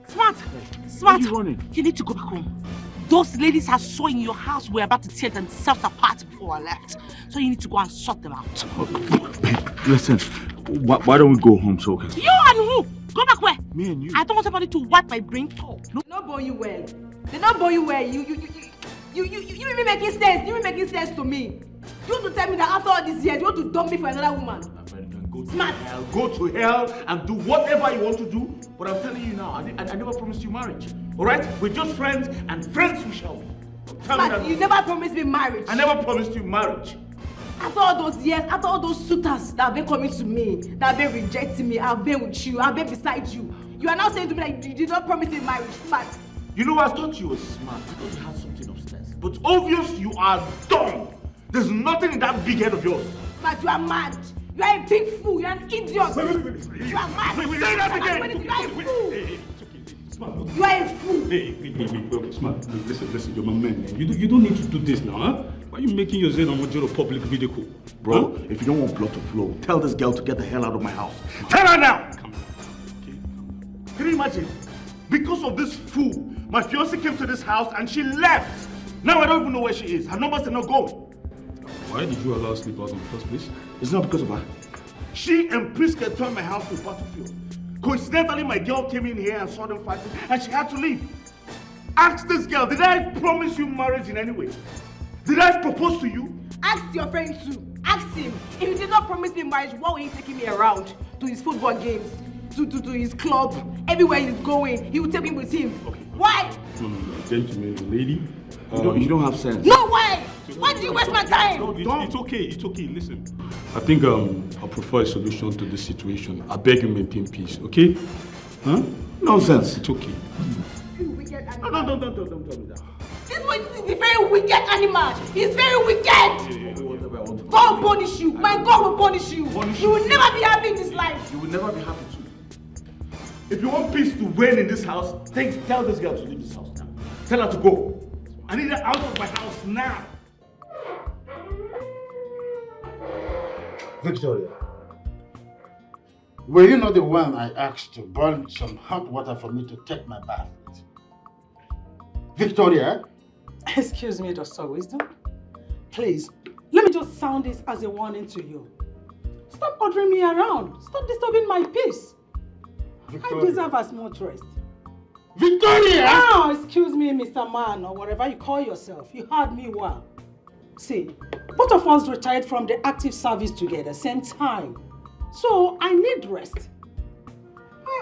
Smart. Where are you running? You need to go back home. Those ladies I saw in your house were about to tear themselves apart before I left. So you need to go and sort them out. Listen, why don't we go home so okay? You and who? Go back where? Me and you. I don't want somebody to wipe my brain. No. They not born you well. They not born you well. You even making sense. You even making sense to me. You want to tell me that after all these years, you want to dump me for another woman? Smart. Go to hell and do whatever you want to do. But I'm telling you now, I never promised you marriage. Alright? We're just friends, and friends we shall be. Smart, you never promised me marriage. I never promised you marriage. After all those years, after all those suitors that have been coming to me, that have been rejecting me, I've been with you, I've been beside you. You are now saying to me that you did not promise me marriage. Smart. You know, I thought you were smart because you had something upstairs. But obvious you are dumb. There's nothing in that big head of yours. But you are mad. You are a big fool. You are an idiot. You are mad. Say that again. You are a fool. Smart. You are a fool. Hey, Smart. Listen, you're my man. You don't need to do this now, huh? Why are you making yourself a major public ridicule? Bro, if you don't want blood to flow, tell this girl to get the hell out of my house. Tell her now! Come on. Okay, Can you imagine? Because of this fool, my fiancée came to this house and she left. Now I don't even know where she is. Her numbers are not going. Why did you allow her to sleep out in the first place? It's not because of her. She and Priska turned my house to a battlefield. Coincidentally, my girl came in here and saw them fighting and she had to leave. Ask this girl, did I promise you marriage in any way? Did I propose to you? Ask your friend too. Ask him. If he did not promise me marriage, why were he taking me around to his football games, to his club, everywhere he's going? He would take me with him. Okay. Why? No. Gentlemen, lady. You don't have sense. No, why? Why did you waste my time? It's okay. Listen, I think I'll prefer a solution to this situation. I beg you maintain peace, okay? Huh? Nonsense. It's okay. You wicked animal. No, don't tell me that. This boy is a very wicked animal. He's very wicked. God will punish you. My God will punish you. You will never be happy in this life. You will never be happy too. If you want peace to reign in this house, tell this girl to leave this house now. Tell her to go. I need her out of my house now. Victoria, were you not the one I asked to burn some hot water for me to take my bath with? Victoria? Excuse me, Dr. Wisdom. Please, let me just sound this as a warning to you. Stop ordering me around. Stop disturbing my peace. Victoria. I deserve as much rest. Victoria! Oh, excuse me, Mr. Man, or whatever you call yourself. You heard me well. See, both of us retired from the active service together, same time. So, I need rest.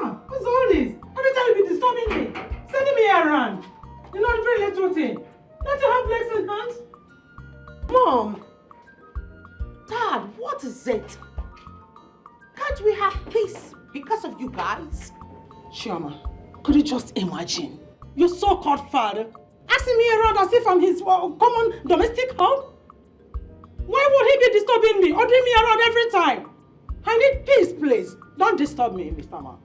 What's all this? Every time you be disturbing me, sending me around. You know, it's very little thing. Don't you have legs and hands? Mom! Dad, what is it? Can't we have peace because of you guys? Chioma, could you just imagine your so-called father asking me around as if I'm his common domestic help? Why would he be disturbing me, ordering me around every time? I need peace, please. Don't disturb me, Mr. Man.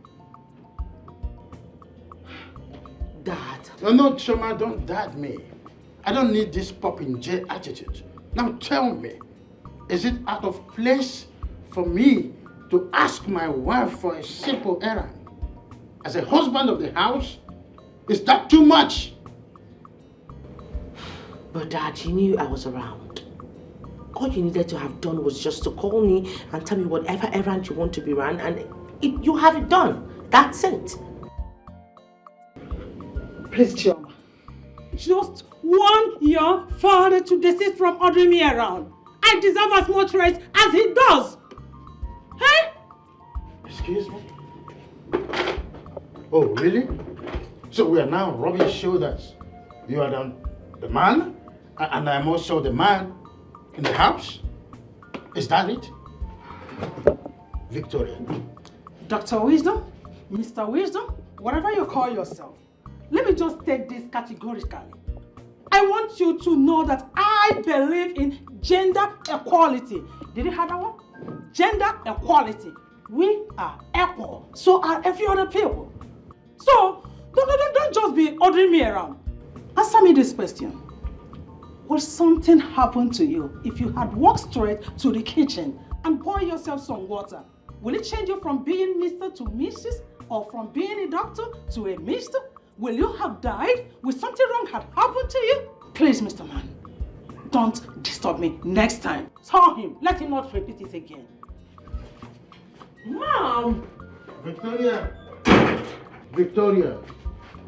Dad. No, Choma, don't dad me. I don't need this pop-in-J attitude. Now tell me, is it out of place for me to ask my wife for a simple errand? As a husband of the house, is that too much? But Dad, you knew I was around. All you needed to have done was just to call me and tell me whatever errand you want to be run, and you have it done. That's it. Please, Chioma. Just want your father to desist from ordering me around. I deserve as much rest as he does. Hey? Excuse me? Oh, really? So we are now rubbing shoulders. You are the man, and I'm also the man in the house? Is that it? Victoria. Dr. Wisdom, Mr. Wisdom, whatever you call yourself, let me just take this categorically. I want you to know that I believe in gender equality. Did you hear that one? Gender equality. We are equal. So are every other people. So, don't just be ordering me around. Answer me this question. Will something happen to you if you had walked straight to the kitchen and pour yourself some water? Will it change you from being Mr. to Mrs. or from being a doctor to a mister? Will you have died? Will something wrong have happened to you? Please, Mr. Man, don't disturb me next time. Tell him, let him not repeat it again. Mom! Victoria,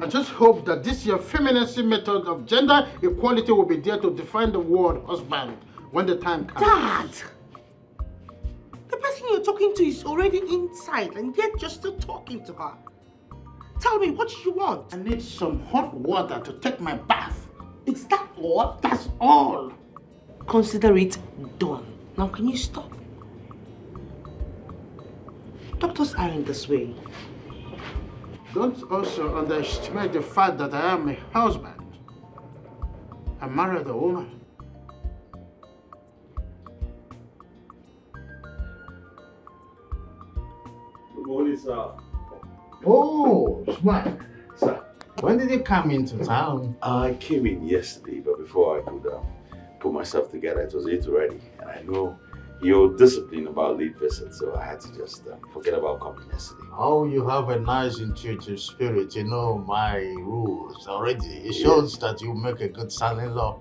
I just hope that this your femininity method of gender equality will be there to define the word husband when the time comes. Dad! The person you're talking to is already inside and yet you're still talking to her. Tell me, what do you want? I need some hot water to take my bath. Is that all? That's all. Consider it done. Now can you stop? Doctors aren't this way. Don't also underestimate the fact that I am a husband. I married a woman. Good morning, sir. Oh, smart. Sir, when did you come into town? I came in yesterday, but before I could put myself together, it was 8 already. And I know you're disciplined about late visits, so I had to just forget about coming yesterday. Oh, you have a nice intuitive spirit. You know my rules already. It shows that you make a good son-in-law.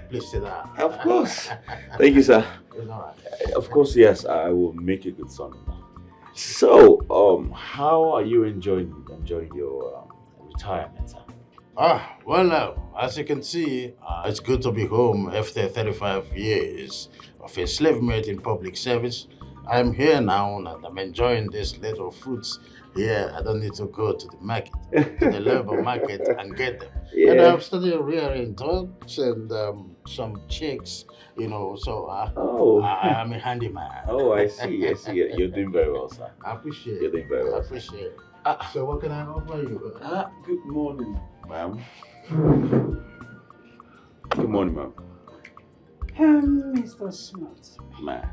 Please sit down. Of course. Thank you, sir. It's all right. Of course, yes, I will make a good son-in-law. So, how are you enjoying your retirement, sir? As you can see, it's good to be home after 35 years of enslavement in public service. I'm here now and I'm enjoying these little fruits here. I don't need to go to the market, to the labor market and get them. Yeah. And I'm studying rearing dogs and some chicks, you know, so I'm a handyman. Oh, I see. You're doing very well, sir. I appreciate it. You're doing very well. I appreciate it. So what can I offer you? Good morning, ma'am. Good morning, ma'am. Mr. Smart, Ma'am.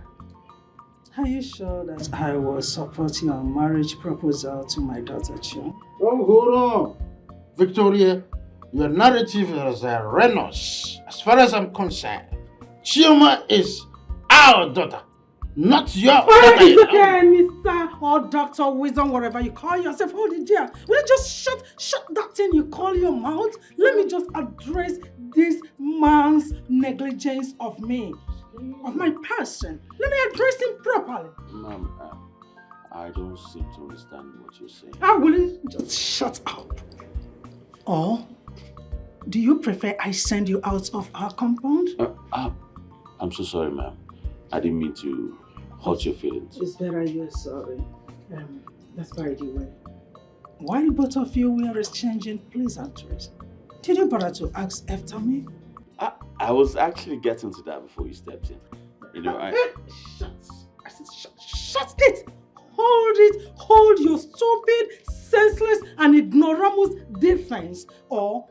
are you sure that I was supporting a marriage proposal to my daughter, Chioma? Oh, hold on. Victoria, your narrative is erroneous. As far as I'm concerned, Chioma is our daughter, not your daughter. It's okay, Mr. or Dr. Wisdom, whatever you call yourself. Hold it there. Will you just shut that thing you call your mouth? Let me just address this man's negligence of me, of my person. Let me address him properly. Ma'am, I don't seem to understand what you're saying. Will you just shut up? Or do you prefer I send you out of our compound? I'm so sorry, ma'am. I didn't mean to hurt your feelings. It's better you're sorry. That's by the way. While both of you were exchanging pleasantries, did you bother to ask after me? I was actually getting to that before you stepped in. You know, Shut! I said shut it! Hold your stupid, senseless and ignoramus defense, or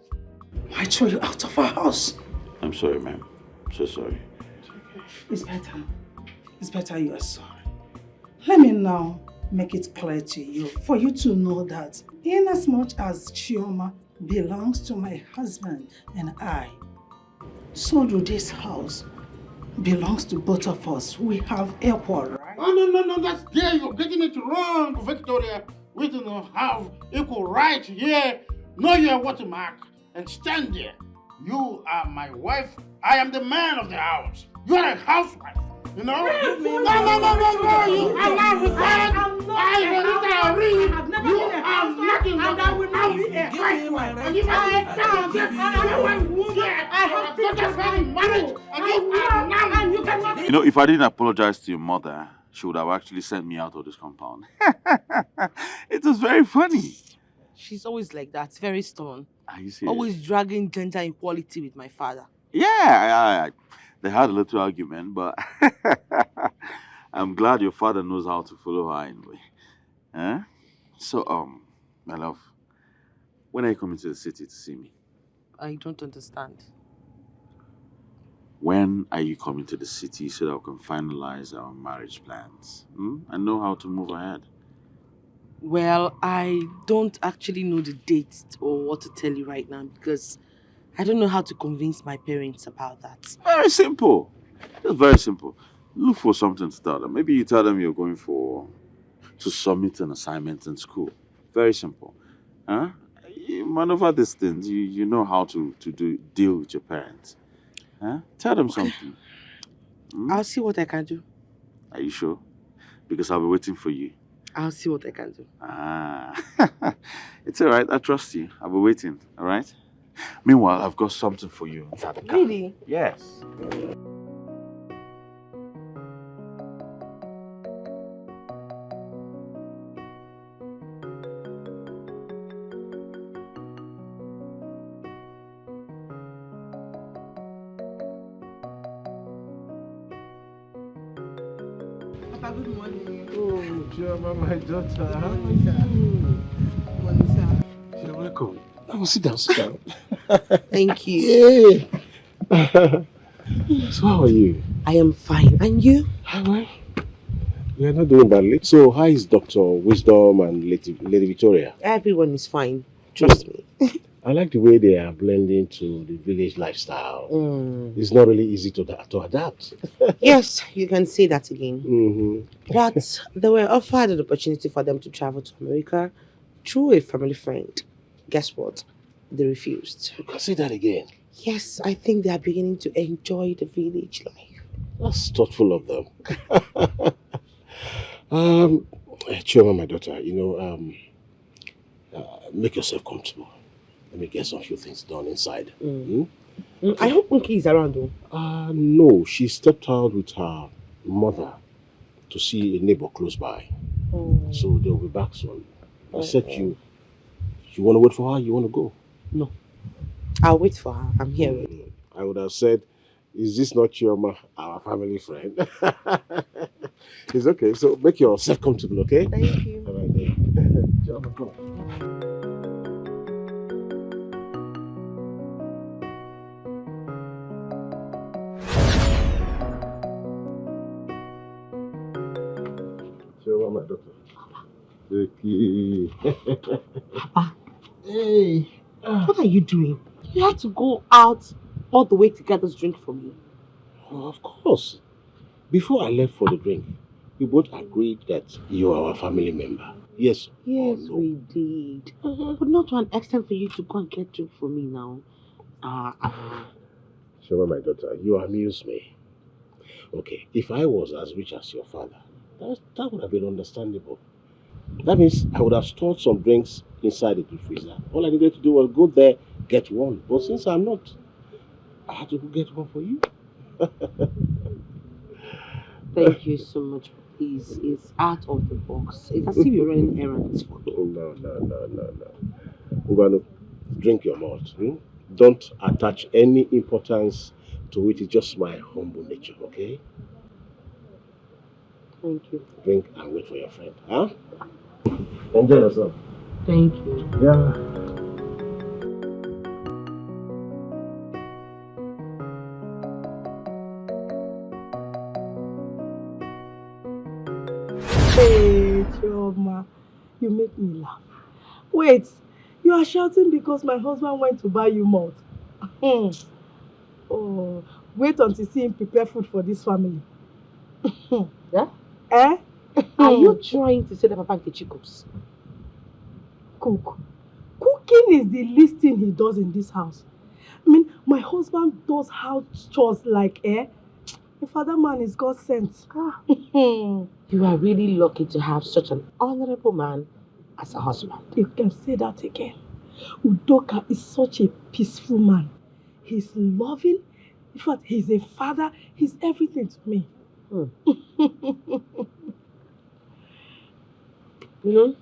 I throw you out of our house. I'm sorry, ma'am. I'm so sorry. It's better you are sorry. Let me now make it clear to you, for you to know that in as much as Chioma belongs to my husband and I, so do this house belongs to both of us. We have equal right. Oh, no, that's there. You're getting it wrong, Victoria. We do not have equal right here. Know your watermark and stand there. You are my wife. I am the man of the house. You are a housewife. You know? No. You are not required. I have never been a housewife, and I will not be a housewife. And if I You know, if I didn't apologize to your mother, she would have actually sent me out of this compound. It was very funny. She's always like that, very stubborn. Are you serious? Always dragging gender equality with my father. Yeah, they had a little argument, but I'm glad your father knows how to follow her anyway. Eh? So, my love, when are you coming to the city to see me? I don't understand. When are you coming to the city so that we can finalize our marriage plans? And know how to move ahead? Well, I don't actually know the date or what to tell you right now because I don't know how to convince my parents about that. Very simple. Just very simple. Look for something to tell them. Maybe you tell them you're going for to submit an assignment in school. Very simple. Huh? You maneuver these things. You know how to deal with your parents. Huh? Tell them something. I'll see what I can do. Are you sure? Because I'll be waiting for you. I'll see what I can do. Ah, it's all right. I trust you. I'll be waiting. All right. Meanwhile, I've got something for you inside the car. Really? Yes. Papa, good morning. Oh, Chioma, my daughter. Good morning, sir. Good morning, sir. You're welcome. Oh, sit down, sit down. Thank you. Yeah. So how are you? I am fine. And you? Well, you're not doing badly. So how is Dr. Wisdom and Lady Victoria? Everyone is fine. Trust me. I like the way they are blending to the village lifestyle. It's not really easy to adapt. Yes, you can say that again. Mm-hmm. But they were offered an opportunity for them to travel to America through a family friend. Guess what? They refused. You can say that again. Yes, I think they are beginning to enjoy the village life. That's thoughtful of them. Chioma, my daughter, make yourself comfortable. Let me get some few things done inside. I hope Unki is around though. No, she stepped out with her mother to see a neighbor close by. So they'll be back soon. I said you want to wait for her? You want to go? No. I'll wait for her. I'm here already. I would have said, is this not our family friend? It's okay. So make yourself comfortable, okay? Thank you. All right, then. Chioma, go. Chioma, my daughter. Vicky. Papa. Hey. What are you doing? You have to go out all the way to get this drink for me. Oh, of course. Before I left for the drink, we both agreed that you are our family member. Yes. Yes, or no? we did. But not to an extent for you to go and get drink for me now. Shema, my daughter, you amuse me. Okay, if I was as rich as your father, that would have been understandable. That means I would have stored some drinks inside the deep freezer. All I needed to do was go there, get one. But since I'm not, I had to go get one for you. Thank you so much. Please, it's out of the box. It's as if you're running errands for me. No. Ugano, drink your malt. Don't attach any importance to it. It's just my humble nature, okay? Thank you. Drink and wait for your friend, huh? Enjoy yourself. Thank you. Yeah. Hey, Chioma, you make me laugh. Wait, you are shouting because my husband went to buy you malt. Oh, wait until see him prepare food for this family. Yeah? Eh? Are you trying to say that Papa Nkechi cooks? Cook. Cooking is the least thing he does in this house. I mean, my husband does house chores like, the father man is God sent. You are really lucky to have such an honorable man as a husband. You can say that again. Udoka is such a peaceful man. He's loving. In fact, he's a father. He's everything to me. You know,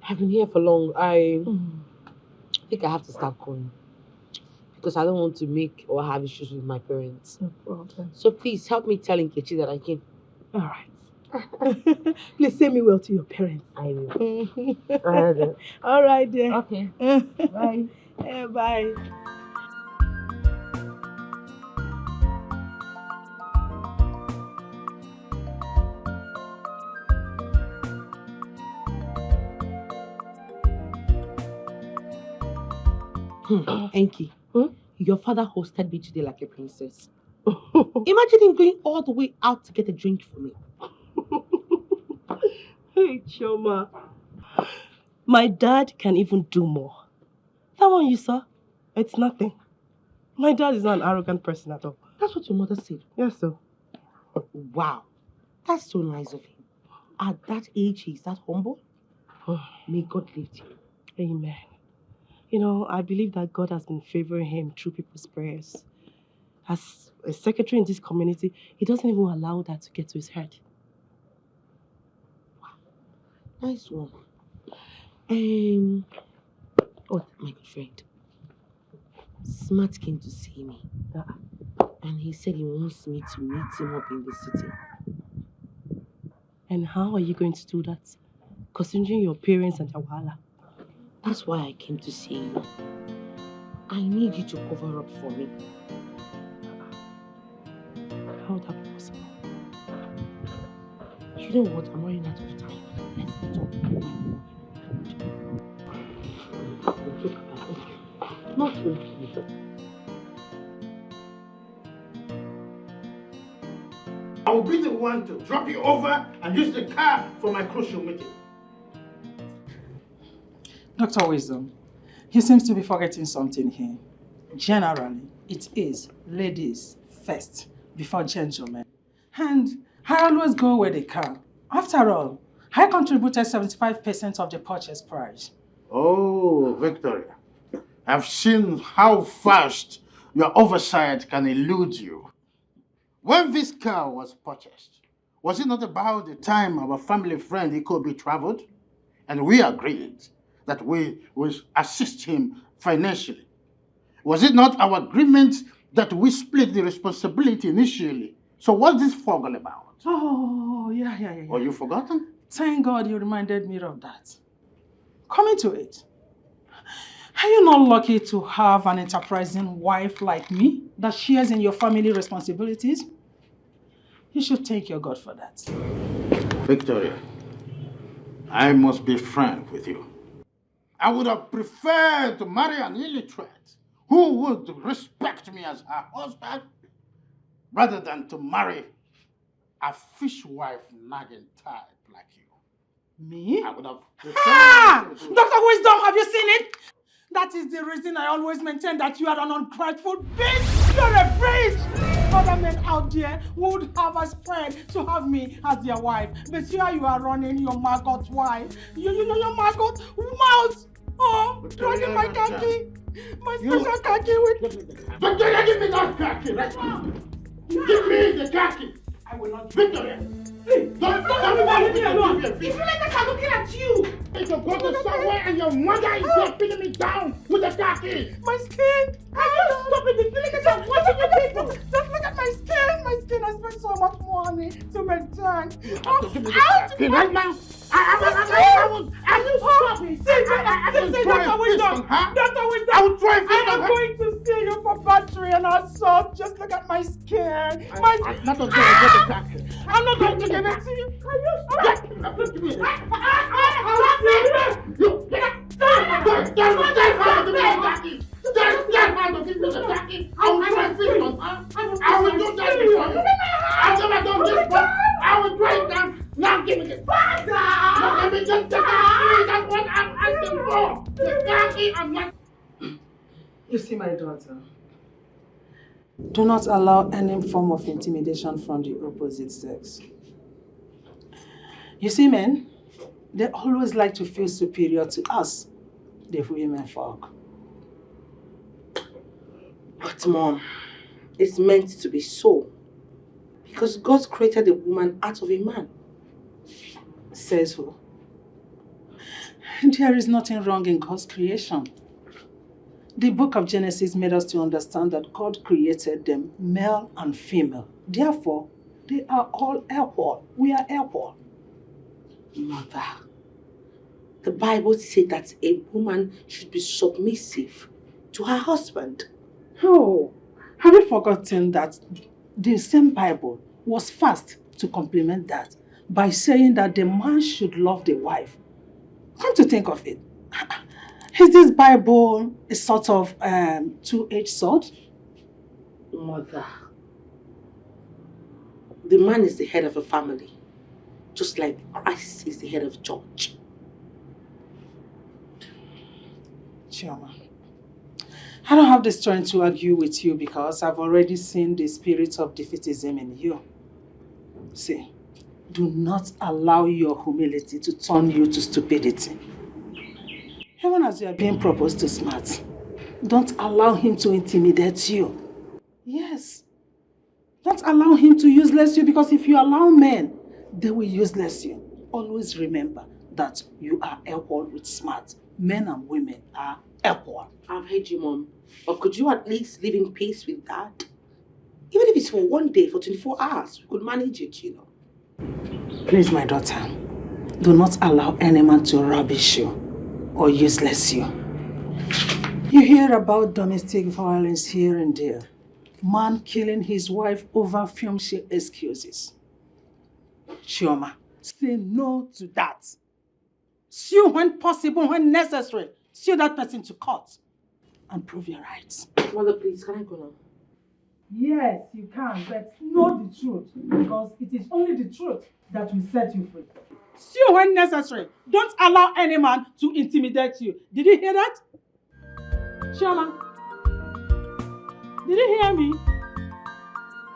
I've been here for long. I think I have to start going. Because I don't want to make or have issues with my parents. No problem. So please help me tell Nkechi that I came. All right. Please say me well to your parents. I will. All right then. Okay. Bye. Bye. Enki, your father hosted me today like a princess. Imagine him going all the way out to get a drink for me. Hey, Choma. My dad can even do more. That one you saw, it's nothing. My dad is not an arrogant person at all. That's what your mother said. Yes, sir. Wow. That's so nice of him. At that age, he's that humble. May God lift him. Amen. You know, I believe that God has been favoring him through people's prayers. As a secretary in this community, he doesn't even allow that to get to his head. Nice one. Oh, my good friend. Smart came to see me. And he said he wants me to meet him up in the city. And how are you going to do that? Considering your parents and your wahala. That's why I came to see you. I need you to cover up for me. How would that be possible? You know what? I'm running out of time. Let's talk. Not okay. I will be the one to drop you over and use the car for my crucial meeting. Dr. Wisdom, he seems to be forgetting something here. Generally, it is ladies first before gentlemen. And I always go with the car. After all, I contributed 75% of the purchase price. Oh, Victoria, I've seen how fast your oversight can elude you. When this car was purchased, was it not about the time our family friend Ikobi traveled? And we agreed that we would assist him financially. Was it not our agreement that we split the responsibility initially? So what's this fog all about? Oh, yeah. Or you forgotten? Thank God you reminded me of that. Coming to it, are you not lucky to have an enterprising wife like me that shares in your family responsibilities? You should thank your God for that. Victoria, I must be frank with you. I would have preferred to marry an illiterate who would respect me as her husband rather than to marry a fishwife nagging type like you. Me? I would have preferred to... Dr. Wisdom, have you seen it? That is the reason I always maintain that you are an ungrateful bitch. You're a bitch. Other men out there would have aspired to have me as their wife. But here you are running your maggot wife. Your maggot mouth. Oh, dragging my khaki. My special khaki with... Victoria, give me that khaki right now. Give me the khaki. I will not... Victoria. Please, don't leave me alone. If you like that, I'm looking at you. If you go to somewhere and your mother is there pinning me down with the khaki. My skin. Can you stop it? The feeling is just watching you people. Just look at my skin. My skin. I spent so much money to maintain. Right now. I will stop it. See, Dr. Wisdom. Dr. Wisdom. I will try I am going to sue you for battery and assault. Just look at my skin. I'm not going to get the khaki. I'm not going to give it to you. Can you stop? I will do that before you. I've never done this before. I will break down. Now give me this. Now let me just take it. That's what I'm asking for. The khaki, I'm not. You see, my daughter, do not allow any form of intimidation from the opposite sex. You see, men, they always like to feel superior to us, the women folk. But Mom, it's meant to be so. Because God created a woman out of a man. Says who? There is nothing wrong in God's creation. The book of Genesis made us to understand that God created them male and female. Therefore, they are all equal. We are equal. Mother, the Bible said that a woman should be submissive to her husband. Oh, have you forgotten that the same Bible was fast to complement that by saying that the man should love the wife? Come to think of it, is this Bible a sort of two-edged sword? Mother, the man is the head of a family, just like Christ is the head of the church. Chioma, I don't have the strength to argue with you because I've already seen the spirit of defeatism in you. See, do not allow your humility to turn you to stupidity. Even as you are being proposed to smart, don't allow him to intimidate you. Yes. Don't allow him to useless you, because if you allow men, they will useless you. Always remember that you are equal with smart. Men and women are equal. I've heard you, Mom. But could you at least live in peace with that? Even if it's for one day, for 24 hours, we could manage it, you know. Please, my daughter, do not allow any man to rubbish you or useless you. You hear about domestic violence here and there. Man killing his wife over filmshare excuses. Chioma, say no to that. Sue when possible, when necessary. Sue that person to court and prove your rights. Mother, please, can I go now? Yes, you can, but know the truth, because it is only the truth that will set you free. Sue when necessary. Don't allow any man to intimidate you. Did you hear that? Chioma, did you hear me?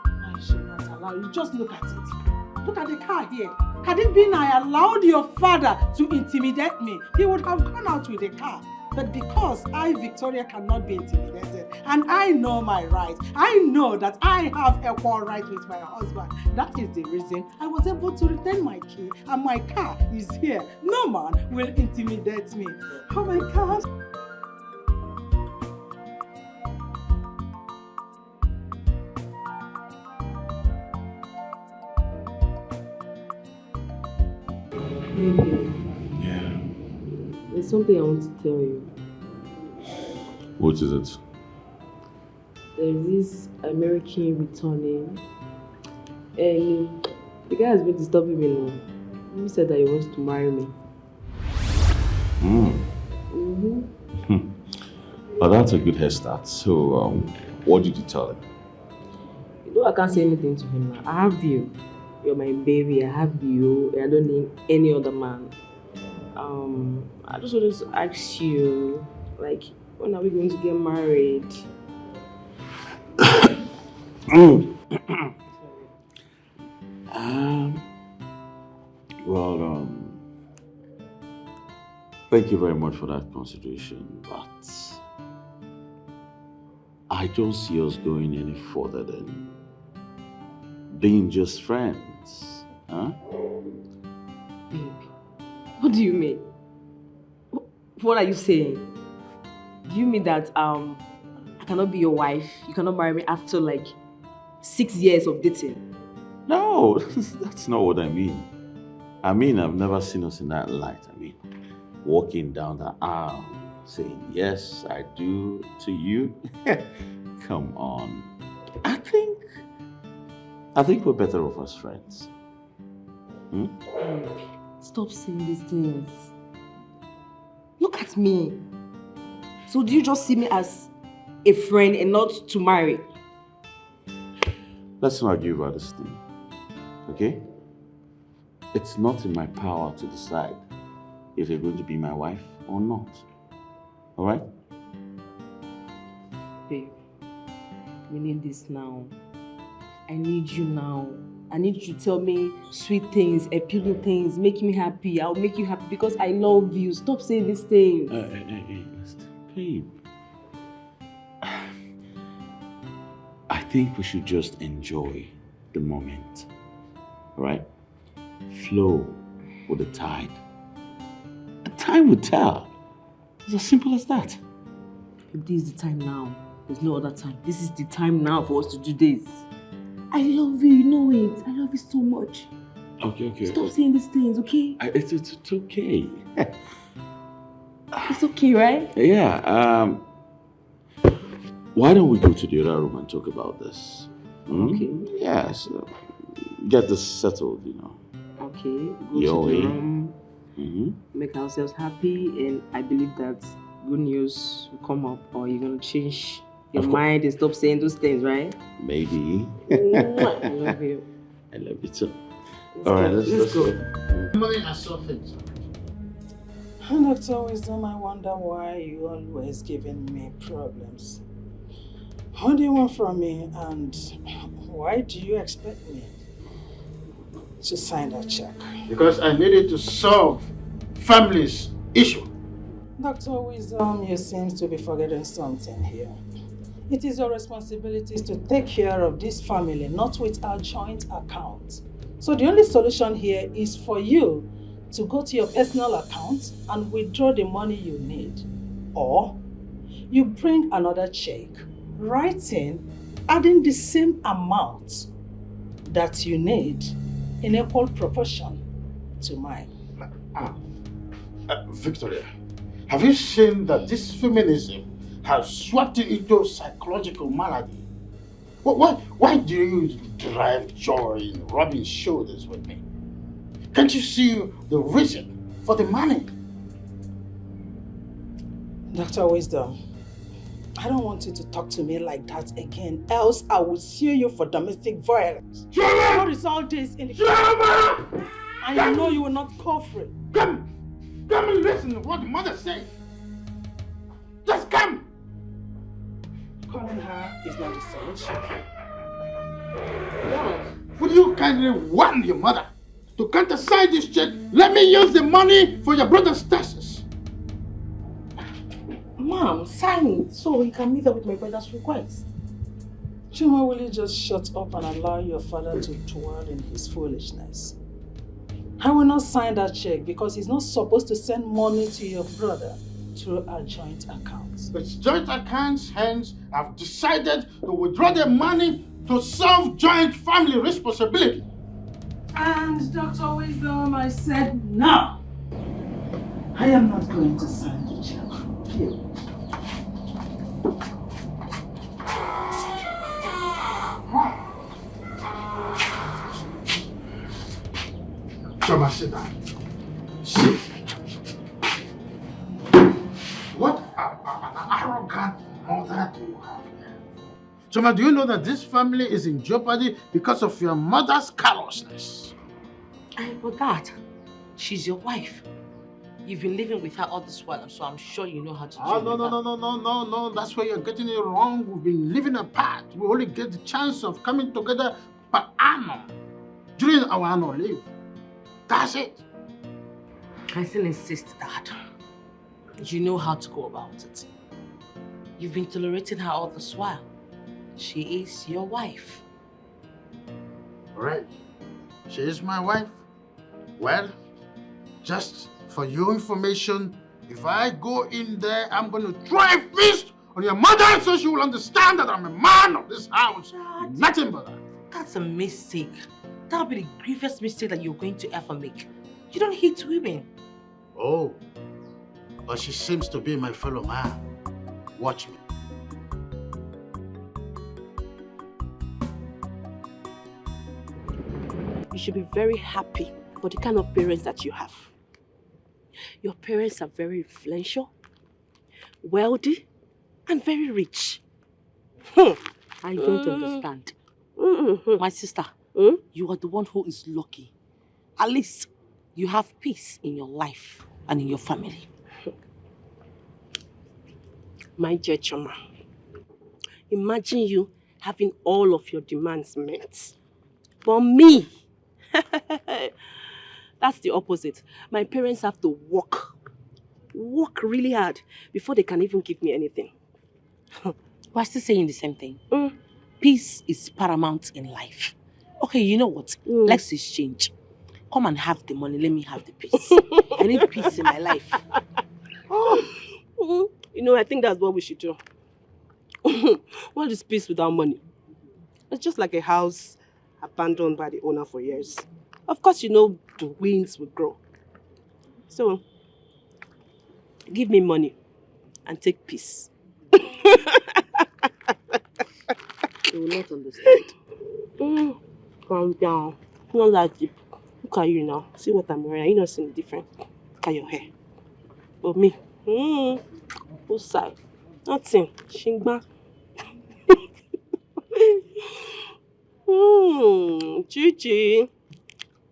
I should not allow you. Just look at it. Look at the car here. Had it been I allowed your father to intimidate me, he would have gone out with the car. But because I, Victoria, cannot be intimidated, and I know my rights, I know that I have equal rights with my husband. That is the reason I was able to retain my key, and my car is here. No man will intimidate me. Oh my God. Baby, Yeah. there's something I want to tell you. What is it? There's this American returning, and the guy has been disturbing me now. He said that he wants to marry me. Well, that's a good head start. So, what did you tell him? You know I can't say anything to him now. I have you. You're my baby. I have you. I don't need any other man. I just wanted to ask you, like, when are we going to get married? Well, thank you very much for that consideration, but I don't see us going any further than being just friends, huh? Babe, what do you mean? What are you saying? Do you mean that I cannot be your wife? You cannot marry me after like 6 years of dating? No, that's not what I mean. I mean, I've never seen us in that light. I mean, walking down the aisle, saying, yes, I do to you. Come on. I think we're better off as friends. Stop saying these things. Look at me. So do you just see me as a friend and not to marry? Let's not argue about this thing, okay? It's not in my power to decide if you're going to be my wife or not. All right? Babe, we need this now. I need you now. I need you to tell me sweet things, appealing things, make me happy. I'll make you happy because I love you. Stop saying these things. Listen, babe. I think we should just enjoy the moment. All right? Flow with the tide. The time will tell. It's as simple as that. This is the time now. There's no other time. This is the time now for us to do this. I love you, you know it. I love you so much. Okay. Stop saying these things, okay? It's okay. It's okay, right? Yeah. Why don't we go to the other room and talk about this? Okay. Yeah, so get this settled, you know. Okay, go to the room, make ourselves happy, and I believe that good news will come up, or you're going to change your mind and stop saying those things, right? Maybe. I love you. I love you too. All right, let's go. Money I saw things. Dr. Wisdom, I wonder why you always giving me problems. What do you want from me, and why do you expect me to sign that check? Because I needed to solve family's issue. Dr. Wisdom, you seem to be forgetting something here. It is your responsibility to take care of this family, not with our joint account. So the only solution here is for you to go to your personal account and withdraw the money you need. Or you bring another check, writing, adding the same amount that you need in equal proportion to mine. Victoria, have you seen that this feminism has swept you into psychological malady? Why do you derive joy in rubbing shoulders with me? Can't you see the reason for the money? Dr. Wisdom, I don't want you to talk to me like that again, else I will sue you for domestic violence. What is all this in the and you know you will not go free. Come and listen to what the mother says. Just come. Calling her is not the solution. Would you kindly warn your mother to countersign this check? Let me use the money for your brother's taxes. Mom, sign it so he can meet up with my brother's request. Chuma, will you just shut up and allow your father to dwell in his foolishness? I will not sign that check because he's not supposed to send money to your brother through our joint accounts. It's joint accounts, hence I've decided to withdraw the money to solve joint family responsibility. And Dr. Wisdom, I said no. I am not going to sign the check. Here. Choma, sit down. Sit. What an arrogant mother do you have here? Choma, do you know that this family is in jeopardy because of your mother's callousness? But Dad, she's your wife. You've been living with her all this while, so I'm sure you know how to deal with her. No. That's where you're getting it wrong. We've been living apart. We only get the chance of coming together per annum during our annual leave. That's it. I still insist, Dad. You know how to go about it. You've been tolerating her all this while. She is your wife. Right. She is my wife. Well, just for your information, if I go in there, I'm going to try a fist on your mother so she will understand that I'm a man of this house. Dad, nothing but that. That's a mistake. That'll be the grievous mistake that you're going to ever make. You don't hate women. Oh, but she seems to be my fellow man. Watch me. You should be very happy for the kind of parents that you have. Your parents are very influential, wealthy, and very rich. I don't understand. My sister, you are the one who is lucky. At least you have peace in your life and in your family. My dear Choma, imagine you having all of your demands met. But me, that's the opposite. My parents have to work really hard before they can even give me anything. We're still saying the same thing. Peace is paramount in life. Okay, you know what? Let's exchange. Come and have the money, let me have the peace. I need peace in my life. You know, I think that's what we should do. What is peace without money? It's just like a house abandoned by the owner for years. Of course, you know, the winds will grow. So, give me money and take peace. You will not understand. Calm down. Not that deep. Look at you now. See what I'm wearing. Are you not seeing the difference? Look at your hair. But me, whose side? Nothing. Shingba. Gigi.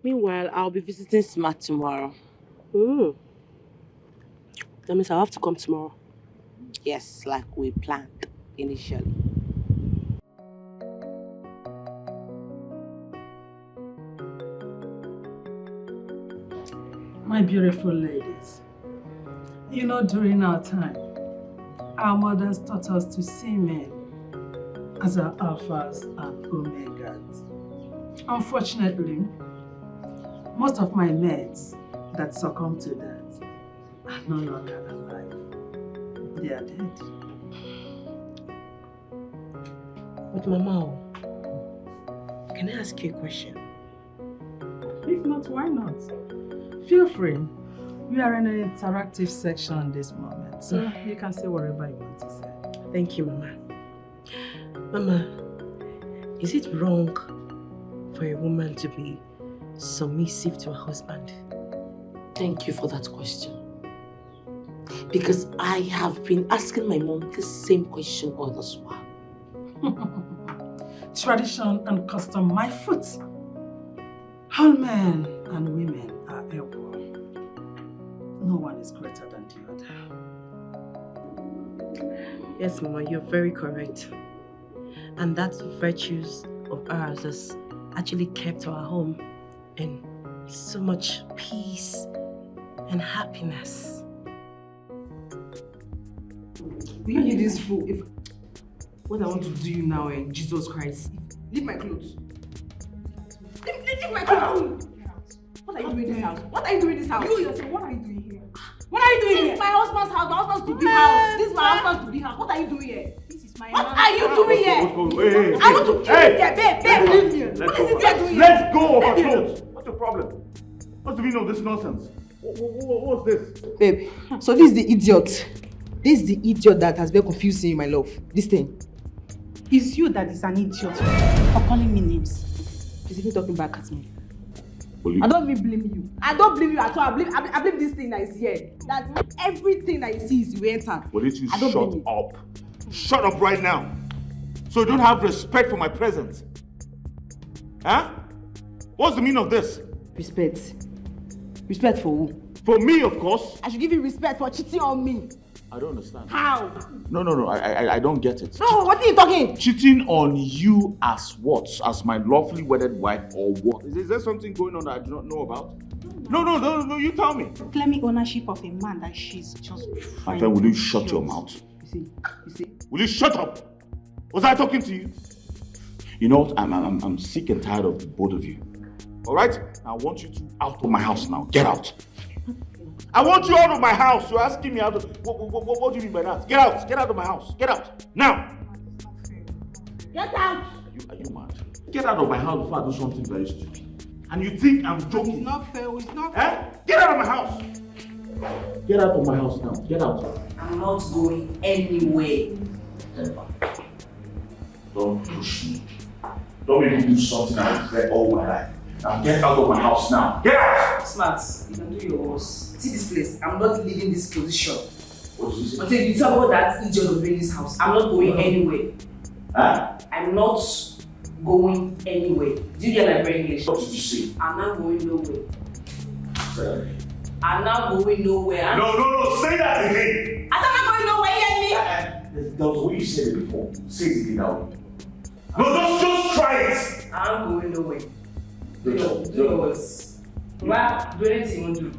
Meanwhile, I'll be visiting Smart tomorrow. That means I'll have to come tomorrow. Yes, like we planned initially. My beautiful ladies, you know, during our time, our mothers taught us to see men as our alphas and omegas. Unfortunately, most of my mates that succumbed to that are no longer alive. They are dead. But Mama, can I ask you a question? If not, why not? Feel free. We are in an interactive section at this moment, so you can say whatever you want to say. Thank you, Mama. Mama, is it wrong for a woman to be submissive to her husband? Thank you for that question. Because I have been asking my mom the same question all this while. Tradition and custom, my foot. All men and women are equal. No one is greater than the other. Yes, Mama, you're very correct. And that virtues of ours has actually kept our home in so much peace and happiness. Will you this fool? If what I want to do you now, Jesus Christ, leave my clothes. Leave my clothes. What are you doing in this house? What are you doing in this house? You yourself, what are you doing here? What are you doing here? This is my husband's house. My husband's to be house. This is my husband's to be house. What are you doing here? This is my What are you doing here? Hey, I want to kill you here, babe. Leave me. What is it you're doing here? Let's go of our clothes. What's your problem? What's the meaning of this nonsense? What's this? Babe, so this is the idiot. This is the idiot that has been confusing you, my love. This thing. It's you that is an idiot for calling me names. He's even talking back at me. I don't even blame you. I don't blame you at all. I blame this thing that is here. That everything that you see is you enter. Will you shut up? Shut up right now. So you don't have respect for my presence. Huh? What's the meaning of this? Respect. Respect for who? For me, of course. I should give you respect for cheating on me. I don't understand. How? No, I don't get it. No, what are you talking? Cheating on you as what? As my lawfully wedded wife or what? Is there something going on that I do not know about? No, you tell me. Claiming ownership of a man that she's just My friend, will you shut your mouth? You see? Will you shut up? Was I talking to you? You know what? I'm sick and tired of the both of you. All right? I want you two out of my house now. Get out. I want you out of my house. You're asking me out of... What do you mean by that? Get out. Get out of my house. Get out. Now. Get out. Are you mad? Get out of my house before I do something very stupid. And you think I'm joking? It's not fair. It's not fair. Get out of my house. Get out of my house now. Get out. I'm not going anywhere. Don't push me. Don't make me do something I regret all my life. Now get out of my house now. Get out! Smart, you can do your worst. See this place, I'm not leaving this position. What did you say? But if you tell me what that idiot will bring this house, I'm not going anywhere. Huh? I'm not going anywhere. Do you get my brain English? What did you say? I'm not going nowhere. Sorry. I'm not going nowhere. No, say that again! I'm not going nowhere, you hear me? That was what you said before. Say it again now. No, just try it! I'm going nowhere. Do yours. Well, do anything you want to do.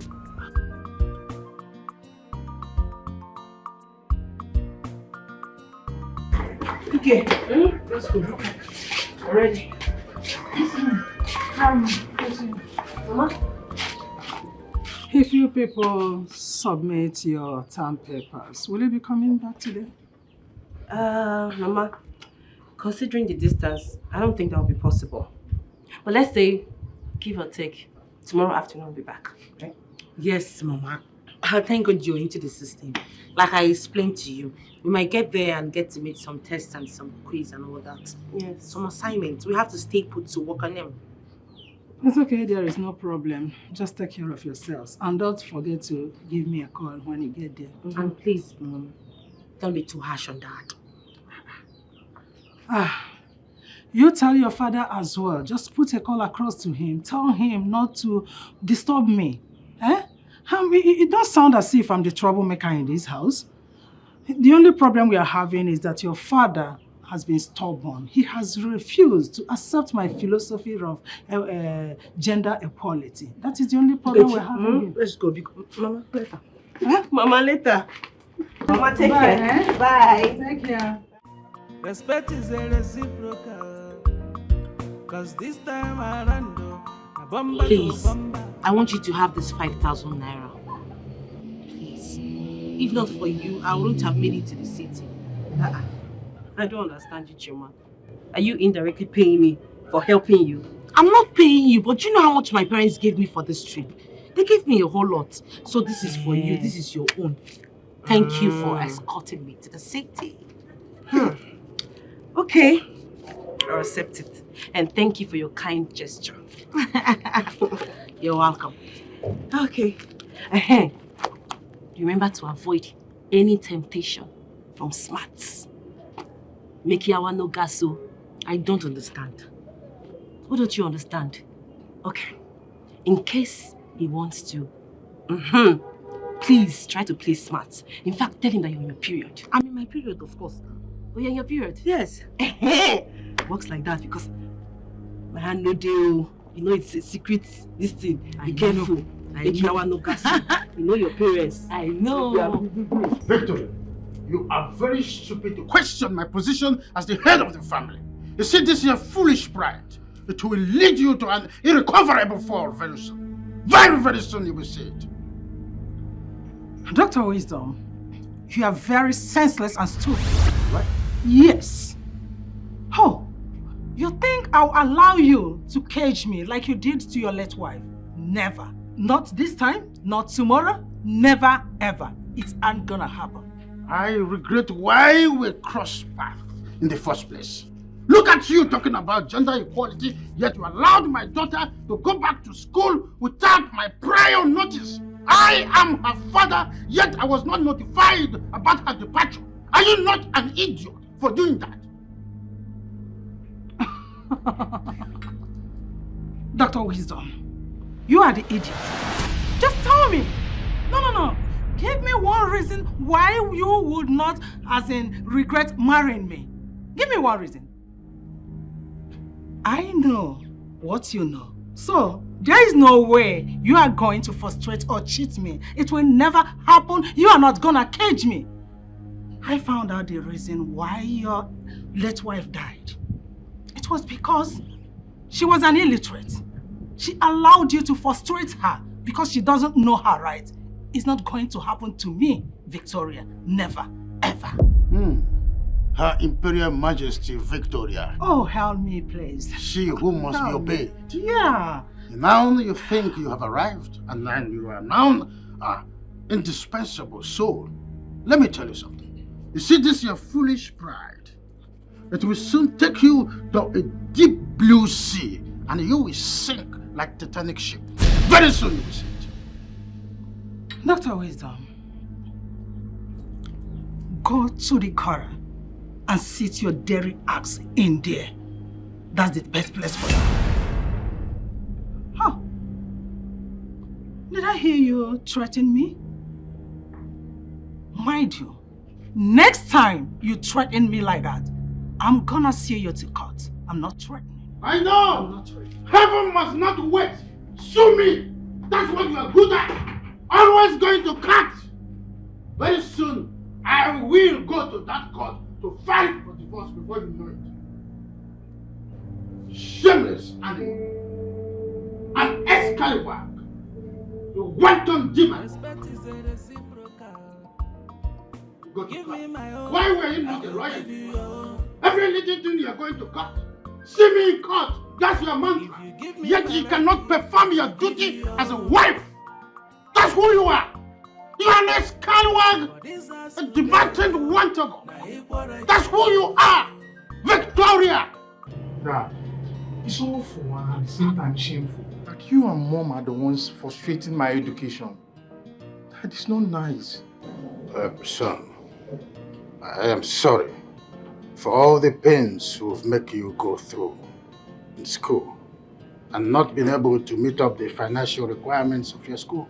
Okay, let's go. Ready? Mama? If you people submit your term papers, will you be coming back today? Mama, considering the distance, I don't think that will be possible. But let's say, give or take, tomorrow afternoon I'll be back. Okay? Yes, Mama. Thank God you're into the system. Like I explained to you, we might get there and get to make some tests and some quiz and all that. Yes. Some assignments. We have to stay put to work on them. It's okay, there is no problem. Just take care of yourselves. And don't forget to give me a call when you get there. And please, Mom, don't be too harsh on that. You tell your father as well. Just put a call across to him. Tell him not to disturb me. Eh? It does sound as if I'm the troublemaker in this house. The only problem we are having is that your father has been stubborn. He has refused to accept my philosophy of gender equality. That is the only problem we're having. Let's go. Mama, later. Huh? Mama, later. Mama, take Bye, care. eh? Bye. Take care. Respect is a reciprocal. Cause this time around, a bumper Please, to bumper. I want you to have this 5,000 naira. Please. If not for you, I wouldn't have made it to the city. I don't understand you, Chima. Are you indirectly paying me for helping you? I'm not paying you, but you know how much my parents gave me for this trip? They gave me a whole lot. So this is for you. This is your own. Thank you for escorting me to the city. Okay. I'll accept it. And thank you for your kind gesture. You're welcome. Okay. Remember to avoid any temptation from smarts. Mekiawa no gaso. I don't understand. What don't you understand? Okay. In case he wants to, please try to play smart. In fact, tell him that you're in your period. I'm in my period, of course. Oh, you're in your period? Yes. Works like that because my hand no deal. You know it's a secret, this thing. Be careful. Mekiawa no gaso. You know your parents. I know. Victory, you are very stupid to question my position as the head of the family. You see, this is your foolish pride. It will lead you to an irrecoverable fall very soon. Very, very soon you will see it. Dr. Wisdom, you are very senseless and stupid. What? Yes. Oh, you think I'll allow you to cage me like you did to your late wife? Never. Not this time, not tomorrow, never ever. It ain't gonna happen. I regret why we crossed paths in the first place. Look at you talking about gender equality, yet you allowed my daughter to go back to school without my prior notice. I am her father, yet I was not notified about her departure. Are you not an idiot for doing that? Dr. Wisdom, you are the idiot. Just tell me. No. Give me one reason why you would not, as in, regret marrying me. Give me one reason. I know what you know. So, there is no way you are going to frustrate or cheat me. It will never happen. You are not gonna cage me. I found out the reason why your late wife died. It was because she was an illiterate. She allowed you to frustrate her because she doesn't know her rights. It's not going to happen to me, Victoria. Never, ever. Her Imperial Majesty Victoria. Oh, help me, please. She who must be Help me. obeyed. Yeah. Now you think you have arrived, and now you are now indispensable soul. Let me tell you something. You see, this your foolish pride. It will soon take you to a deep blue sea, and you will sink like Titanic ship. Very soon you will see it. Dr. Wisdom, go to the car and sit your dairy axe in there. That's the best place for you. Huh? Did I hear you threaten me? Mind you, next time you threaten me like that, I'm gonna see you to court. I'm not threatening. I know! I'm not threatening. Heaven must not wait. Sue me! That's what you are good at. Always going to cut. Very soon, I will go to that court to fight for divorce before you know it. Shameless animal. An Excalibur. You wanton demon. Respect is a reciprocal. Go to Give court. me my own. Why were you not a Give lawyer? you your own. Every little thing you are going to court. See me in court. That's your mantra. If you give me Yet my you right, cannot perform your duty as a wife. That's who you are. You are an scallywag, for this house, a demented wantago. na equal right. That's who you are, Victoria. Dad, it's awful and at the same time shameful. Like you and Mom are the ones frustrating my education. That is not nice. Son, I am sorry for all the pains we've make you go through in school and not being able to meet up the financial requirements of your school.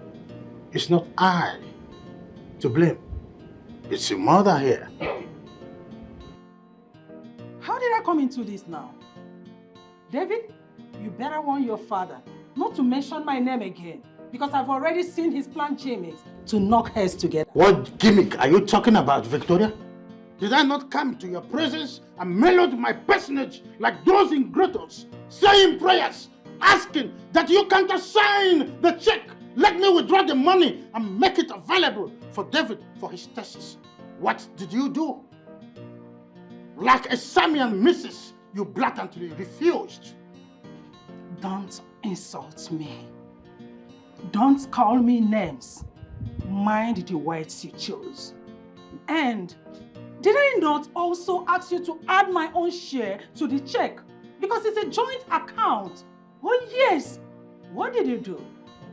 It's not I to blame. It's your mother here. How did I come into this now? David, you better warn your father not to mention my name again, because I've already seen his plan gimmicks to knock heads together. What gimmick are you talking about, Victoria? Did I not come to your presence and mellowed my personage like those in grottos, saying prayers, asking that you countersign the check, let me withdraw the money and make it available for David for his thesis? What did you do? Like a Samian missus, you blatantly refused. Don't insult me. Don't call me names. Mind the words you chose. And did I not also ask you to add my own share to the check? Because it's a joint account. Oh yes. What did you do?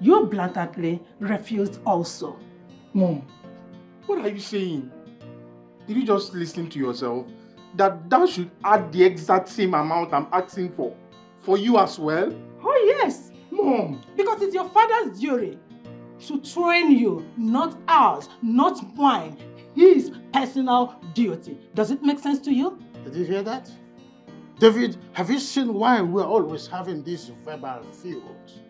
You blatantly refused also. Mom, what are you saying? Did you just listen to yourself? That should add the exact same amount I'm asking for you as well? Oh yes. Mom. Because it's your father's duty to train you, not ours, not mine. His personal duty. Does it make sense to you? Did you hear that? David, have you seen why we're always having these verbal feuds?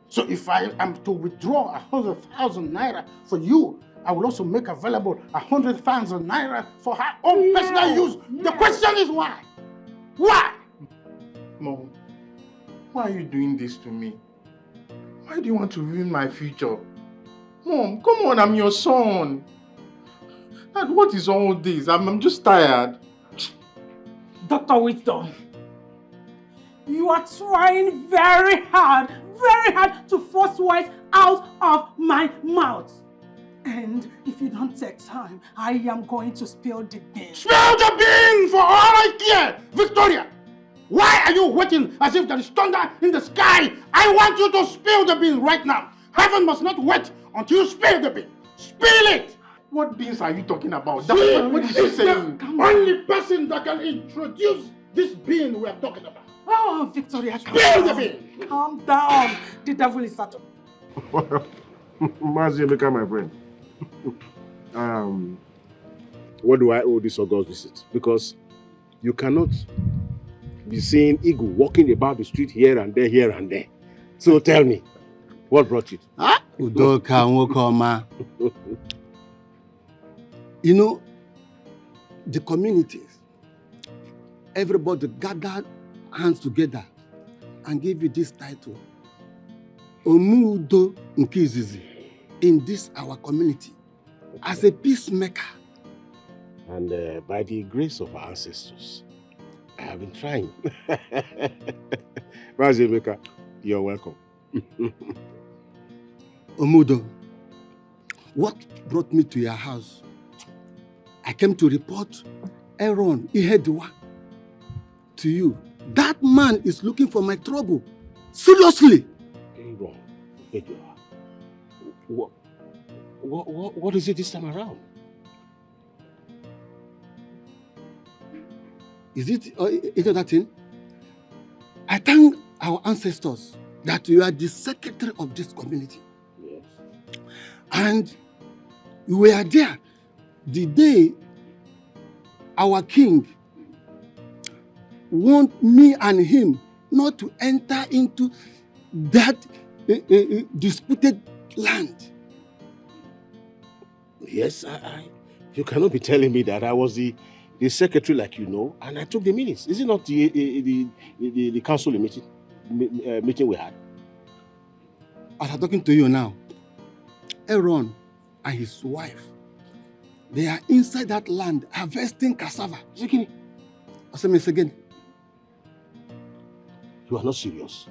So if I am to withdraw 100,000 naira for you, I will also make available 100,000 naira for her own personal use. The question is why? Why? Mom, why are you doing this to me? Why do you want to ruin my future? Mom, come on, I'm your son. Dad, what is all this? I'm just tired. Dr. Wisdom, you are trying very hard to force words out of my mouth. And if you don't take time, I am going to spill the beans. Spill the beans for all I care! Victoria, why are you waiting as if there is thunder in the sky? I want you to spill the beans right now. Heaven must not wait until you spill the beans. Spill it! What beans are you talking about? What is she saying? The only person that can introduce this bean we are talking about. Oh, Victoria, spill the bean! Calm down. The devil is at Mazi, my friend. What do I owe this August visit? Because you cannot be seeing Eagle walking about the street here and there. So tell me, what brought you? Udoka Nwokoma. You know, the communities, everybody gathered hands together and gave you this title, Omudo Nkizizi, in this our community, as a peacemaker. And by the grace of our ancestors, I have been trying. Mazemeka, you're welcome. Omudo, what brought me to your house? I came to report Aaron Ihedwa to you. That man is looking for my trouble. Seriously. Aaron Ihedwa. What is it this time around? Is it that thing? I thank our ancestors that you are the secretary of this community. Yes. And you were there the day our king want me and him not to enter into that disputed land. Yes, you cannot be telling me that I was the secretary, like you know, and I took the minutes. Is it not the council meeting we had? As I'm talking to you now, Aaron and his wife, they are inside that land harvesting cassava. Zikini. I say, Miss again. You are not serious.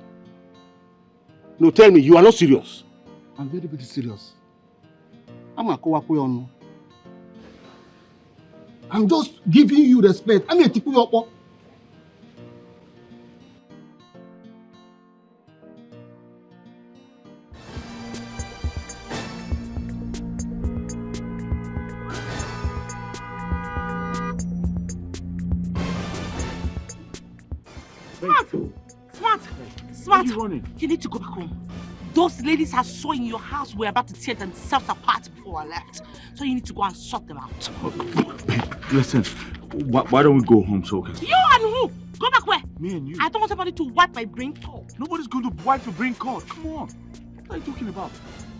No, tell me, you are not serious. I'm very, very serious. I'm just giving you respect. I'm a tipu. Smart. You need to go back home. Those ladies I saw in your house were about to tear themselves apart before I left. So you need to go and sort them out. Listen, why don't we go home so okay? You and who? Go back where? Me and you. I don't want somebody to wipe my brain cold. Nobody's going to wipe your brain cold. Come on. What are you talking about?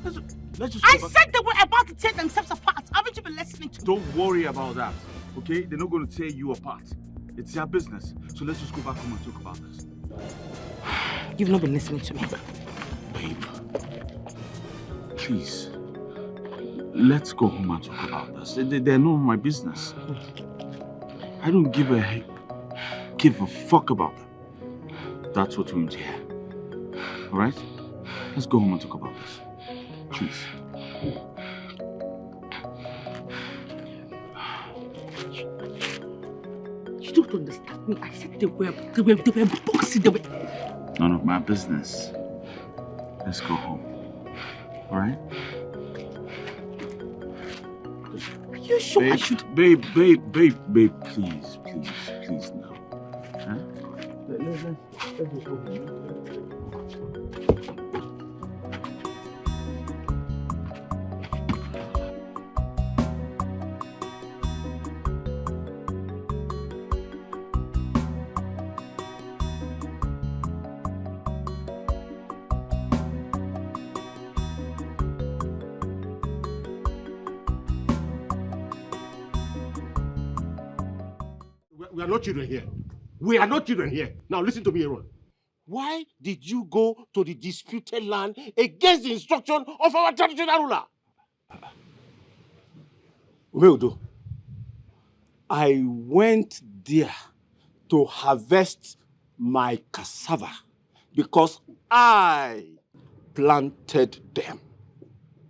Let's just I go back. said they were about to tear themselves apart. Haven't you been listening to me? Don't worry about that, okay? They're not going to tear you apart. It's their business. So let's just go back home and talk about this. You've not been listening to me. Babe, please, let's go home and talk about this. They're not my business. I don't give a fuck about them. That's what we need to hear. All right? Let's go home and talk about this. Please. You don't understand me. I said they were boxing. They were... None of my business. Let's go home. All right? Are you sure I should? Babe, please now. Huh? Let's just go home. We are not children here. We are not children here. Now listen to me, Aaron. Why did you go to the disputed land against the instruction of our traditional ruler? Umeodo, I went there to harvest my cassava because I planted them.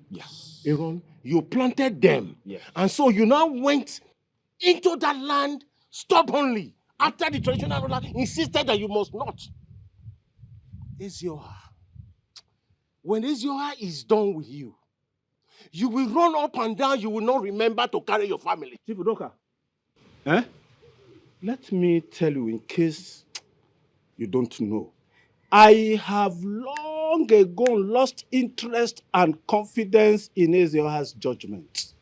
Yes. Aaron, you planted them. Yes. And so you now went into that land stubbornly after the traditional ruler insisted that you must not. Ezioha, when Ezioha is done with you, you will run up and down, you will not remember to carry your family. Chief Udoka, let me tell you in case you don't know. I have long ago lost interest and confidence in Ezioha's judgment.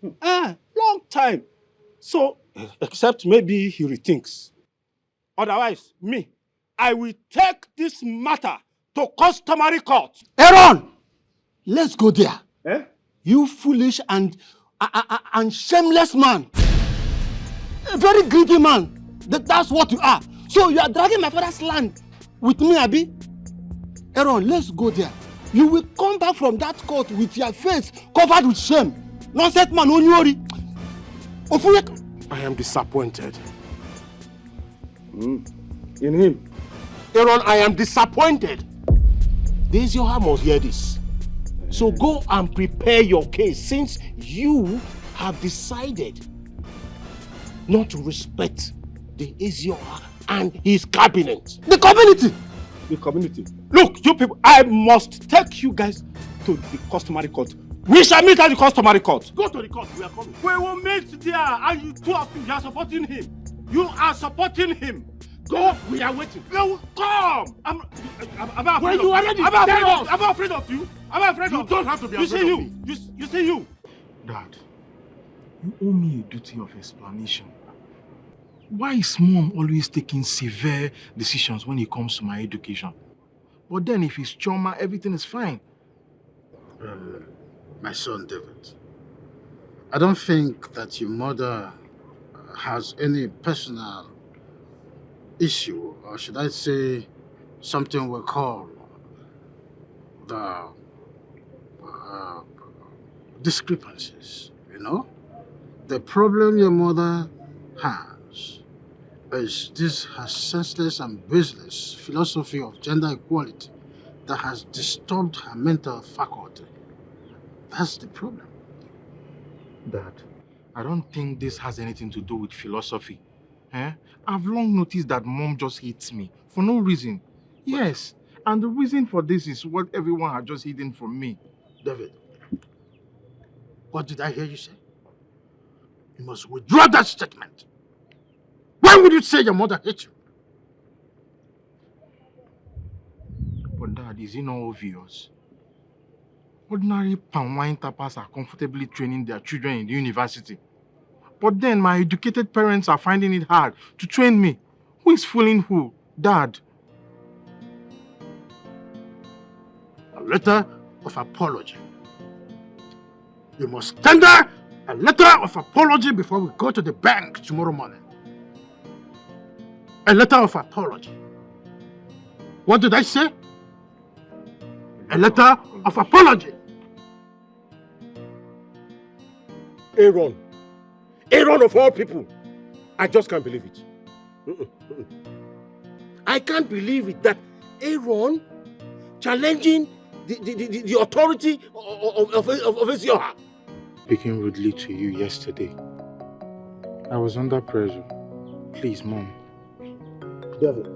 Long time. So, except maybe he rethinks. Otherwise, I will take this matter to customary court. Aaron, let's go there. You foolish and shameless man. A very greedy man. That's what you are. So you are dragging my father's land with me, Abi? Aaron, let's go there. You will come back from that court with your face covered with shame. Nonsense man, Onyori. I am disappointed. In him. Aaron, I am disappointed. Ezioha must hear this. So go and prepare your case since you have decided not to respect the Ezioha and his cabinet. The community! The community. Look, you people, I must take you guys to the customary court. We shall meet at the customary court. Go to the court, we are coming. We will meet there and you two of you are supporting him. You are supporting him. Go, we are waiting. They will come. I'm when you already I'm afraid of you. I'm afraid you of you. You don't have to be afraid of me. You see you. Dad, you owe me a duty of explanation. Why is Mom always taking severe decisions when it comes to my education? But then if it's trauma, everything is fine. My son David, I don't think that your mother has any personal issue, or should I say something we call the discrepancies, you know? The problem your mother has is this her senseless and baseless philosophy of gender equality that has disturbed her mental faculty. That's the problem. Dad, I don't think this has anything to do with philosophy. I've long noticed that Mom just hates me for no reason. Yes, and the reason for this is what everyone had just hidden from me. David, what did I hear you say? You must withdraw that statement. Why would you say your mother hates you? But Dad, is it not obvious? Ordinary palm wine tappers are comfortably training their children in the university. But then my educated parents are finding it hard to train me. Who is fooling who? Dad. A letter of apology. You must tender a letter of apology before we go to the bank tomorrow morning. A letter of apology. What did I say? A letter of apology. Aaron. Aaron of all people. I just can't believe it. I can't believe it that Aaron challenging the authority of Ezioha. Speaking rudely to you yesterday. I was under pressure. Please, Mom. David,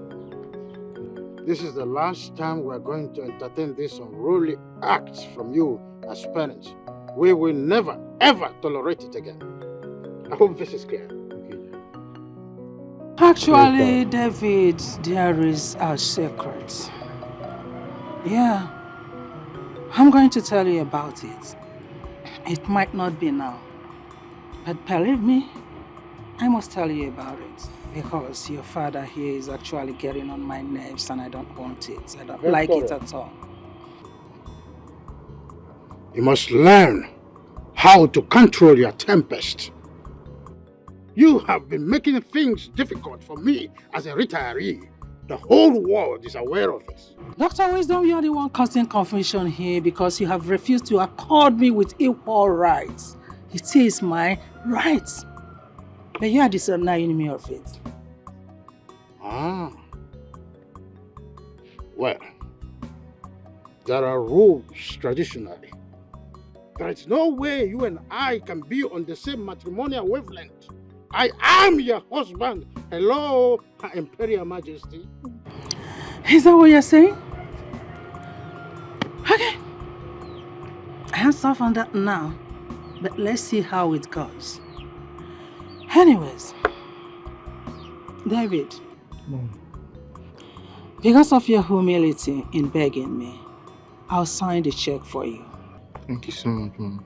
this is the last time we're going to entertain these unruly acts from you as parents. We will never, ever tolerate it again. I hope this is clear. Actually, David, there is a secret. Yeah, I'm going to tell you about it. It might not be now, but believe me, I must tell you about it because your father here is actually getting on my nerves and I don't want it. I don't like it at all. You must learn how to control your tempest. You have been making things difficult for me as a retiree. The whole world is aware of this. Dr. Wisdom, you are the one causing confusion here because you have refused to accord me with equal rights. It is my right. But you are denying me of it. Ah. Well, there are rules traditionally. There is no way you and I can be on the same matrimonial wavelength. I am your husband. Hello, Her Imperial Majesty. Is that what you're saying? Okay. Hands off on that now. But let's see how it goes. Anyways, David. Mom. Because of your humility in begging me, I'll sign the check for you. Thank you so much, Mom.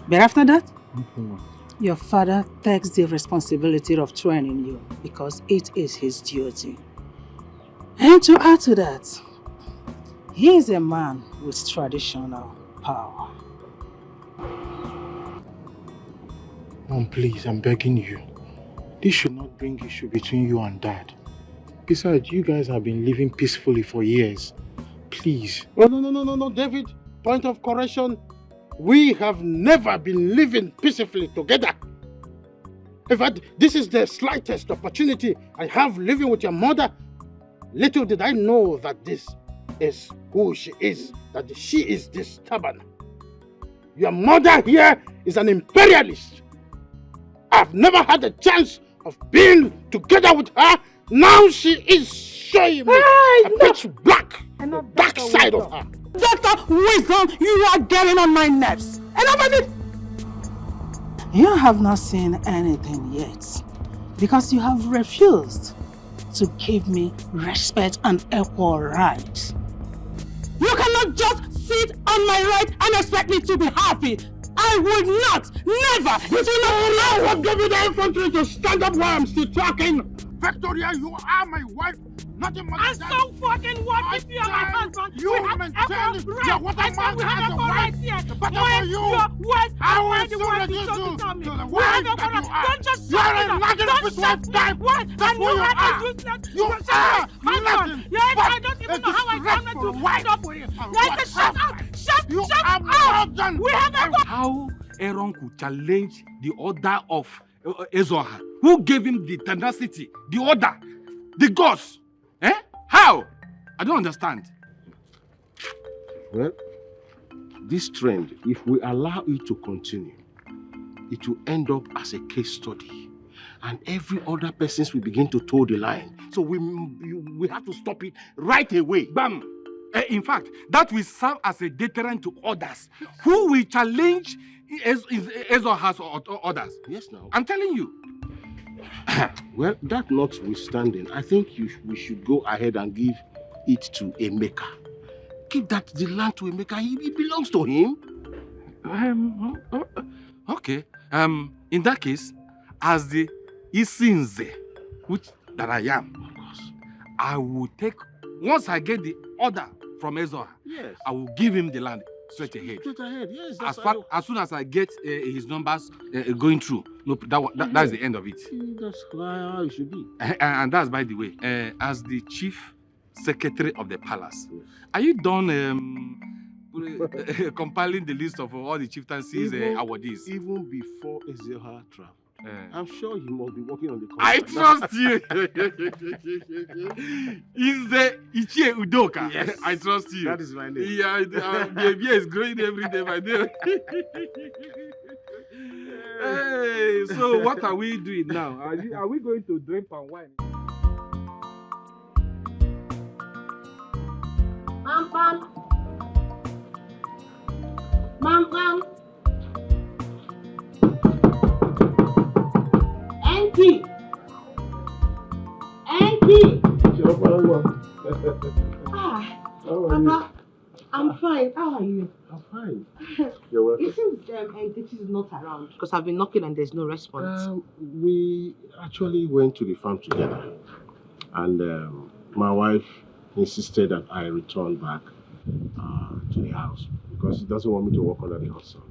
But after that, Okay, Mom. your father takes the responsibility of training you because it is his duty. And to add to that, he is a man with traditional power. Mom, please, I'm begging you. This should not bring issue between you and Dad. Besides, you guys have been living peacefully for years. Please. Oh, no, David. Point of correction. We have never been living peacefully together. In fact, this is the slightest opportunity I have living with your mother. Little did I know that this is who she is, that she is this stubborn. Your mother here is an imperialist. I've never had a chance of being together with her. Now she is showing me a pitch black, the dark side of her. Dr. Wisdom, you are getting on my nerves. Enough of it! You have not seen anything yet because you have refused to give me respect and equal rights. You cannot just sit on my right and expect me to be happy. I would not, never, it will not allow. What gave you the infantry to stand up while I'm still talking? Victoria, you are my wife, not a mother. And so fucking what if you are my husband? You we have equal rights. I said we have equal rights here. But when you, your words I are will the soon words you reduce chose you to tell me. to the We have wife equal that rights. you are. Don't just You are shut a me down. nothing Don't with shut one me time. What? That's And who you you are are. a useless. You are nothing. Yes, but I don't even know how I come to disrespectful wind up with you. Yes, shut up. Shut You up. are more than We have equal. How Aaron could challenge the order of Ezioha? Who gave him the tenacity, the order, the gods? Eh? How? I don't understand. Well, this trend, if we allow it to continue, it will end up as a case study. And every other person will begin to toe the line. So we have to stop it right away. Bam! In fact, that will serve as a deterrent to others who will challenge Ezioha's orders. Yes, now. I'm telling you. Well, that notwithstanding, I think we should go ahead and give it to a maker. keep the land to Emeka. It belongs to him. Okay. In that case, as the Isinze, which that I am, of course, I will take, once I get the order from Ezoha, yes, I will give him the land straight ahead. Straight ahead, yes. As soon as I get his numbers going through, no, that's the end of it. That's how it should be. And that's by the way, as the chief secretary of the palace, are you done compiling the list of all the chieftaincies awardees? Even before Ezoha traveled. I'm sure he must be working on the I contract. trust you. Is the Ichie Udoka? Yes. I trust you. That is my name. Yeah, the baby is growing every day by day. Hey, so what are we doing now? Are we going to drink palm wine? Mom. Mom. Auntie. Papa, I'm fine. How are you? I'm fine. You're welcome. It seems Nkechi is not around because I've been knocking and there's no response. We actually went to the farm together, and my wife insisted that I return back to the house because she doesn't want me to work under the hot sun.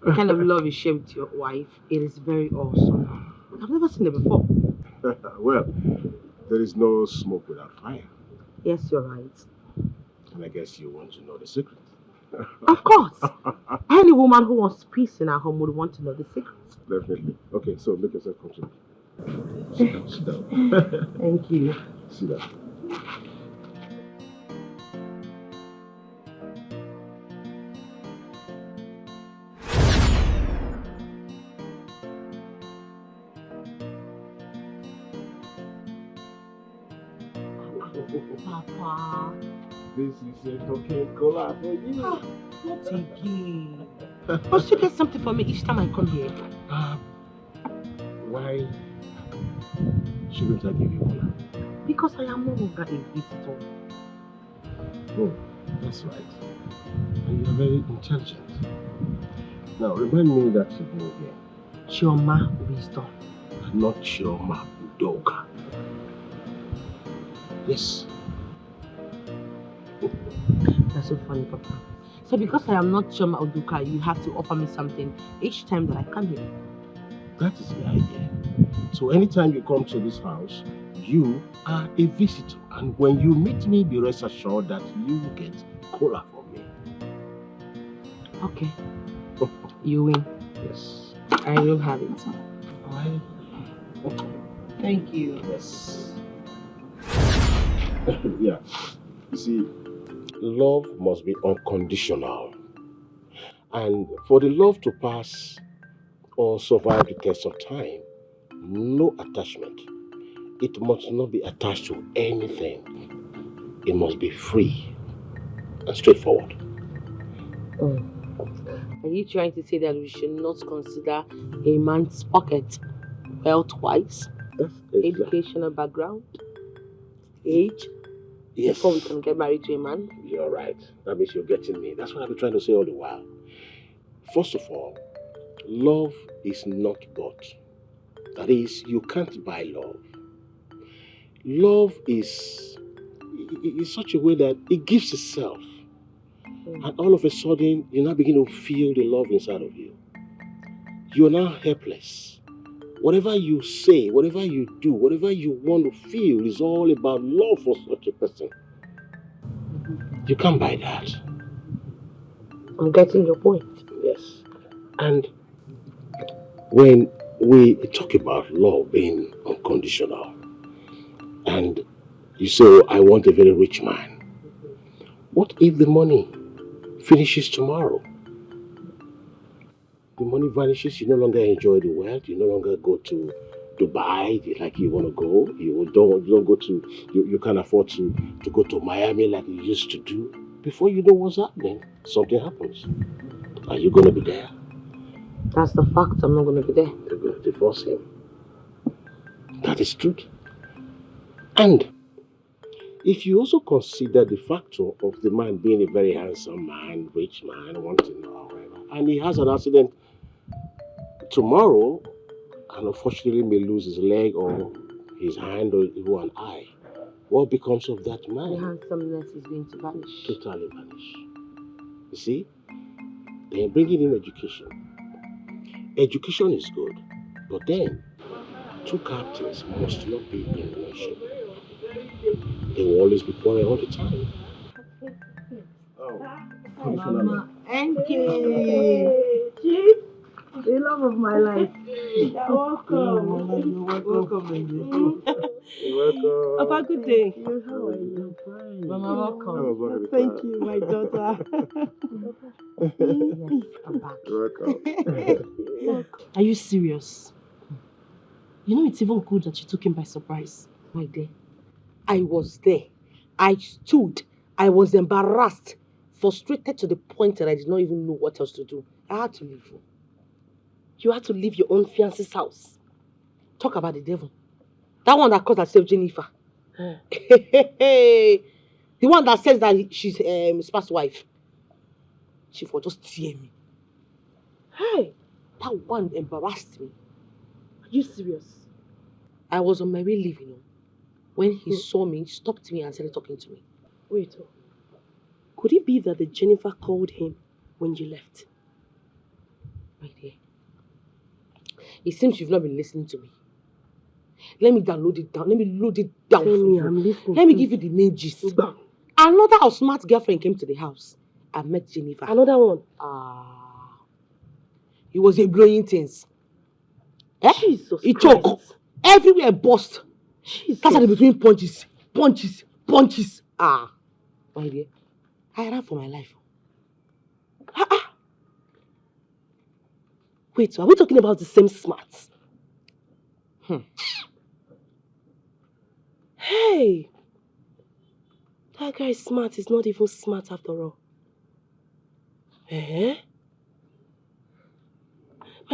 The kind of love you share with your wife, it is very awesome. I've never seen it before. Well, there is no smoke without fire. Yes, you're right. And I guess you want to know the secret. Of course. Any woman who wants peace in her home would want to know the secret. Definitely. Okay, so make yourself comfortable. Sit down. Thank you. Sit down. Papa. This is a talking cola for you. Not again. Must you get something for me each time I come here? Why shouldn't I give you cola? Because I am no longer a visitor. Oh, that's right. And you're very intelligent. Now, remind me that you go again. Chioma Wisdom. Not Chioma Udoka. Yes. That's so funny, Papa. So because I am not Chioma Udoka, you have to offer me something each time that I come here. That is the idea. So anytime you come to this house, you are a visitor. And when you meet me, be rest assured that you will get cola from me. Okay. You win. Yes. I will have it. Why? Thank you. Yes. Yeah. You see, love must be unconditional. And for the love to pass or survive the test of time, no attachment. It must not be attached to anything. It must be free and straightforward. Oh. Are you trying to say that we should not consider a man's pocket wealth-wise, educational background, age, yes, before we can get married to a man? You're right. That means you're getting me. That's what I've been trying to say all the while. First of all, love is not bought. That is, you can't buy love. Love is such a way that it gives itself. And all of a sudden, you now begin to feel the love inside of you. You are now helpless. Whatever you say, whatever you do, whatever you want to feel is all about love for such a person. You can't buy that. I'm getting your point. Yes. And when we talk about love being unconditional, and you say, oh, I want a very rich man. What if the money finishes tomorrow? The money vanishes, you no longer enjoy the wealth, you no longer go to Dubai like you want to go, you don't go to, you can't afford to go to Miami like you used to do. Before you know what's happening, something happens. Are you going to be there? That's the fact, I'm not going to be there. You're going to divorce him. That is truth. And if you also consider the factor of the man being a very handsome man, rich man, wanting or whatever, and he has an accident tomorrow, and unfortunately may lose his leg or his hand or even an eye, what becomes of that man? The handsomeness is going to vanish. Totally vanish. You see, then bringing in education. Education is good, but then two captains must not be in relation. They will always be quarreling all the time. Mama, NK, Chief, the love of my life. You're welcome. Welcome, baby. You're welcome. Papa, good day. How are you? Fine. Mama, welcome. Thank you, my daughter. Yes, I'm back. You're welcome. Are you serious? You know, it's even good that you took him by surprise. My dear, I was there. I stood. I was embarrassed, frustrated to the point that I did not even know what else to do. I had to leave you. You had to leave your own fiancé's house. Talk about the devil. That one that calls herself Jennifer. The one that says that she's Spa's wife. She will just tear me. Hey, that one embarrassed me. Are you serious? I was on my way leaving. When he saw me, he stopped me and started talking to me. Wait, could it be that the Jennifer called him when you left? My dear, it seems you've not been listening to me. Let me download it down. Let me load it down for you. I'm listening. Let me give you the main gist. Another smart girlfriend came to the house. I met Jennifer. Another one? It was a blowing things. Jesus It choked. Everywhere burst. Started between punches. My dear, I ran for my life. Wait, are we talking about the same smarts? Hey, that guy is smart. He's not even smart after all. My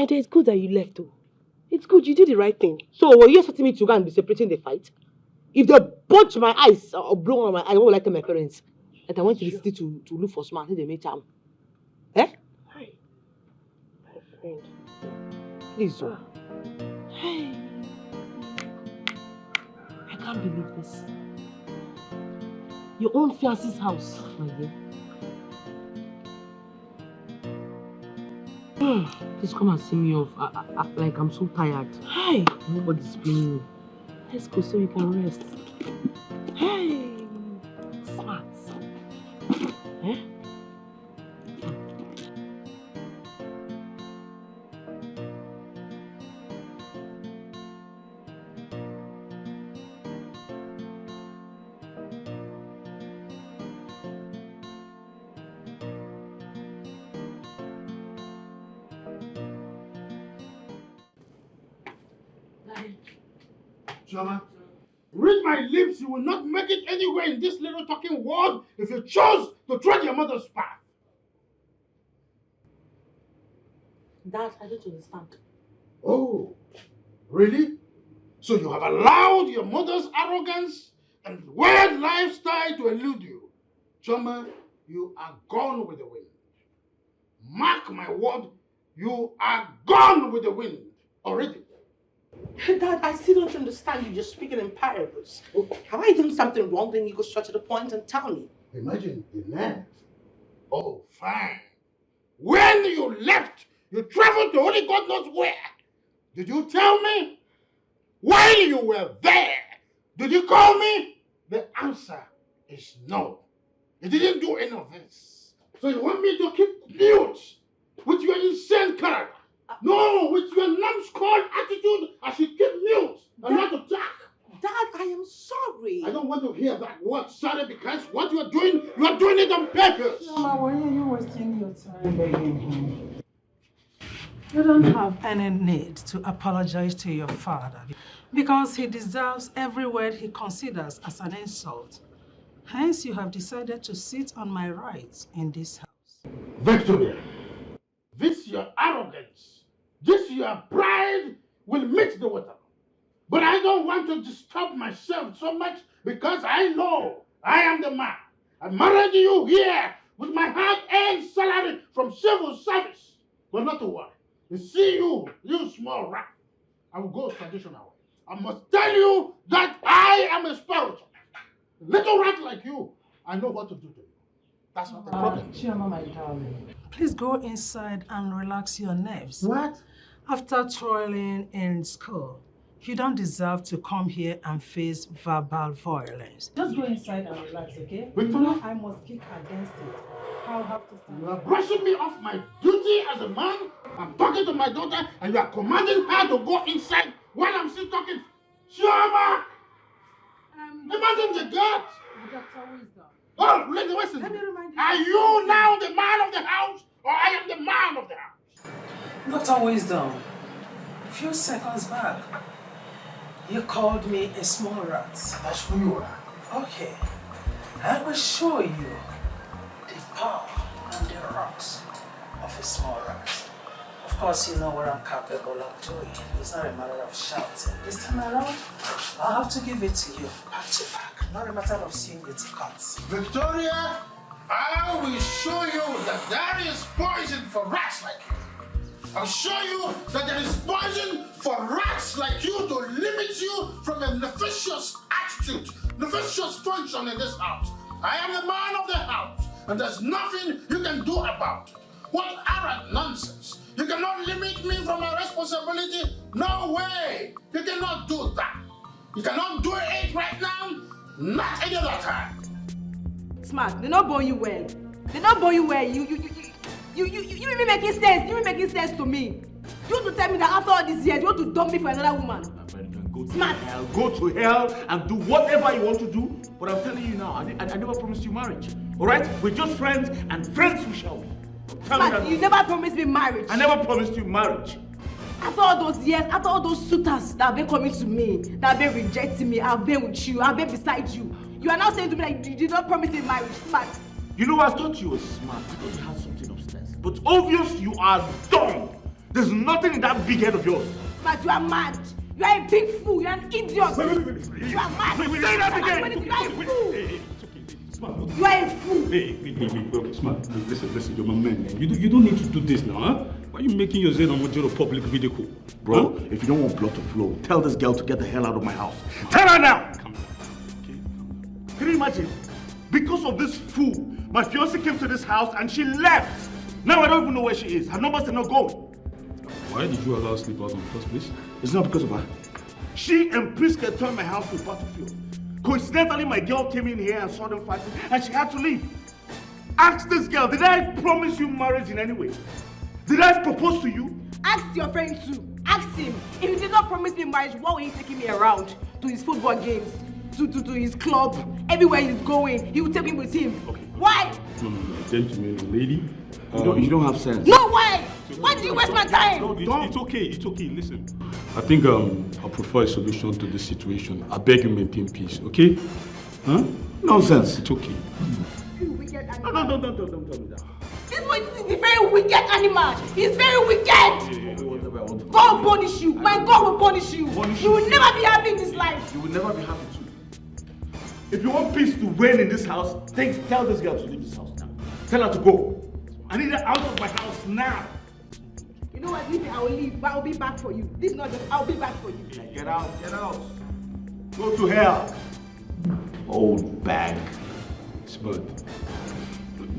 dear, it's good that you left though. It's good, you did the right thing. So were you expecting me to go and be separating the fight? If they punch my eyes or blow on my eyes, I won't like my parents. That I went to the city to look for smart, they made charm. Hi, my friend. Please, Hey. I can't believe this. Your own fiancé's house, my dear. Please come and see me off. Like I'm so tired. Hi. Nobody's paying me. Let's go so you can rest. Hey. Smart. Choma, read my lips, you will not make it anywhere in this little talking world if you chose to tread your mother's path. Dad, I don't understand. Oh, really? So you have allowed your mother's arrogance and weird lifestyle to elude you. Choma, you are gone with the wind. Mark my word, you are gone with the wind already. Dad, I still don't understand you. You're speaking in parables. Have I done something wrong? Then you go straight to the point and tell me. Imagine the nerve. Oh, fine. When you left, you traveled to only God knows where. Did you tell me? While you were there, did you call me? The answer is no. You didn't do any of this. So you want me to keep mute with your insane character? No, with your numbskull attitude, I should keep mute and not attack. Dad, I am sorry. I don't want to hear that word sorry because what you are doing it on purpose. Mama, why are you wasting your time begging him? You don't have any need to apologize to your father because he deserves every word he considers as an insult. Hence, you have decided to sit on my rights in this house. Victoria, this your arrogance, this your pride will meet the water. But I don't want to disturb myself so much because I know I am the man. I married you here with my hard-earned salary from civil service. But not to worry. You see you small rat. I will go traditional. I must tell you that I am a spiritual. Little rat like you, I know what to do to you. That's not the problem. Chioma, my darling, please go inside and relax your nerves. What? After toiling in school, you don't deserve to come here and face verbal violence. Just go inside and relax, okay? Victoria? I must kick against it. I'll have to stand. You are brushing me off my duty as a man. I'm talking to my daughter and you are commanding her to go inside while I'm still talking. Chioma! Imagine the God! Dr. Wisdom. Oh, listen. Let me remind you. Are you now the man of the house or I am the man of the house? Dr. Wisdom, a few seconds back, you called me a small rat. That's who you are. Okay, I will show you the power and the rocks of a small rat. Of course, you know what I'm capable of doing. It's not a matter of shouting. This time around, I'll have to give it to you, back to back. Not a matter of seeing it cuts. Victoria, I will show you that there is poison for rats like you. I'll show you that there is poison for rats like you to limit you from a nefarious attitude, nefarious function in this house. I am the man of the house, and there's nothing you can do about it. What arrant nonsense! You cannot limit me from my responsibility. No way! You cannot do that. You cannot do it right now, not any other time. Smart, they not born you well. They not born you well. You be making sense. You be making sense to me. You want to tell me that after all these years, you want to dump me for another woman? Smart. Go to hell and do whatever you want to do. But I'm telling you now, I never promised you marriage. All right? We're just friends, and friends we shall be. Smart, you never promised me marriage. I never promised you marriage. After all those years, after all those suitors that have been coming to me, that have been rejecting me, I've been with you, I've been beside you. You are now saying to me that you did not promise me marriage. Smart. You know, I thought you were smart. I thought you had something upstairs. But obvious you are dumb. There's nothing in that big head of yours. But you are mad. You are a big fool. You are an idiot. You are mad. Say that again. You are a fool. Smart. You are a fool. Hey, okay, Smart. Listen, you're my man. You don't need to do this now, huh? Why are you making yourself a major public video call? Bro, if you don't want blood to flow, tell this girl to get the hell out of my house. Tell her now! Come on. Okay. Can you imagine? Because of this fool, my fiancée came to this house and she left. Now I don't even know where she is. Her numbers are not going. Why did you allow her to sleep out in the first place? It's not because of her. She and Priska turned my house to a battlefield. Coincidentally, my girl came in here and saw them fighting and she had to leave. Ask this girl, did I promise you marriage in any way? Did I propose to you? Ask your friend too. Ask him. If he did not promise me marriage, why were he taking me around to his football games, to his club, everywhere he's going? He would take me with him. Okay. Why? No, gentleman, lady. You don't have sense. No, why? Why do you waste my time? It's okay. Listen, I think I prefer a solution to this situation. I beg you maintain peace, okay? Huh? Nonsense. It's okay. You wicked animal. No, don't tell me that. This boy is a very wicked animal. He's very wicked. God will punish you. My God will punish you. You will never be happy in this life. You will never be happy too. If you want peace to reign in this house, tell this girl to leave this house now. Tell her to go. I need her out of my house now. You know what? Leave me. I will leave, but I'll be back for you. This is not just. I'll be back for you. Get out. Go to hell. Old bag. Smart.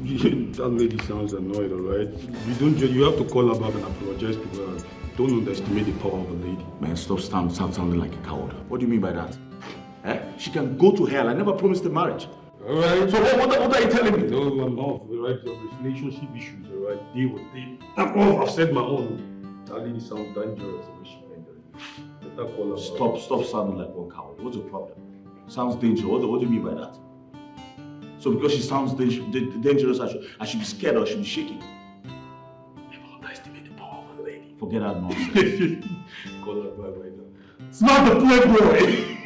That lady sounds annoyed, alright? You have to call her back and apologize to her. Don't underestimate the power of a lady. Man, stop sounding like a coward. What do you mean by that? She can go to hell. I never promised her marriage. Alright. So what are you telling me? No, I'm off, alright? Your relationship issues, alright? Deal with it. I'm off. I've said my own. That lady sounds dangerous. Better call her. Stop sounding like one coward. What's your problem? Sounds dangerous. What do you mean by that? So because she sounds dangerous, I should be scared or I should be shaking. Never underestimate the power of a lady. Forget that nonsense. Call her back right now. It's not the playboy.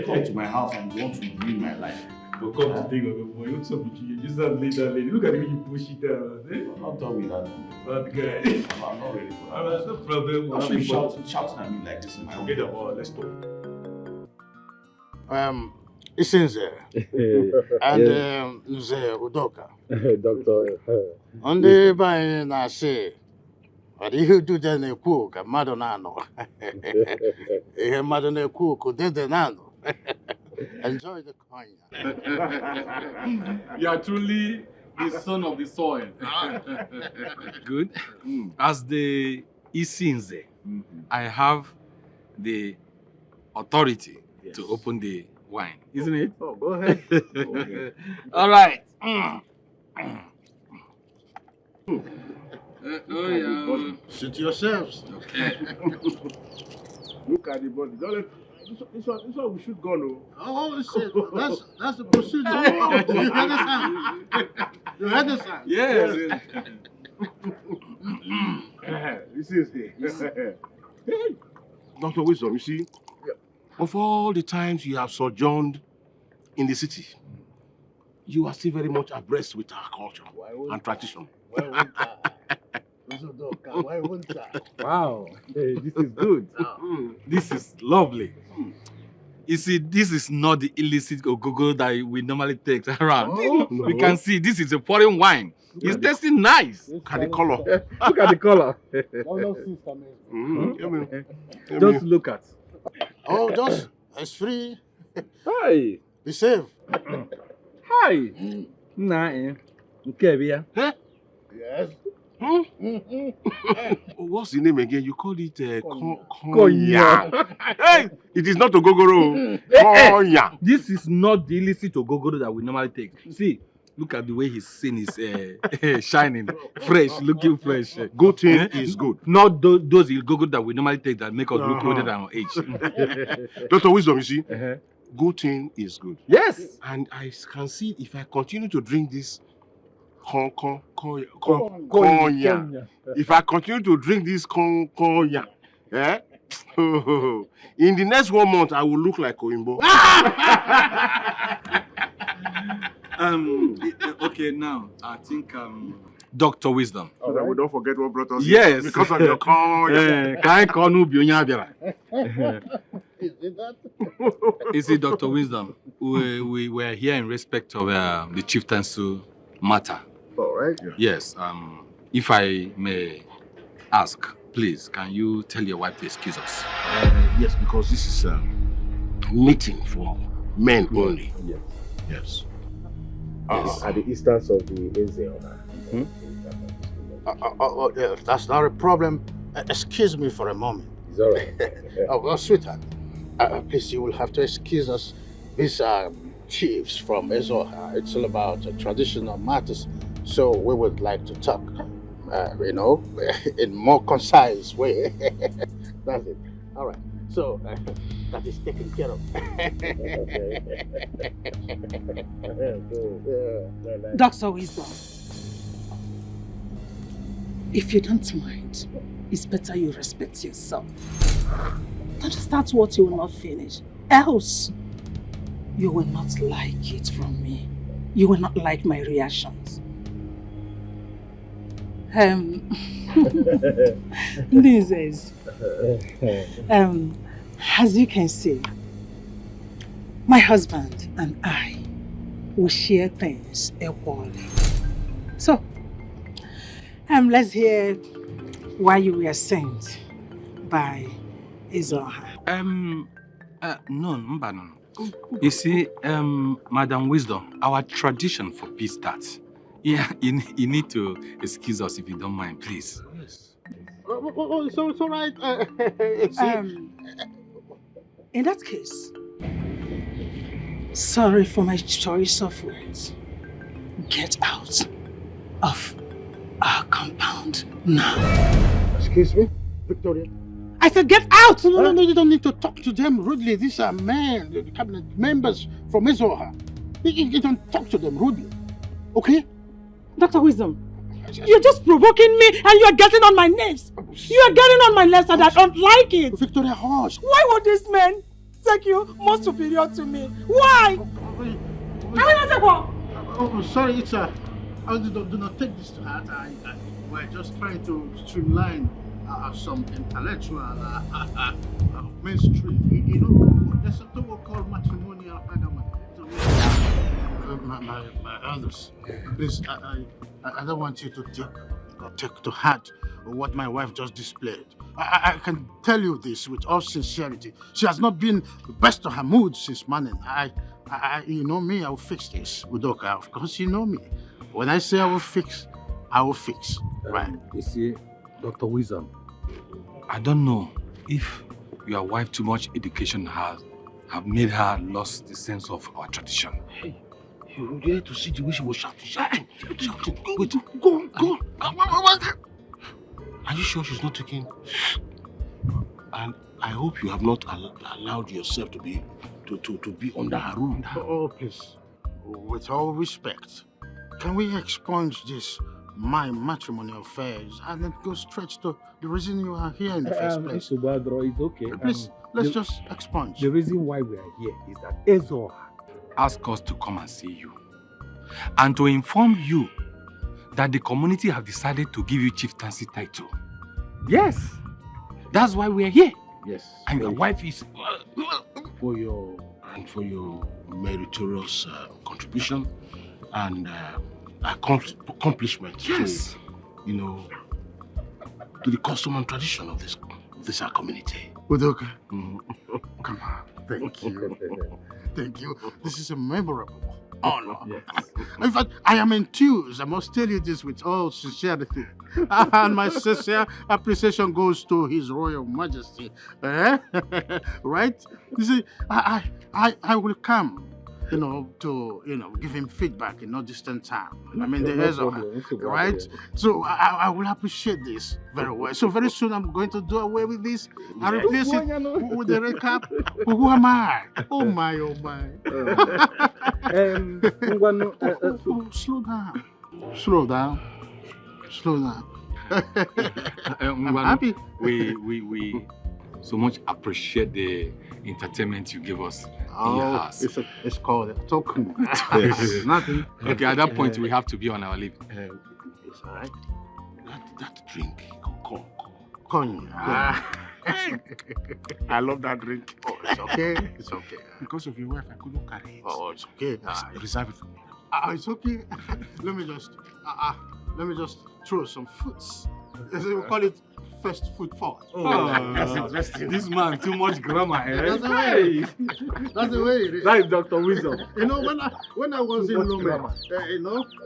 Come to my house and you want to ruin my life. But come to think of it, boy, what's up with you? You just have laid that lady. Look at the way you push it down. Eh? I'm not done with that. Bad guy. I'm not ready for that. Alright, no problem. Why are you shouting at me like this? Forget about it. Let's talk. Isinze and Nze Udoka. Doctor. Ndị be anyị na-asị ọ dị ihe udude na-ekwu ka mmadụ na-anọ. Ihe mmadụ na-ekwu ka udede na-anọ. Enjoy the coin. You are truly the son of the soil. Good. As the Isinze, I have the authority to open the wine, isn't it? Oh, go ahead. All right. Suit yourselves. Okay. Look at the body. Don't let, this one we should go, no? Oh, that's the procedure. Oh, you understand? You understand? Yes. This is it. Dr. Wisdom, you see, of all the times you have sojourned in the city, you are still very much abreast with our culture and tradition. Why won't I? Wow, hey, this is good. This is lovely. You see, this is not the illicit ogogo that we normally take around. Oh, no. We can see this is a foreign wine. It's tasting nice. Look at the color. Look at the color. Just look at. Oh, just it's free. Hi. Be safe. Hi. Nah, okay, Yes. What's the name again? You called it Konya. Hey, it is not Ogogoro. Konya. This is not the illicit ogogoro that we normally take. See, look at the way his skin is shining, fresh, looking fresh. Good thing is good. Not those ogogoro that we normally take that make us look older than our age. Dr. Wisdom, you see, good thing is good. Yes. And I can see if I continue to drink this Konya. If I continue to drink this Konya, in the next 1 month, I will look like Oimbo. Okay, now I think Dr. Wisdom. So that we don't forget what brought us here. Yes. Because of your Konya. You see, Dr. Wisdom, we were here in respect of the chieftaincy matter. All right. Yes. If I may ask, please, can you tell your wife to excuse us? Yes, because this is a meeting for men only. Yes. Yes. At the instance of the Ezeona. Yeah, that's not a problem. Excuse me for a moment. It's all right. Well, sweetheart, please, you will have to excuse us. These are chiefs from Ezoha. It's all about traditional matters. So we would like to talk, in more concise way. That's it. All right. So that is taken care of. Dr. Wisdom, if you don't mind, it's better you respect yourself. Don't start what you will not finish. Else, you will not like it from me. You will not like my reactions. This is, as you can see, my husband and I will share things equally. So, let's hear why you were sent by Ezoha. No. You see, Madam Wisdom, our tradition for peace starts. Yeah, you need to excuse us if you don't mind, please. Yes. So it's all right. In that case, sorry for my choice of words. Get out of our compound now. Excuse me, Victoria. I said get out! No, you don't need to talk to them rudely. These are men, the cabinet members from Ezoha. You don't talk to them rudely, okay? Dr. Wisdom, you're just provoking me and you're getting on my nerves. You are getting on my nerves and I don't like it. Victoria, hush. Why would this man take you more superior to me? Why? Oh, sorry, it's do not take this to heart. We're just trying to streamline some intellectual mainstream. You know, there's something we call matrimonial agreement. My elders, please, I don't want you to take to heart what my wife just displayed. I can tell you this with all sincerity. She has not been the best of her mood since morning. You know me, I will fix this. Udoka, of course you know me. When I say I will fix, I will fix. Right. You see, Dr. Wisdom, I don't know if your wife too much education have made her lost the sense of our tradition. Hey, you need to see the way she was shouting. Wait, go on. Are you sure she's not taking? And I hope you have not allowed yourself to be under her rule. Oh, please, with all respect, can we expunge this my matrimonial affairs and then go straight to the reason you are here in the first place? It's okay. Please, let's just expunge. The reason why we are here is that Ezo asked us to come and see you and to inform you that the community have decided to give you chieftaincy title. Yes, that's why we are here. Yes. And your wife is for your meritorious contribution and accomplishment yes. to the custom and tradition of this our community. Udoka, come on, thank you. Thank you. This is a memorable honor. Yes. In fact, I am enthused. I must tell you this with all sincerity. And my sincere appreciation goes to His Royal Majesty. Right? You see, I will come, to give him feedback in no distant time. I mean, right? So I will appreciate this very well. So very soon I'm going to do away with this and replace it with the recap. Who am I? Oh my. Slow down. I'm happy. We so much appreciate the entertainment you give us in your house. It's called a token. Nothing. Okay, at that point we have to be on our leave. It's all right. That drink, Cognac. I love that drink. Oh, it's okay. It's okay. Because of your wife, I couldn't carry it. Oh, it's okay. Reserve it for me. It's okay. Let me just throw some foods. We call it first foot forward. Oh, that's interesting. This man, too much grammar, eh? That's the way. That's the way it is. That is Dr. Wisdom. When I was in Lome,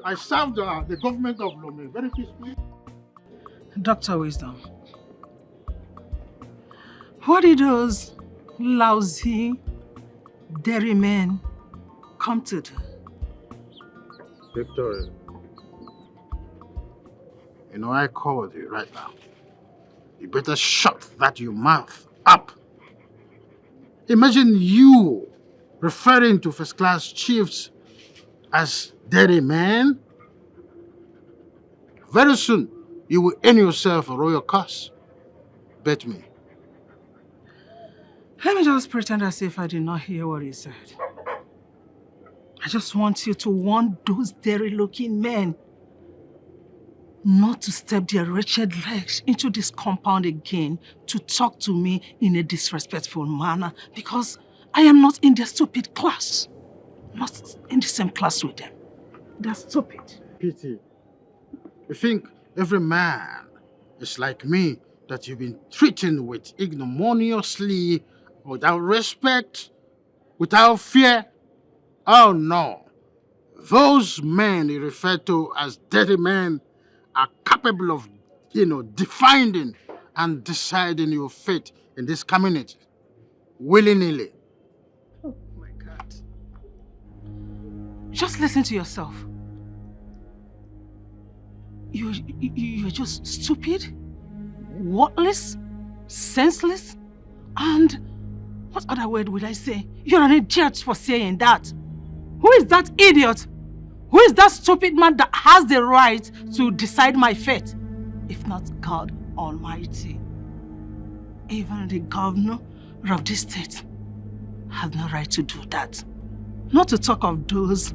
I served the government of Lome very peacefully. Dr. Wisdom, what did those lousy dairymen come to do? Victoria, I called you right now. You better shut that your mouth up. Imagine you referring to first-class chiefs as dairymen. Very soon, you will earn yourself a royal curse. Bet me. Let me just pretend as if I did not hear what he said. I just want you to warn those dairy-looking men not to step their wretched legs into this compound again to talk to me in a disrespectful manner because I am not in their stupid class. Not in the same class with them. They're stupid. Pity. You think every man is like me that you've been treating with ignominiously, without respect, without fear? Oh no. Those men you refer to as dirty men are capable of, defining and deciding your fate in this community, willy-nilly. Oh my God. Just listen to yourself. You're just stupid, worthless, senseless, and what other word would I say? You're an idiot for saying that. Who is that idiot? Who is that stupid man that has the right to decide my fate? If not God Almighty. Even the governor of this state has no right to do that. Not to talk of those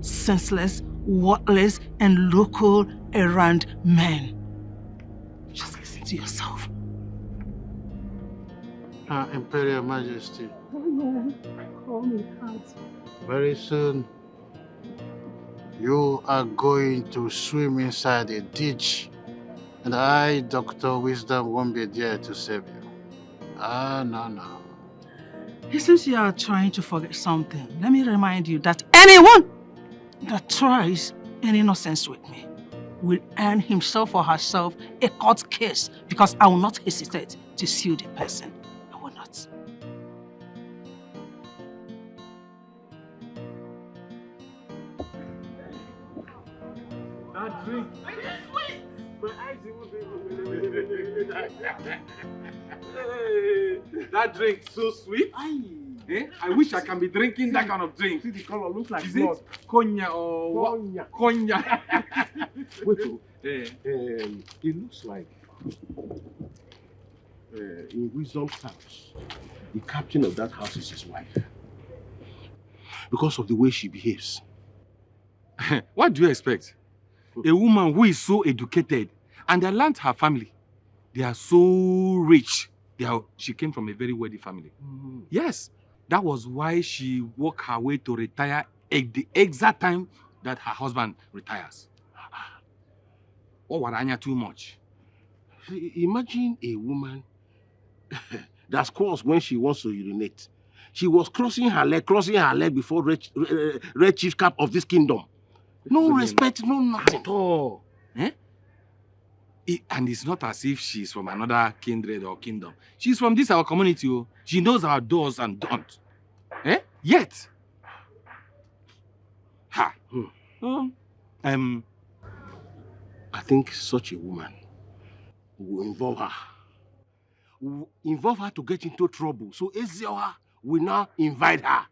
senseless, worthless, and local errand men. Just listen to yourself. Her Imperial Majesty, Call me out. very soon you are going to swim inside a ditch, and I, Dr. Wisdom, won't be there to save you. No. It seems you are trying to forget something. Let me remind you that anyone that tries any nonsense with me will earn himself or herself a court case, because I will not hesitate to sue the person. I will not. That drink. That drink so sweet. Eh? I wish I can be drinking that kind of drink. See the color, looks like Is blood. it cognac or what? Cognac. Wait, Eh. it looks like in Wisdom's house, the captain of that house is his wife. Because of the way she behaves. What do you expect? A woman who is so educated and they learned her family. They are so rich. She came from a very wealthy family. Yes, that was why she worked her way to retire at the exact time that her husband retires. Oh, Waranya too much. Imagine a woman that's crossed when she wants to urinate. She was crossing her leg before Red Chief Cap of this kingdom. No respect, no nothing at all. Eh? And it's not as if she's from another kindred or kingdom. She's from this our community. Oh. She knows our do's and don'ts. Eh? Yet. Ha. I think such a woman will involve her to get into trouble. So Ezioha will now invite her.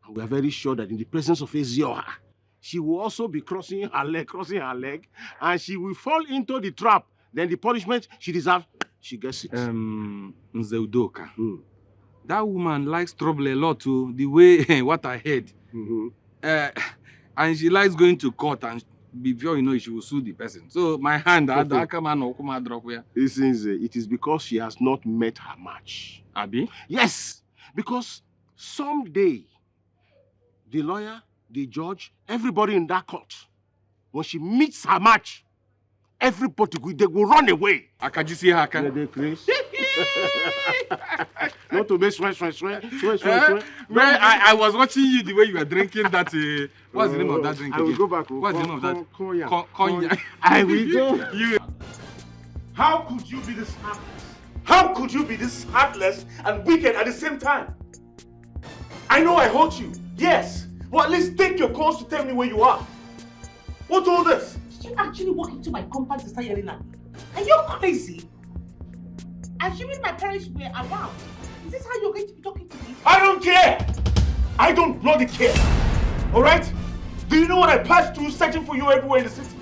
And we are very sure that in the presence of Ezioha, she will also be crossing her leg, and she will fall into the trap. Then the punishment she deserves, she gets it. Nzeudoka. That woman likes trouble a lot too, the way what I heard. And she likes going to court, and before you know it, she will sue the person. So my hand, it is because she has not met her match. Abi? Yes, because someday the lawyer, the judge, everybody in that court, when she meets her match, everybody they will run away. Can you see her? They crazy. Not to be swear. Man, I was watching you the way you were drinking that. What's the name of that drink? I will go back. What's the name of that? Cognac. I will go. You. How could you be this heartless? How could you be this heartless and wicked at the same time? I know I hurt you, yes. Well, at least take your course to tell me where you are. What's all this? Did you actually walk into my compound to start yelling at me? Are you crazy? Assuming my parents were around, is this how you're going to be talking to me? I don't care! I don't bloody care! Alright? Do you know what I passed through searching for you everywhere in the city?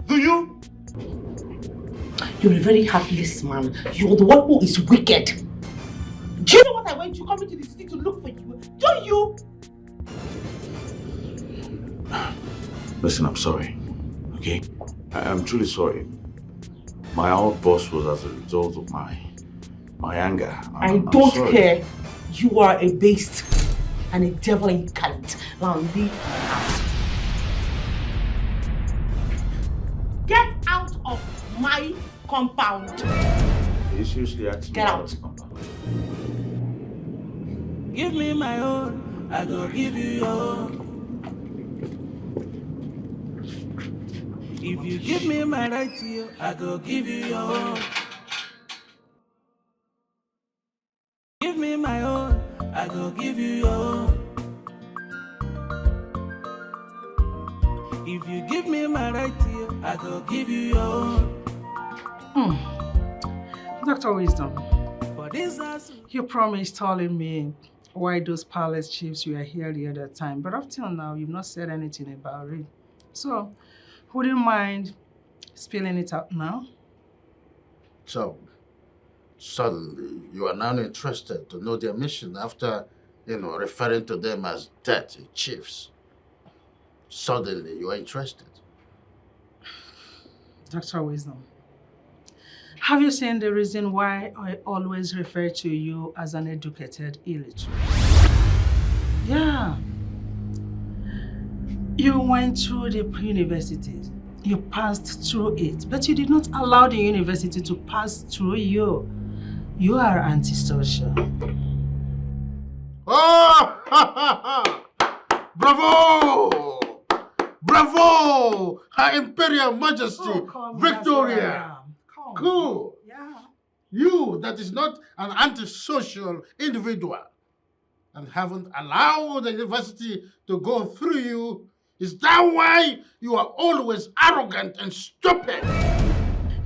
Do you? You're a very heartless man. You're the one who is wicked. Do you know what I went to coming to the city to look for you? Do you? Listen, I'm sorry. Okay? I'm truly sorry. My outburst was as a result of my anger. I don't care. You are a beast and a devil incarnate. Now leave my house. Get out of my compound. You seriously asking Get out. Give me my own, I go give you your own. If you give me my right to you, I go give you your own. Give me my own, I go give you your own. If you give me my right to you, I go give you your own. Dr. Wisdom, For this house, you promised telling me why those palace chiefs were here the other time, but up till now, you've not said anything about it. So, would you mind spilling it out now? So, suddenly, you are now interested to know their mission after referring to them as dirty chiefs. Suddenly, you are interested. Dr. Wisdom, have you seen the reason why I always refer to you as an educated illiterate? Yeah. You went through the university. You passed through it, but you did not allow the university to pass through you. You are antisocial. Oh! Bravo! Bravo! Her Imperial Majesty, Victoria! Cool! Yeah. You that is not an antisocial individual and haven't allowed the university to go through you, is that why you are always arrogant and stupid?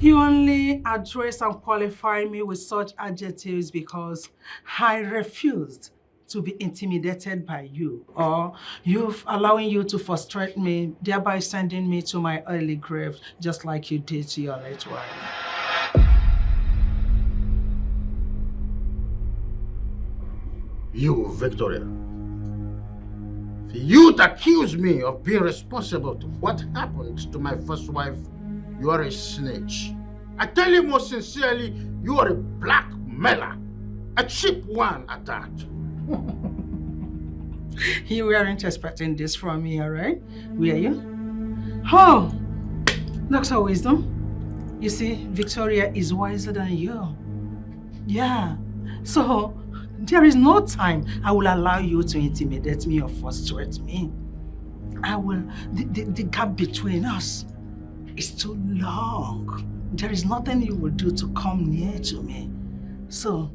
You only address and qualify me with such adjectives because I refused to be intimidated by you, or allowing you to frustrate me, thereby sending me to my early grave, just like you did to your late wife. You, Victoria, you'd accuse me of being responsible to what happened to my first wife. You are a snitch. I tell you most sincerely, you are a blackmailer, a cheap one at that. You weren't expecting this from me, all right? Were you? Oh, Dr. Wisdom, you see, Victoria is wiser than you. Yeah, so there is no time I will allow you to intimidate me or frustrate me. The gap between us is too long. There is nothing you will do to come near to me. So,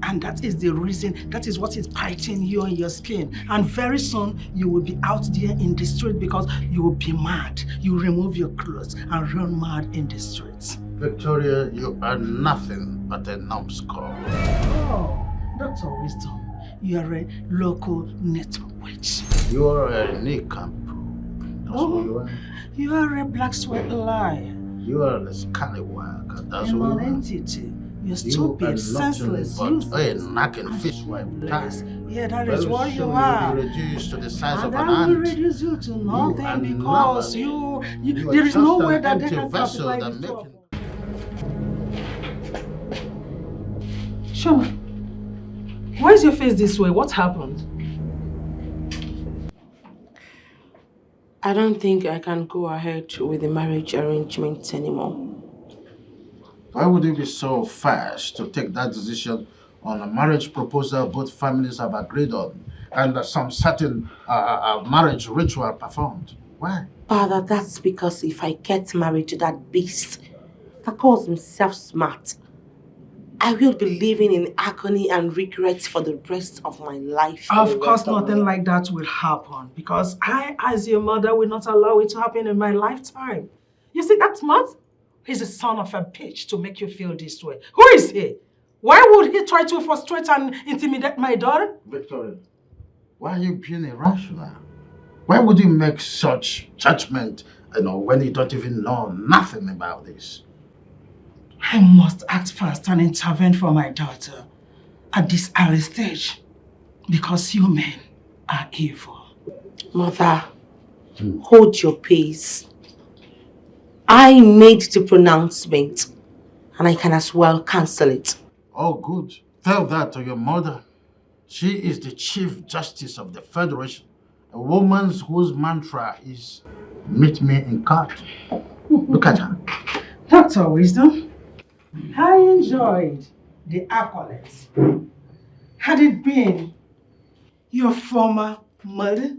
and that is the reason, that is what is biting you on your skin. And very soon, you will be out there in the street because you will be mad. You will remove your clothes and run mad in the streets. Victoria, you are nothing but a numbskull. Oh, Dr. Wisdom, you are a local network witch. You are a nincompoop. That's who you are. You are a black sweat liar. You are a scallywag. That's a who you are. entity. You're stupid, senseless, useless. A knacking fishwife. Yeah, that is what you are. are. You will be reduced to the size And of an that will ant. reduce you to nothing You because are you there is no way that they can vessel classify that this make trouble. Shoma, why is your face this way? What happened? I don't think I can go ahead with the marriage arrangements anymore. Why would you be so fast to take that decision on a marriage proposal both families have agreed on and some certain marriage ritual performed? Why? Father, that's because if I get married to that beast that calls himself smart, I will be living in agony and regret for the rest of my life. Of course, nothing like that will happen because I, as your mother, will not allow it to happen in my lifetime. You see, that smart? He's a son of a bitch to make you feel this way. Who is he? Why would he try to frustrate and intimidate my daughter? Victoria, why are you being irrational? Why would you make such judgment, when you don't even know nothing about this? I must act fast and intervene for my daughter at this early stage because you men are evil. Mother, hold your pace. I made the pronouncement and I can as well cancel it. Oh, good. Tell that to your mother. She is the Chief Justice of the Federation, a woman whose mantra is, meet me in court. Look at her. Dr. Wisdom, I enjoyed the accolades. Had it been your former mother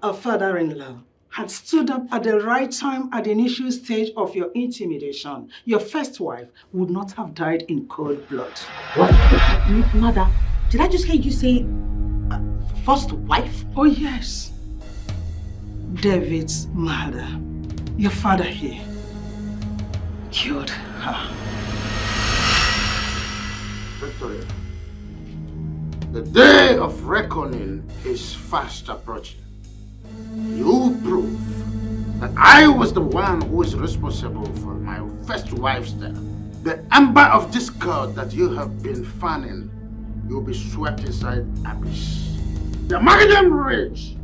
or father-in-law had stood up at the right time at the initial stage of your intimidation, your first wife would not have died in cold blood. What? Mother, did I just hear you say first wife? Oh yes. David's mother, your father here, killed her. Victoria, the day of reckoning is fast approaching. You prove that I was the one who is responsible for my first wife's death. The ember of discord that you have been fanning, you'll be swept inside abyss. The marketing rich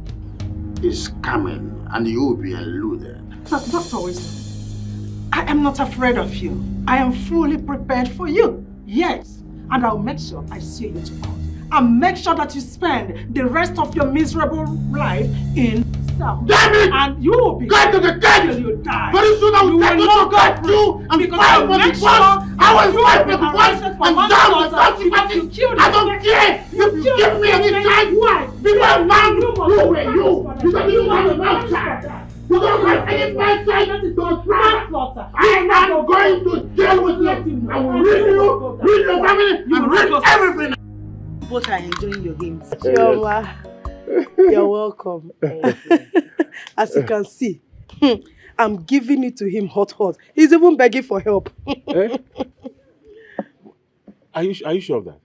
is coming and you will be eluded. Dr. Wisdom, I am not afraid of you. I am fully prepared for you. Yes. And I'll make sure I see you to court. And make sure that you spend the rest of your miserable life in cell. Damn it! And you will be go to the dead till you die. Very soon I will take you to get you and fight for the boss. I will fight for the boss and down the consequences. I don't care if you give me any time. Because man, you don't even have a mouth shot. You don't have any mouth shot. I am going to deal with you. I will rid you, rid your family, and rid everything. Both are enjoying your games. Chioma, you're welcome. As you can see, I'm giving it to him hot. He's even begging for help. Eh? Are you sure of that?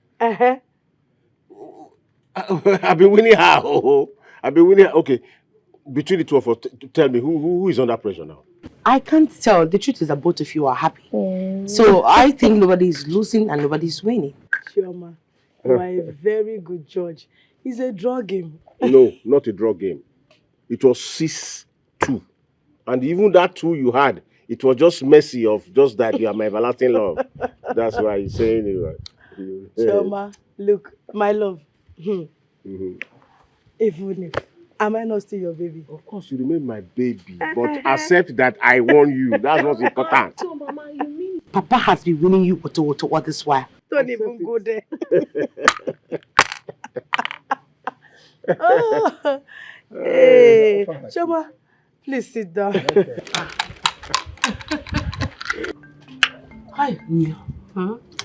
I've been winning her. I've been winning her. Okay, between the two of us, tell me who is under pressure now? I can't tell. The truth is that both of you are happy. So I think nobody is losing and nobody is winning. Chioma, you are a very good judge. It's a draw game. No, not a draw game. It was 6-2. And even that 2 you had, it was just mercy of just that you are my everlasting love. That's why he's saying it right. Chioma, look, my love. Even if I might not still your baby. Of course, you remain my baby, but accept that I won you. That's what's important. So, Mama, you mean Papa has been winning you what this while. Don't even go there. Oh, hey, Chioma, please sit down. Hi, Nia.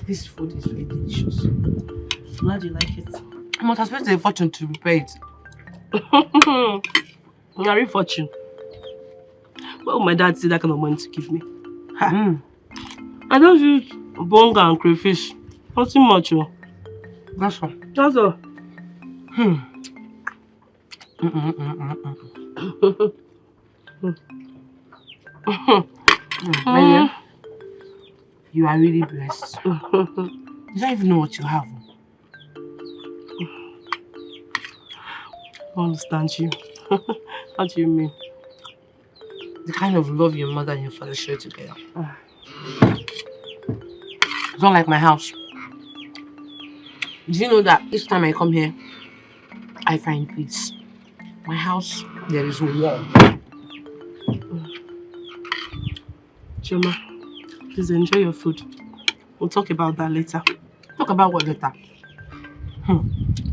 This food is really delicious. Glad you like it. I must have spent a fortune to prepare it. You're a fortune. What would my dad say that kind of money to give me? I don't use bonga and crayfish. Nothing much. That's all. That's all. You are really blessed. You don't even know what you have. I understand you. What do you mean? The kind of love your mother and your father share together. It's not like my house. Do you know that each time I come here, I find peace? My house, there is war. Chioma, please enjoy your food. We'll talk about that later. Talk about what later?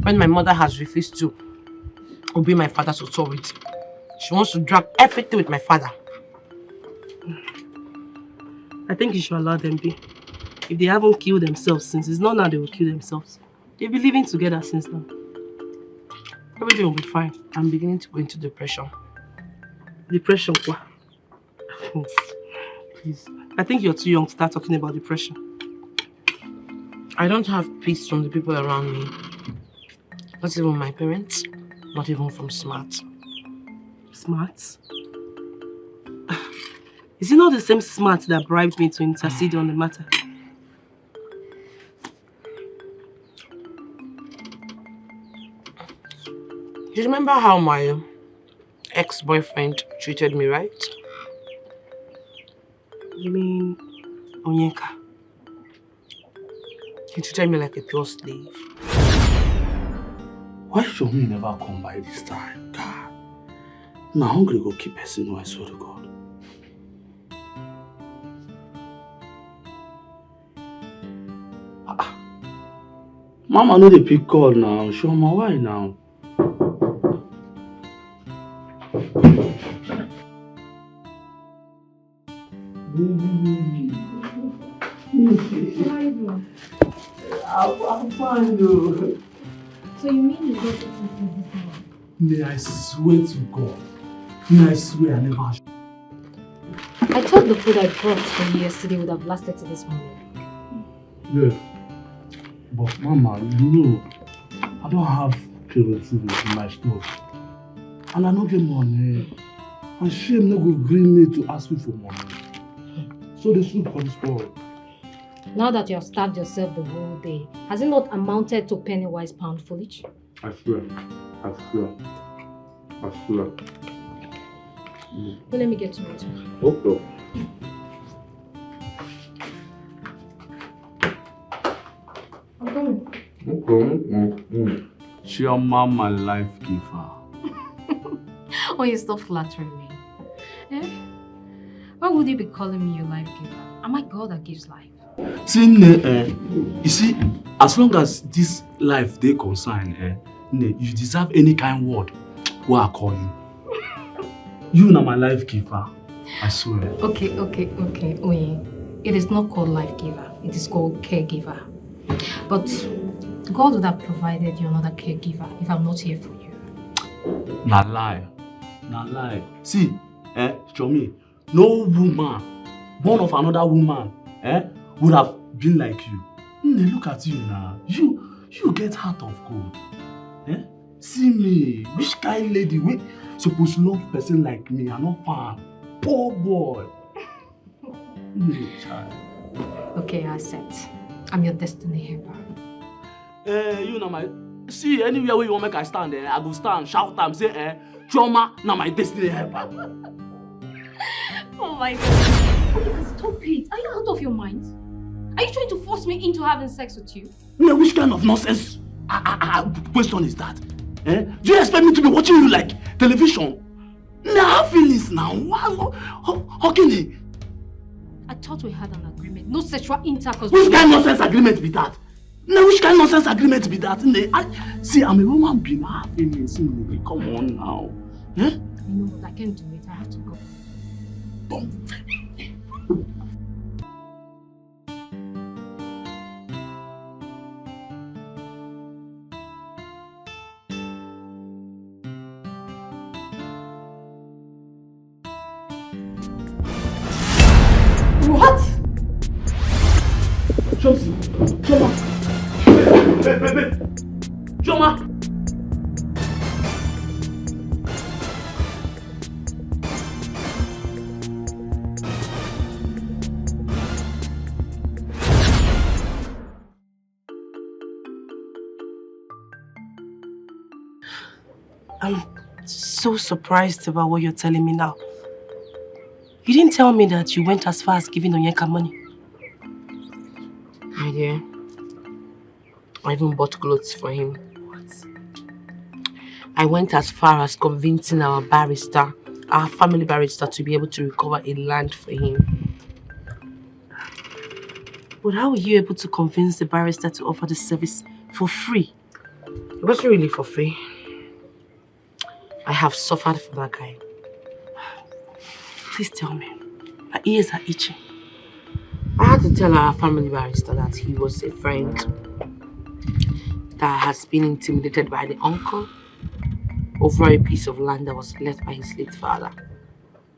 When my mother has refused to obey my father's authority, she wants to drag everything with my father. I think you should allow them be. If they haven't killed themselves since, it's not now they will kill themselves. They've been living together since then. Everything will be fine. I'm beginning to go into depression. Depression, what? Please. I think you're too young to start talking about depression. I don't have peace from the people around me. Not even my parents. Not even from Smart. Smart? Is it not the same Smart that bribed me to intercede on the matter? You remember how my ex-boyfriend treated me, right? You mean Onyeka? He treated me like a pure slave. Why should me never come by this time? God. Now hungry go keep person, no, I swear to God. Mama no dey pick call now. Show me why now. I'm fine though. So you mean you got it from this man? May I swear to God. May I swear I never. I thought the food I brought for you yesterday would have lasted to this morning. Yeah. But Mama, you know, I don't have kerosene in my stove. And I don't get money. And shame no go agree me to ask me for money. So the soup can spoil. Now that you have starved yourself the whole day, has it not amounted to penny-wise, pound foolish? I swear. I swear. I swear. Well, let me get to it. Okay. I'm coming. Chioma, my life giver. Oh, you stop flattering me. Eh? Why would you be calling me your life giver? Am I God that gives life? See, you see, as long as this life they concern, you deserve any kind word where I call you. You are my life giver. I swear. Okay. Oye, it is not called life giver. It is called caregiver. But God would have provided you another caregiver if I'm not here for you. Na lie. See, show me. No woman born of another woman, would have been like you. Look at you now. You get heart of gold. See me, which kind lady we supposed to love person like me and not fan. Poor boy. Child. Okay, I accept. I'm your destiny helper. You know my. See, anywhere where you want make I stand there, I go stand, shout and say, Chioma, now my destiny helper. Oh my God. Stop it. Are you out of your mind? Are you trying to force me into having sex with you? No, which kind of nonsense question is that? Do you expect me to be watching you like television? Now I have feelings now. How can he? I thought we had an agreement. No sexual intercourse. Which kind of nonsense agreement be that? No, which kind of nonsense agreement be that? See, I'm a woman being. I have feelings. Come on now. You know what? I can't do it. I have to go. What? Chioma. Chioma. I'm so surprised about what you're telling me now. You didn't tell me that you went as far as giving Onyeka money. My dear, I even bought clothes for him. What? I went as far as convincing our barrister, our family barrister, to be able to recover a land for him. But how were you able to convince the barrister to offer the service for free? It wasn't really for free. I have suffered for that guy. Please tell me. My ears are itching. I had to tell our family barrister that he was a friend that has been intimidated by the uncle over a piece of land that was left by his late father.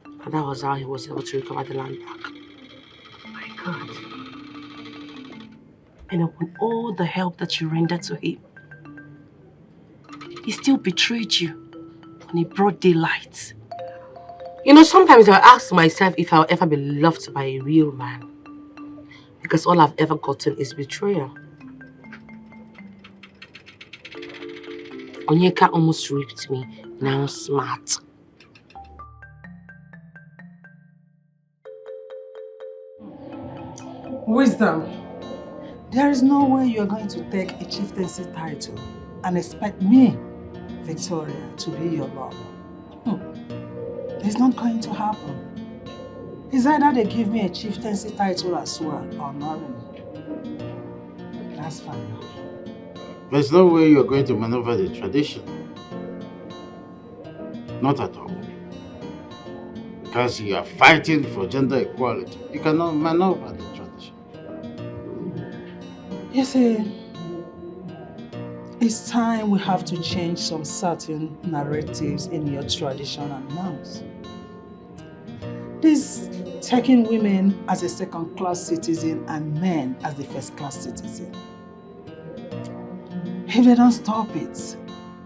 And that was how he was able to recover the land back. Oh my God. And upon all the help that you rendered to him, he still betrayed you in broad daylight. You know, sometimes I ask myself if I'll ever be loved by a real man. Because all I've ever gotten is betrayal. Onyeka almost raped me. Now I'm smart. Wisdom. There is no way you are going to take a chieftaincy title and expect me, Victoria, to be your lover. It's not going to happen. It's either they give me a chieftaincy title as well or not. That's fine. There's no way you're going to maneuver the tradition. Not at all. Because you are fighting for gender equality, you cannot maneuver the tradition. You see, it's time we have to change some certain narratives in your tradition and norms. This taking women as a second-class citizen and men as the first-class citizen. If they don't stop it,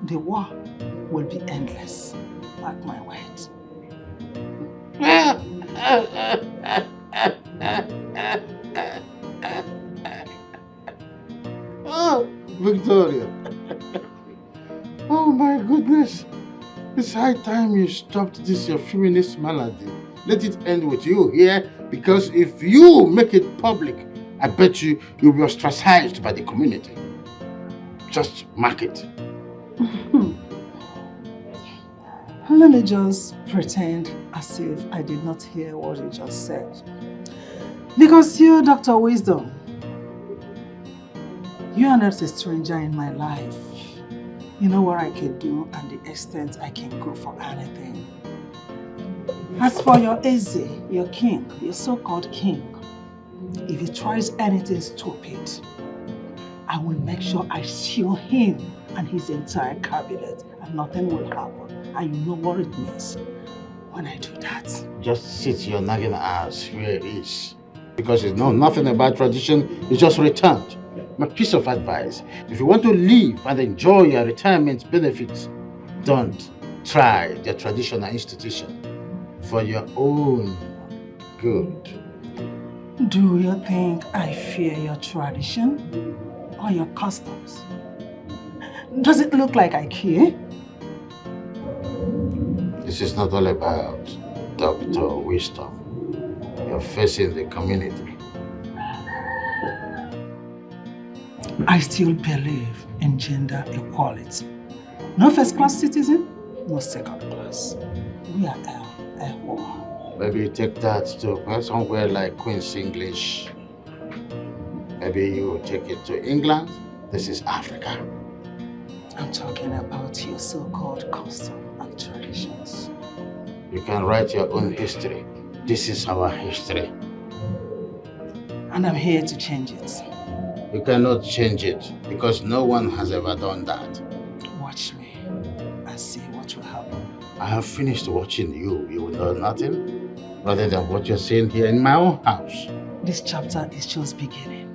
the war will be endless. Mark my words. Oh, Victoria. Oh my goodness. It's high time you stopped this your feminist malady. Let it end with you here, because if you make it public, I bet you'll be ostracized by the community. Just mark it. Let me just pretend as if I did not hear what you just said. Because you, Dr. Wisdom, you are not a stranger in my life. You know what I can do and the extent I can go for anything. As for your Eze, your king, your so-called king, if he tries anything stupid, I will make sure I shield him and his entire cabinet and nothing will happen. And you know what it means when I do that. Just sit your nagging ass where it is. Because you know nothing about tradition, you just returned. My piece of advice, if you want to live and enjoy your retirement benefits, don't try the traditional institution for your own good. Do you think I fear your tradition or your customs? Does it look like I care? This is not all about Dr. Wisdom. You're facing the community. I still believe in gender equality. No first-class citizen, no second-class. We are equal. Maybe you take that to somewhere like Queen's English. Maybe you take it to England. This is Africa. I'm talking about your so-called custom and traditions. You can write your own history. This is our history. And I'm here to change it. You cannot change it because no one has ever done that. Watch me and see what will happen. I have finished watching you. You will know nothing rather than what you're seeing here in my own house. This chapter is just beginning.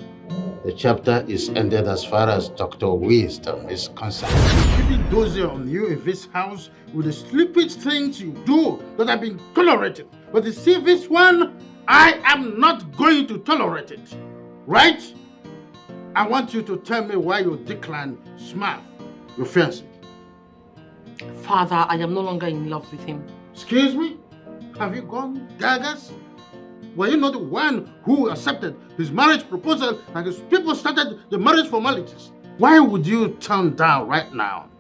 The chapter is ended as far as Dr. Wisdom is concerned. Keeping dozy on you in this house with the stupid things you do that I've been tolerating. But you see this one, I am not going to tolerate it. Right? I want you to tell me why you declined Smart, your fiancé. Father, I am no longer in love with him. Excuse me? Have you gone gagas? Were you not the one who accepted his marriage proposal and his people started the marriage formalities? Why would you turn down right now?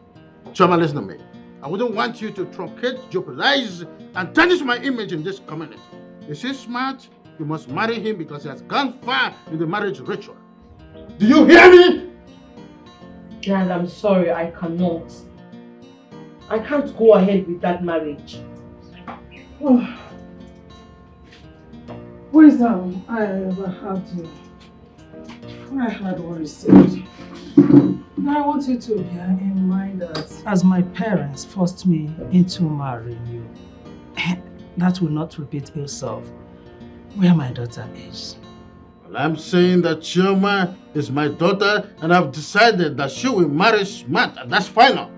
Choma, listen to me. I wouldn't want you to truncate, jeopardize, and tarnish my image in this community. Is he smart? You must marry him because he has gone far in the marriage ritual. Do you hear me? Dad, I'm sorry, I cannot. I can't go ahead with that marriage. Wisdom, I overheard you. I heard what you said. I want you to bear in mind that as my parents forced me into marrying you, that will not repeat itself where my daughter is. Well, I'm saying that Chioma is my daughter and I've decided that she will marry Smart, and that's final.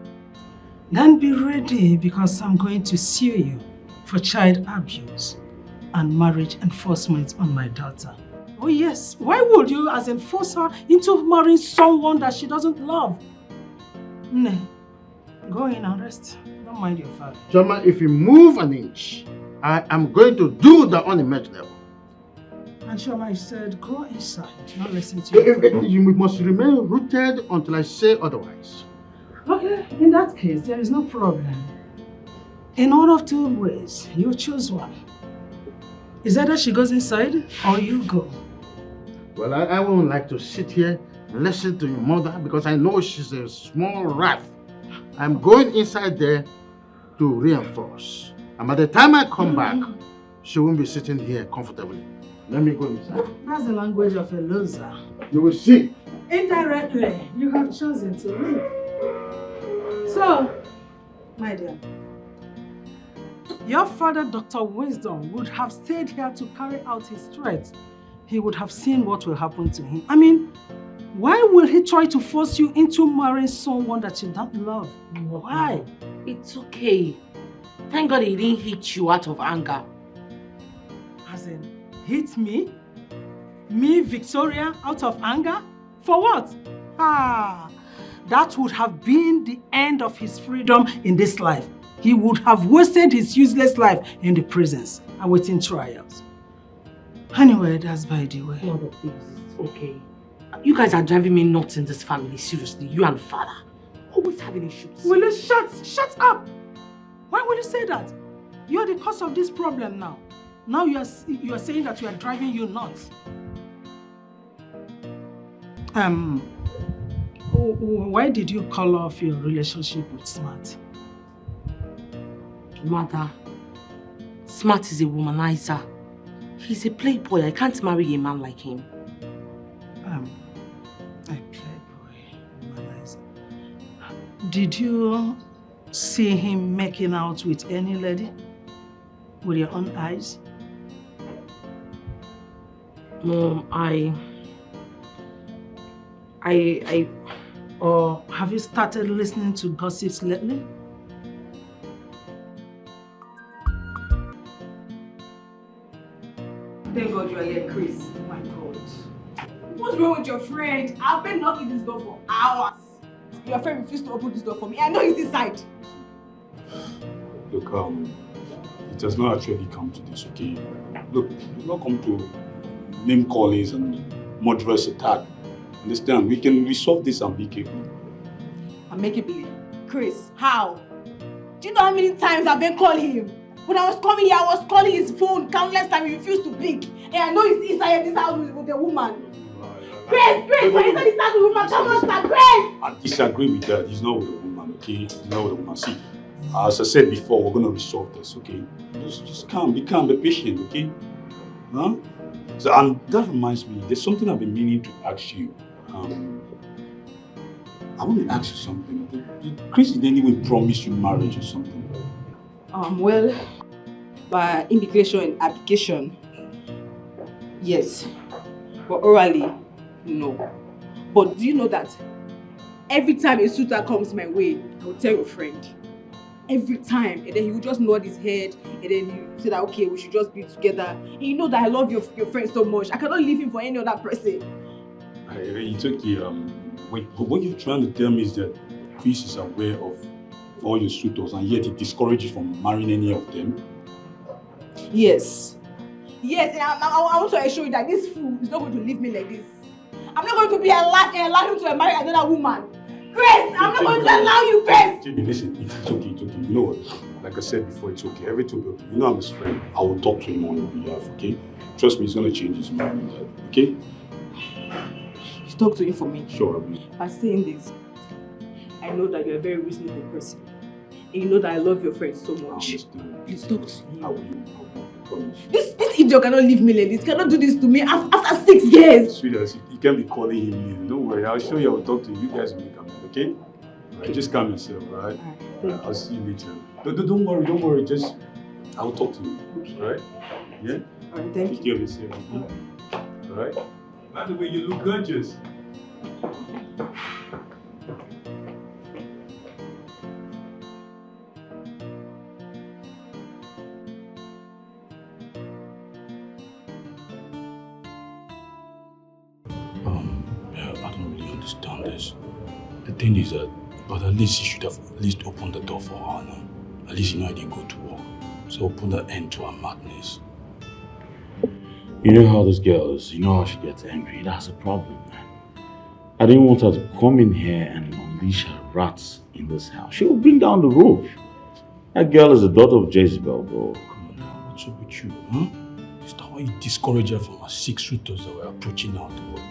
Then be ready because I'm going to sue you for child abuse and marriage enforcement on my daughter. Oh yes, why would you as enforce her into marrying someone that she doesn't love? No, go in and rest. Don't mind your father. Chioma, if you move an inch, I am going to do the unimaginable. And Chioma, I said, go inside, not listen to you. You must remain rooted until I say otherwise. Okay, in that case, there is no problem. In one of two ways, you choose one. Is either she goes inside or you go. Well, I wouldn't like to sit here and listen to your mother because I know she's a small rat. I'm going inside there to reinforce. And by the time I come back, she won't be sitting here comfortably. Let me go inside. That's the language of a loser. You will see. Indirectly, you have chosen to leave. So, my dear, your father, Dr. Wisdom, would have stayed here to carry out his threat. He would have seen what will happen to him. I mean, why will he try to force you into marrying someone that you don't love? Why? It's okay. Thank God he didn't hit you out of anger. As in, hit me? Me, Victoria, out of anger? For what? That would have been the end of his freedom in this life. he would have wasted his useless life in the prisons awaiting trials. Anyway, that's by the way. Mother, please, okay. You guys are driving me nuts in this family, seriously. You and father. Always having issues. Will you shut up? Why would you say that? You're the cause of this problem now. Now you are saying that you are driving you nuts. Why did you call off your relationship with Smart? Mother, Smart is a womanizer. He's a playboy. I can't marry a man like him. A playboy, womanizer. Did you see him making out with any lady? With your own eyes? Mom, Or have you started listening to gossips lately? Thank God you are here, Chris. Oh my God. What's wrong with your friend? I've been knocking this door for hours. Your friend refused to open this door for me. I know he's inside. Look, it has not actually come to this, okay? Look, it's not come to name callings and murderous attack. Understand? We can resolve this amicably. Amicably? Chris, how? Do you know how many times I've been calling him? When I was coming here, I was calling his phone countless times. He refused to pick. And I know he's inside this house with a woman. Chris, why inside this house with a woman? Come on, stop, Chris! I disagree with that. He's not with a woman, okay? He's not with a woman. See, as I said before, we're going to resolve this, okay? Just calm, be patient, okay? Huh? So, and that reminds me, there's something I've been meaning to ask you. I want to ask you something. Did Chris in any way promise you marriage or something? Well, by implication and application, yes. But orally, no. But do you know that every time a suitor comes my way, I will tell your friend. Every time. And then he will just nod his head. And then he will say that, okay, we should just be together. And you know that I love your friend so much. I cannot leave him for any other person. It's okay. Wait, but what you're trying to tell me is that Chris is aware of all your suitors and yet he discourages you from marrying any of them? Yes. Yes, and I want to assure you that this fool is not going to leave me like this. I'm not going to be allowed him to marry another woman. Chris, I'm not going to allow you, Chris! Jimmy, listen, it's okay. You know what? Like I said before, it's okay. Everything will be okay. You know I'm his friend. I will talk to him on your behalf, okay? Trust me, he's going to change his mind, okay? Talk to him for me. Sure, I will. By saying this, I know that you're a very reasonable person. And you know that I love your friend so much. Please talk to him. I will, promise. This idiot cannot leave me like this. Cannot do this to me after 6 years. Sweetheart, you can't be calling him in. Don't worry, I'll show you. I'll talk to you. You guys will come in, okay? Alright, just calm yourself, alright? I'll see you later. Don't worry. Just, I'll talk to you. Okay. Alright? Yeah? Alright, thank you. Take care of yourself, okay? Alright? By the way, you look gorgeous. I don't really understand this. The thing is that, but at least you should have at least opened the door for her now. At least you know I didn't go to work. So open the end to her madness. You know how this girl is. You know how she gets angry. That's a problem, man. I didn't want her to come in here and unleash her rats in this house. She will bring down the roof. That girl is the daughter of Jezebel, bro. Come on now, what's up with you, huh? Is that why you discourage her from her 6 suitors that were approaching her to work?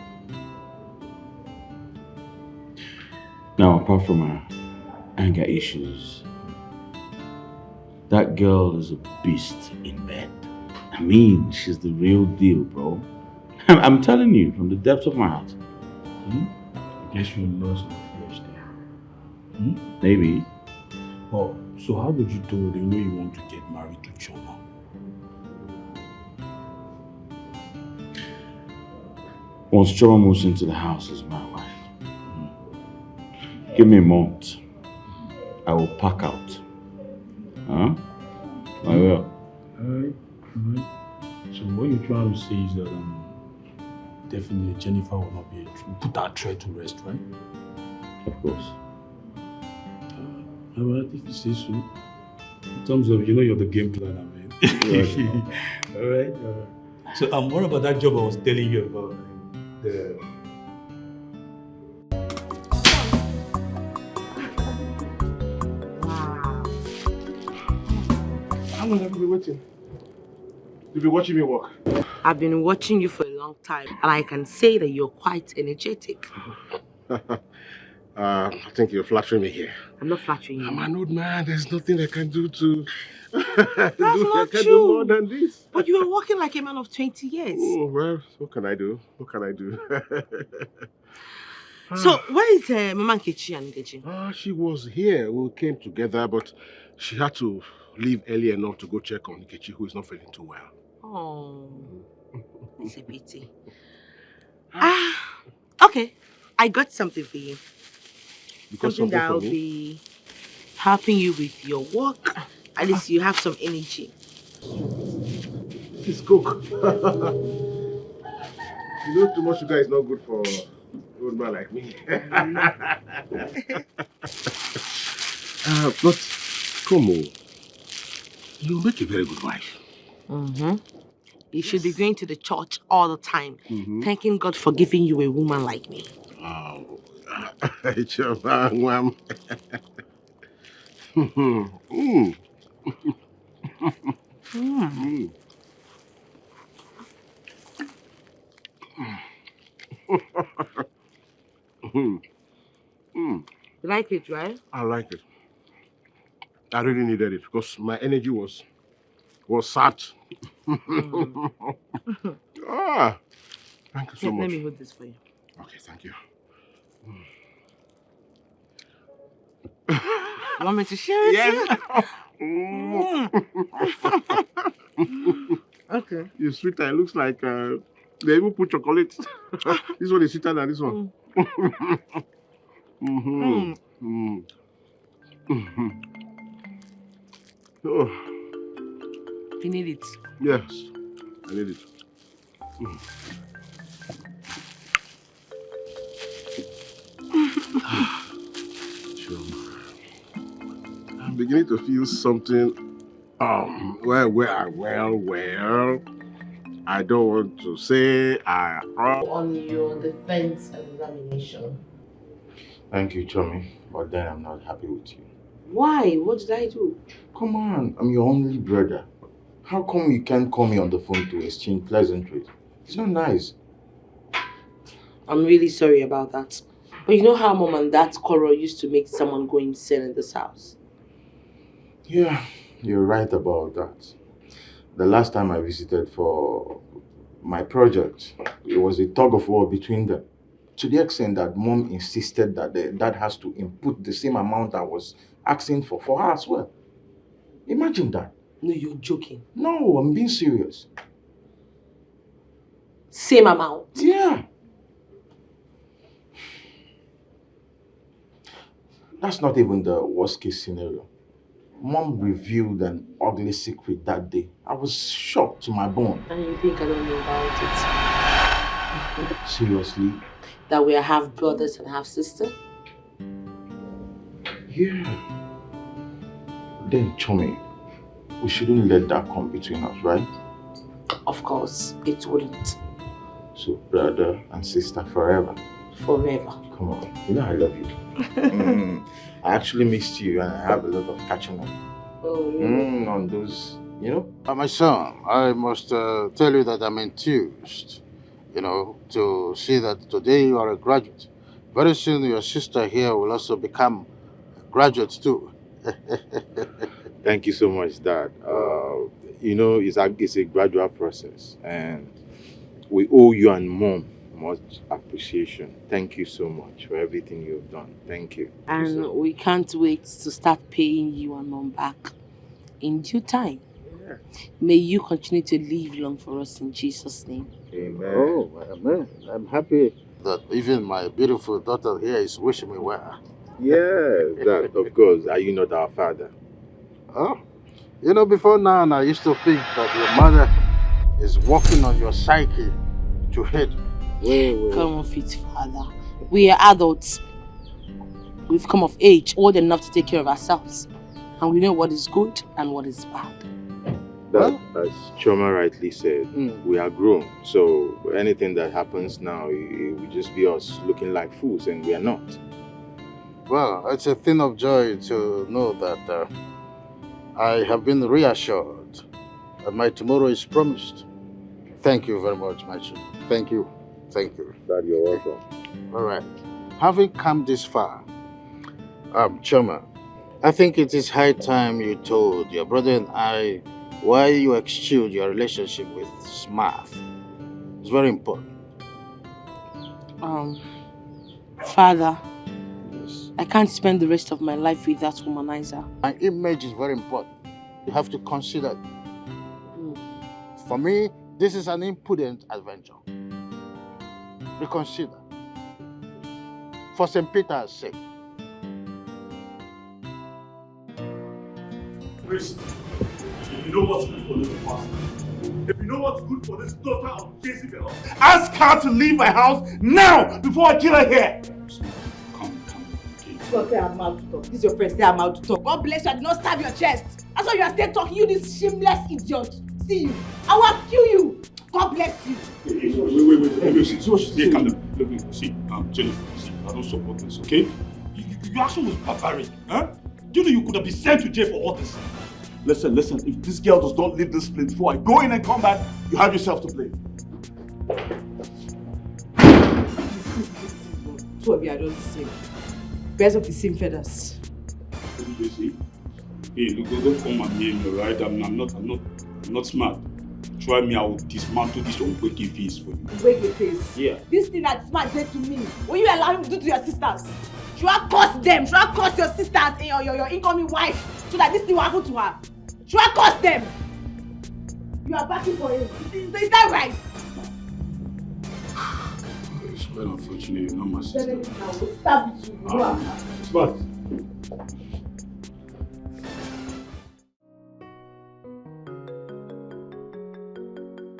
Now, apart from her anger issues, that girl is a beast in bed. I mean, she's the real deal, bro. I'm telling you, from the depths of my heart. I guess you're lost in the flesh there. Maybe. Oh, so how would you do it? You know you want to get married to Choma. Once Choma moves into the house as my wife, give me a month. I will pack out. Huh? I will. Alright. So what you're trying to say is that definitely Jennifer will not be able to put that threat to rest, right? Of course. Alright, if you say so. In terms of, you're the game planner, man. All right. So, what about that job I was telling you about? The How long have you been waiting? You've been watching me work. I've been watching you for a long time, and I can say that you're quite energetic. I think you're flattering me here. I'm not flattering you. I'm an old man. There's nothing I can do to That's not I can true. do more than this. But you were walking like a man of 20 years. Oh, well, what can I do? What can I do? So, where is Mama Nkechi and Nkechi? She was here. We came together, but she had to leave early enough to go check on Nkechi, who is not feeling too well. Oh, it's a pity. Okay. I got something for you. Something that will be helping you with your work. At least you have some energy. It's cook. You know, too much sugar is not good for an old man like me. But, Como, you make a very good wife. You should be going to the church all the time, thanking God for giving you a woman like me. Oh, You like it, right? I like it. I really needed it because my energy was sapped. Thank you so much. Let me hold this for you. Okay, thank you. You want me to share it? Yes. Okay. Your sweeter, it looks like they even put chocolate. This one is sweeter than this one. Oh. You need it? Yes, I need it. I'm beginning to feel something. Well. I don't want to say on your defense examination. Thank you, Chomi, but then I'm not happy with you. Why? What did I do? Come on, I'm your only brother. How come you can't call me on the phone to exchange pleasantries? It's not nice. I'm really sorry about that. But you know how Mom and Dad's quarrel used to make someone go insane in this house? Yeah, you're right about that. The last time I visited for my project, it was a tug of war between them. To the extent that Mom insisted that the dad has to input the same amount I was asking for her as well. Imagine that. No, you're joking. No, I'm being serious. Same amount? Yeah. That's not even the worst case scenario. Mom revealed an ugly secret that day. I was shocked to my bone. And you think I don't know about it? Seriously? That we are half brothers and half sisters? Yeah. Then, Chomi, we shouldn't let that come between us, right? Of course, it wouldn't. So, brother and sister forever. Forever. Come on, you know I love you. I actually missed you and I have a lot of catching up. Oh, really? On those, you know? My son, I must tell you that I'm enthused, to see that today you are a graduate. Very soon your sister here will also become a graduate too. Thank you so much, Dad. It's a gradual process and we owe you and Mom much appreciation. Thank you so much for everything you've done. Thank you. And we can't wait to start paying you and Mom back in due time. Yeah. May you continue to live long for us in Jesus' name. Amen. Oh, amen. I'm happy that even my beautiful daughter here is wishing me well. Yes, Dad, of course. Are you not our father? Oh, before now, I used to think that your mother is working on your psyche to hate. Come off it, Father. We are adults. We've come of age, old enough to take care of ourselves. And we know what is good and what is bad. That, as Choma rightly said, we are grown. So anything that happens now, it will just be us looking like fools, and we are not. Well, it's a thing of joy to know that I have been reassured that my tomorrow is promised. Thank you very much, my children. Thank you. Thank you. Dad, you're welcome. All right. Having come this far, Choma, I think it is high time you told your brother and I why you eschewed your relationship with Smart. It's very important. Father, I can't spend the rest of my life with that womanizer. My image is very important. You have to consider it. For me, this is an impudent adventure. Reconsider. For St. Peter's sake. Priest, if you know what's good for this pastor, if you know what's good for this daughter of Jezebel, ask her to leave my house now before I kill her here. God say I'm out to talk. This is your friend, say I'm out to talk. God bless you, I did not stab your chest. That's why you are still talking, you this shameless idiot. See you. I will kill you. God bless you. Wait, see, calm down. Look, see, Jennifer, see, I don't support this, okay? Your action was barbaric, huh? Do you know you could have been sent to jail for all this? Listen, if this girl does not leave this place before I go in and come back, you have yourself to blame. Two of you are not the same. Birds of the same feathers. What do you say? Hey, look, don't come at me, right? I'm not smart. Try me, I will dismantle this unwakey face for you. Unwakey face? Yeah. This thing that Smart did to me, will you allow him to do to your sisters? Should I curse them? Should I curse your sisters and your incoming wife so that this thing will happen to her? Should I curse them? You are backing for him. Is that right? It's quite unfortunate, you're not my sister. I will stab you. Smart.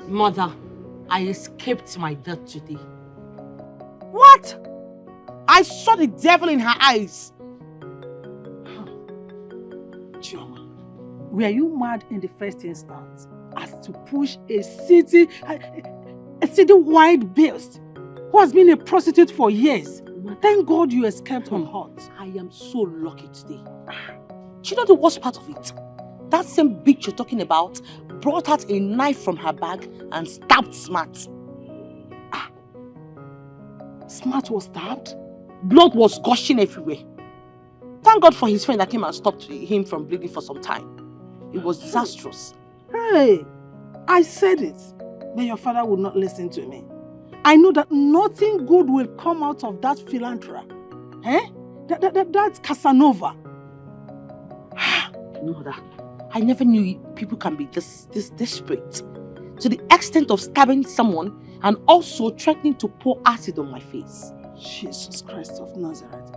Mother, I escaped my death today. What? I saw the devil in her eyes. Chioma, were you mad in the first instance as to push a city-wide beast who has been a prostitute for years? Thank God you escaped unhurt. I am so lucky today. Do you know the worst part of it? That same bitch you're talking about brought out a knife from her bag and stabbed Smart. Smart was stabbed? Blood was gushing everywhere. Thank God for his friend that came and stopped him from bleeding for some time. It was disastrous. Hey, I said it, but your father would not listen to me. I know that nothing good will come out of that philanthropy. That's Casanova. Mother, I never knew people can be this desperate. To the extent of stabbing someone and also threatening to pour acid on my face. Jesus Christ of Nazareth.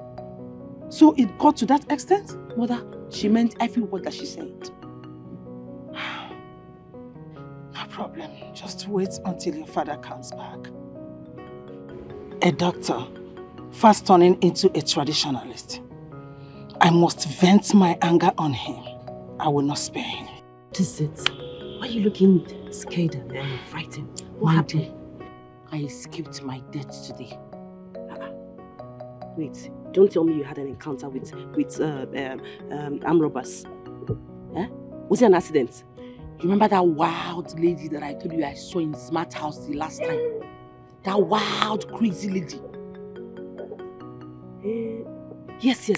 So it got to that extent? Mother, she meant every word that she said. No problem. Just wait until your father comes back. A doctor, fast turning into a traditionalist. I must vent my anger on him. I will not spare him. What is it? Why are you looking scared and frightened? What happened? I escaped my death today. Wait, don't tell me you had an encounter with armed robbers. Eh? Was it an accident? You remember that wild lady that I told you I saw in Smart House the last time? That wild, crazy lady. Yes.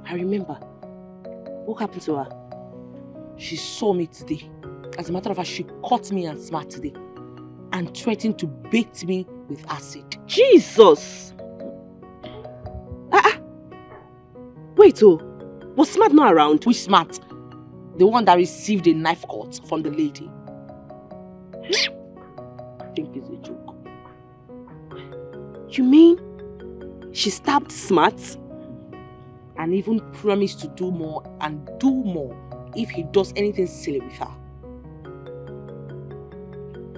I remember. What happened to her? She saw me today. As a matter of fact, she caught me and Smart today and threatened to bait me with acid. Jesus! Wait, was Smart not around? Which Smart? The one that received a knife cut from the lady. I think it's a joke. You mean she stabbed Smart? And even promised to do more and do more if he does anything silly with her.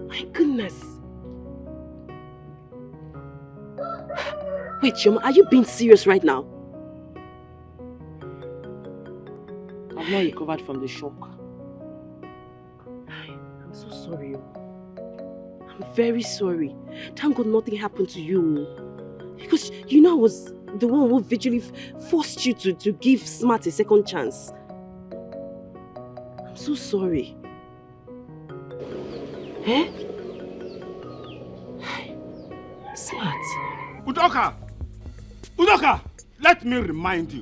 My goodness. Wait, Choma, are you being serious right now? I've not recovered from the shock. I'm so sorry. I'm very sorry. Thank God nothing happened to you. Because you know I was the one who virtually forced you to give Smart a second chance. I'm so sorry. Eh? Smart. Udoka! Udoka! Let me remind you.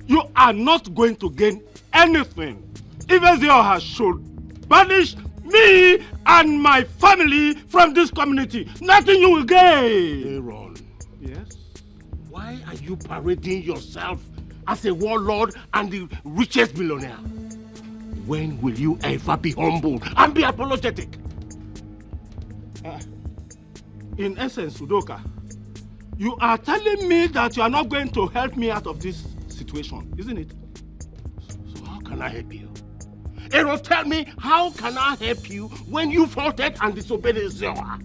You are not going to gain anything. Even Zioha should banish me and my family from this community. Nothing you will gain. Aaron. Yes? Why are you parading yourself as a warlord and the richest billionaire? When will you ever be humble and be apologetic? In essence, Udoka, you are telling me that you are not going to help me out of this situation, isn't it? So how can I help you? Aaron, tell me, how can I help you when you faulted and disobeyed Zioha?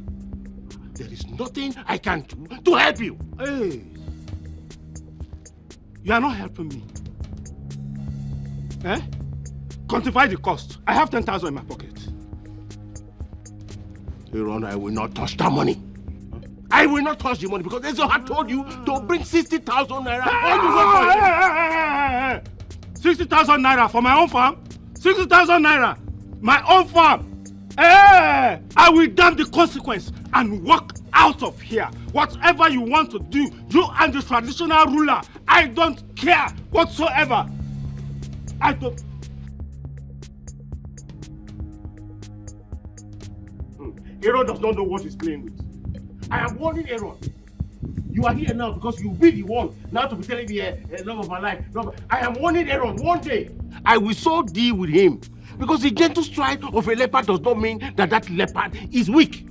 There is nothing I can do to help you. Hey, you are not helping me. Quantify the cost. I have 10,000 in my pocket. Aaron, I will not touch that money. I will not touch the money because Zioha told you to bring 60,000 naira. Hey! 60,000 naira for my own farm? 60,000 naira, my own farm. Hey, I will damn the consequence and walk out of here. Whatever you want to do, you and the traditional ruler, I don't care whatsoever. I don't. Aaron does not know what he's playing with. I am warning Aaron. You are here now because you be the one now to be telling me love of my life. I am warning Aaron. One day, I will so deal with him. Because the gentle stride of a leopard does not mean that that leopard is weak.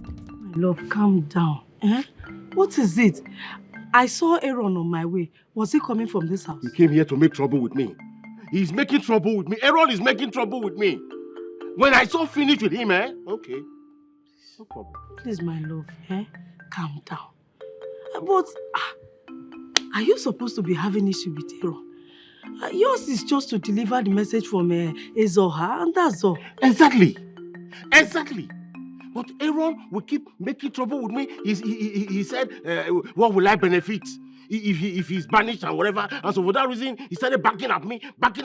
Love, calm down. What is it? I saw Aaron on my way. Was he coming from this house? He came here to make trouble with me. He's making trouble with me. Aaron is making trouble with me. When I saw finish with him, okay. No problem. Please, my love, calm down. But are you supposed to be having issue with Aaron? Yours is just to deliver the message from Zioha, and that's all. Exactly. But Aaron will keep making trouble with me. He said, what will I benefit if he's banished and whatever? And so for that reason, he started backing at me. But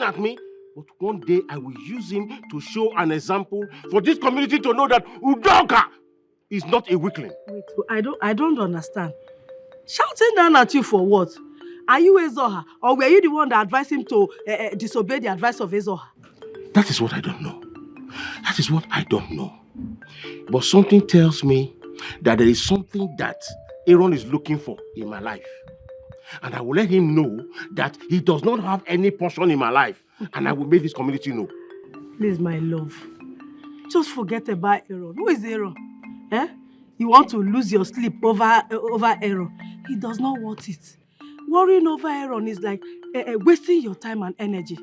one day I will use him to show an example for this community to know that Udoka is not a weakling. Wait, I don't understand. Shouting down at you for what? Are you Zioha, or were you the one that advised him to disobey the advice of Zioha? That is what I don't know. But something tells me that there is something that Aaron is looking for in my life. And I will let him know that he does not have any portion in my life. And I will make this community know. Please, my love. Just forget about Aaron. Who is Aaron? You want to lose your sleep over Aaron. He does not want it. Worrying over Aaron is like wasting your time and energy.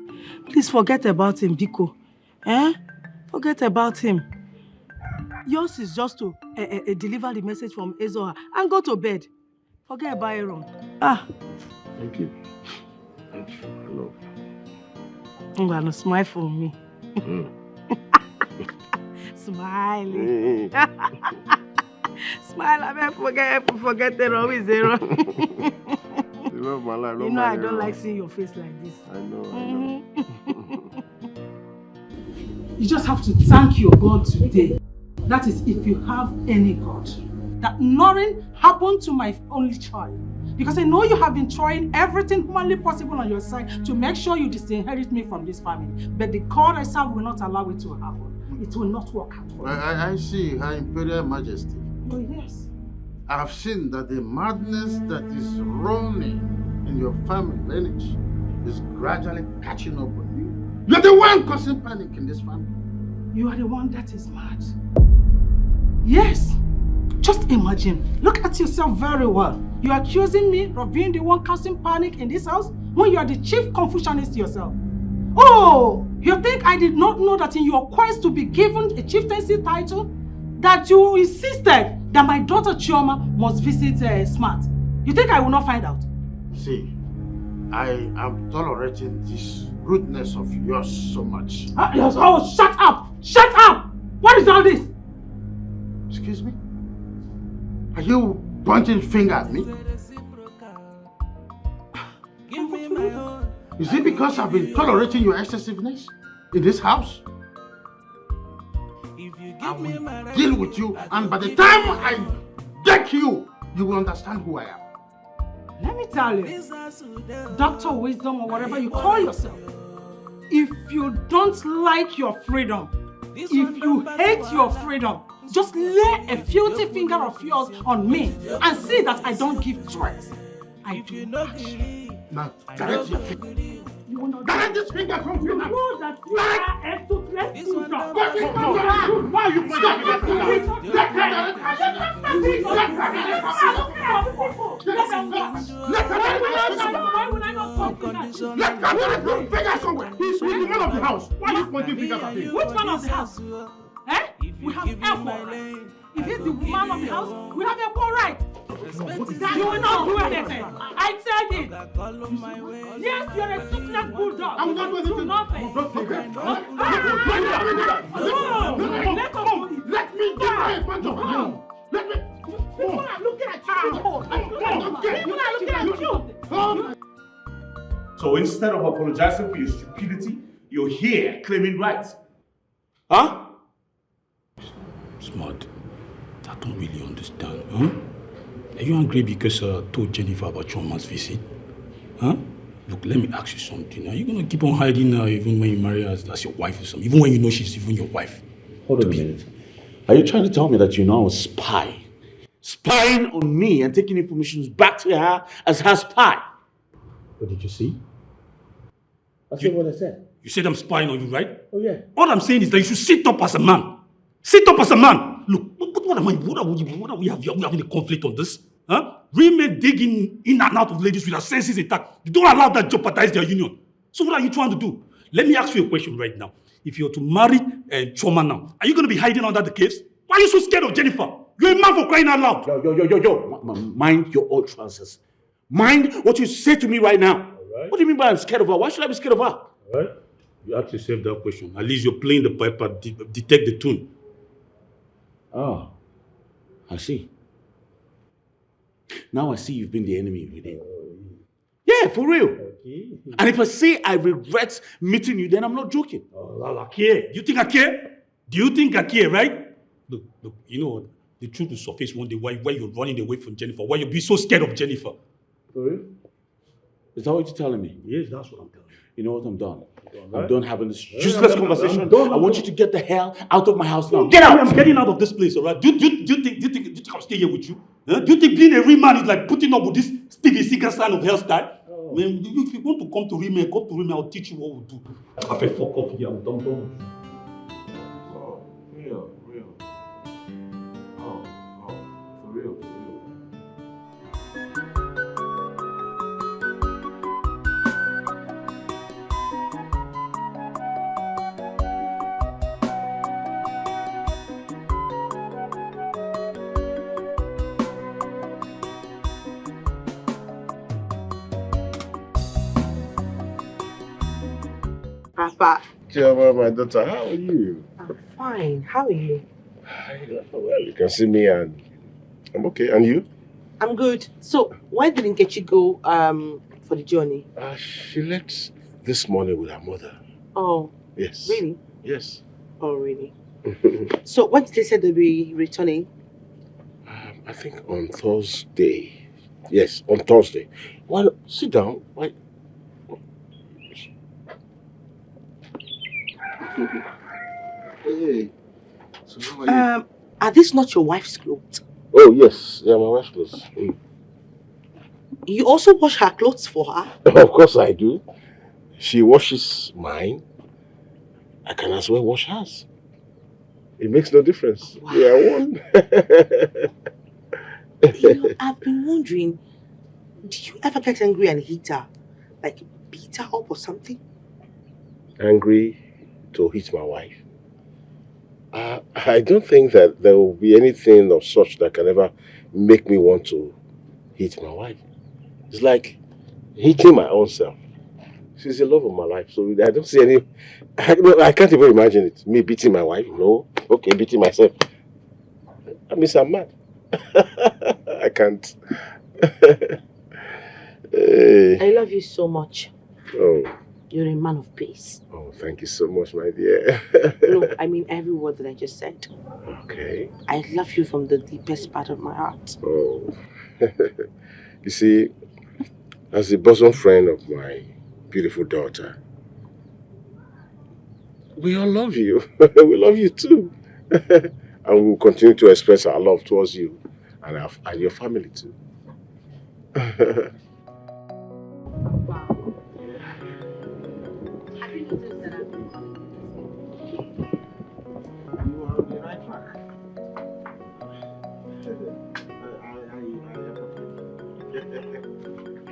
Please forget about him, Biko. Forget about him. Yours is just to deliver the message from Zioha and go to bed. Forget about Aaron. Thank you. I love you. I'm gonna smile for me. Smile. Smile, I mean, forget Aaron. Who is Aaron? You love my life. You know I don't like seeing your face like this. I know. You just have to thank your God today. That is, if you have any God. That nothing happened to my only child. Because I know you have been trying everything humanly possible on your side to make sure you disinherit me from this family. But the God I serve will not allow it to happen. It will not work out for you. I see, Her Imperial Majesty. Oh, yes. I have seen that the madness that is roaming in your family lineage is gradually catching up on you. You're the one causing panic in this family. You are the one that is mad. Yes. Just imagine. Look at yourself very well. You are accusing me of being the one causing panic in this house when you are the chief Confucianist yourself. Oh, you think I did not know that in your quest to be given a chieftaincy title, that you insisted that my daughter Chioma must visit Smart? You think I will not find out? See, I am tolerating this rudeness of yours so much. Oh, shut up! Shut up! What is all this? Excuse me? Are you pointing finger at me? Is it because I've been tolerating your excessiveness in this house? I will deal with you, and by the time I deck you, you will understand who I am. Let me tell you, Dr. Wisdom or whatever you call yourself, if you don't like your freedom, if you hate your freedom, just lay a filthy finger of yours on me and see that I don't give threats. I do action. Now, direct your finger. Direct this finger from you now. You know that you are a toothless loser. Why are you pointing at He's the man of the house. Why are you pointing fingers at him? Which man of the house? Eh? We have equal right. If he's the man of the house, we have equal right. You will not do anything. I said it. Yes, you're a toothless bulldog. I will not do anything. Do nothing. Let me get my punch of you. Let me. People are looking at you. People are looking at you. So instead of apologizing for your stupidity, you're here claiming rights. Huh? Smart. I don't really understand. Huh? Are you angry because I told Jennifer about Choma's visit? Huh? Look, let me ask you something. Are you going to keep on hiding her even when you marry her as your wife or something? Even when you know she's even your wife? Hold on a minute. Are you trying to tell me that you know I was spy? Spying on me and taking information back to her as her spy? What did you see? That's what I said. You said I'm spying on you, right? Oh, yeah. All I'm saying is that you should sit up as a man. Sit up as a man. Look, what am I? What are we having a conflict on this? Huh? Women digging in and out of ladies with their senses intact. You don't allow that jeopardize their union. So what are you trying to do? Let me ask you a question right now. If you're to marry Choma now, are you going to be hiding under the caves? Why are you so scared of Jennifer? You're a man for crying out loud. Yo. Mind your utterances. Mind what you say to me right now. Right. What do you mean by I'm scared of her? Why should I be scared of her? All right. You ask yourself that question. At least you're playing the piper, detect the tune. Oh, I see. Now I see you've been the enemy within. Yeah, for real. Okay. And if I say I regret meeting you, then I'm not joking. Oh, I care. You think I care? Do you think I care, right? Look, you know what? The truth will surface one day why you're running away from Jennifer, why you're being so scared of Jennifer. For real? Is that what you're telling me? Yes, that's what I'm telling you. You know what? I'm done. Right? I'm done having this useless conversation. I want you to get the hell out of my house now. Get out! I'm getting out of this place, all right? Do you think I'll stay here with you? Huh? Do you think being a real man is like putting up with this Stevie Seeger style of hairstyle? Oh. Man, if you want to come to real men, I'll teach you what we do. I feel fuck off here. I'm done. Oh, real. Oh, for real. Papa. Chioma, my daughter, how are you? I'm fine. How are you? Well, you can see me and I'm okay. And you? I'm good. So, why didn't Nkechi go for the journey? She left this morning with her mother. Oh. Yes. Really? Yes. Oh, really? So, when did they say they'll be returning? I think on Thursday. Yes, on Thursday. Well, sit down. Why? Hey. So how are you? Are these not your wife's clothes? Oh, yes. Yeah, my wife's clothes. You also wash her clothes for her? Of course I do. She washes mine. I can as well wash hers. It makes no difference. Wow. We are one. I've been wondering, did you ever get angry and hit her? Like beat her up or something? Angry to hit my wife? I don't think that there will be anything of such that can ever make me want to hit my wife. It's like hitting my own self. She's the love of my life, so I don't see any... I can't even imagine it. Me beating my wife, no. Okay, beating myself. I mean, I'm mad. I can't. I love you so much. Oh. You're a man of peace. Oh, thank you so much, my dear. No, I mean every word that I just said. Okay. I love you from the deepest part of my heart. Oh. You see, as the bosom friend of my beautiful daughter, we all love you. We love you too. And we will continue to express our love towards you and your family too.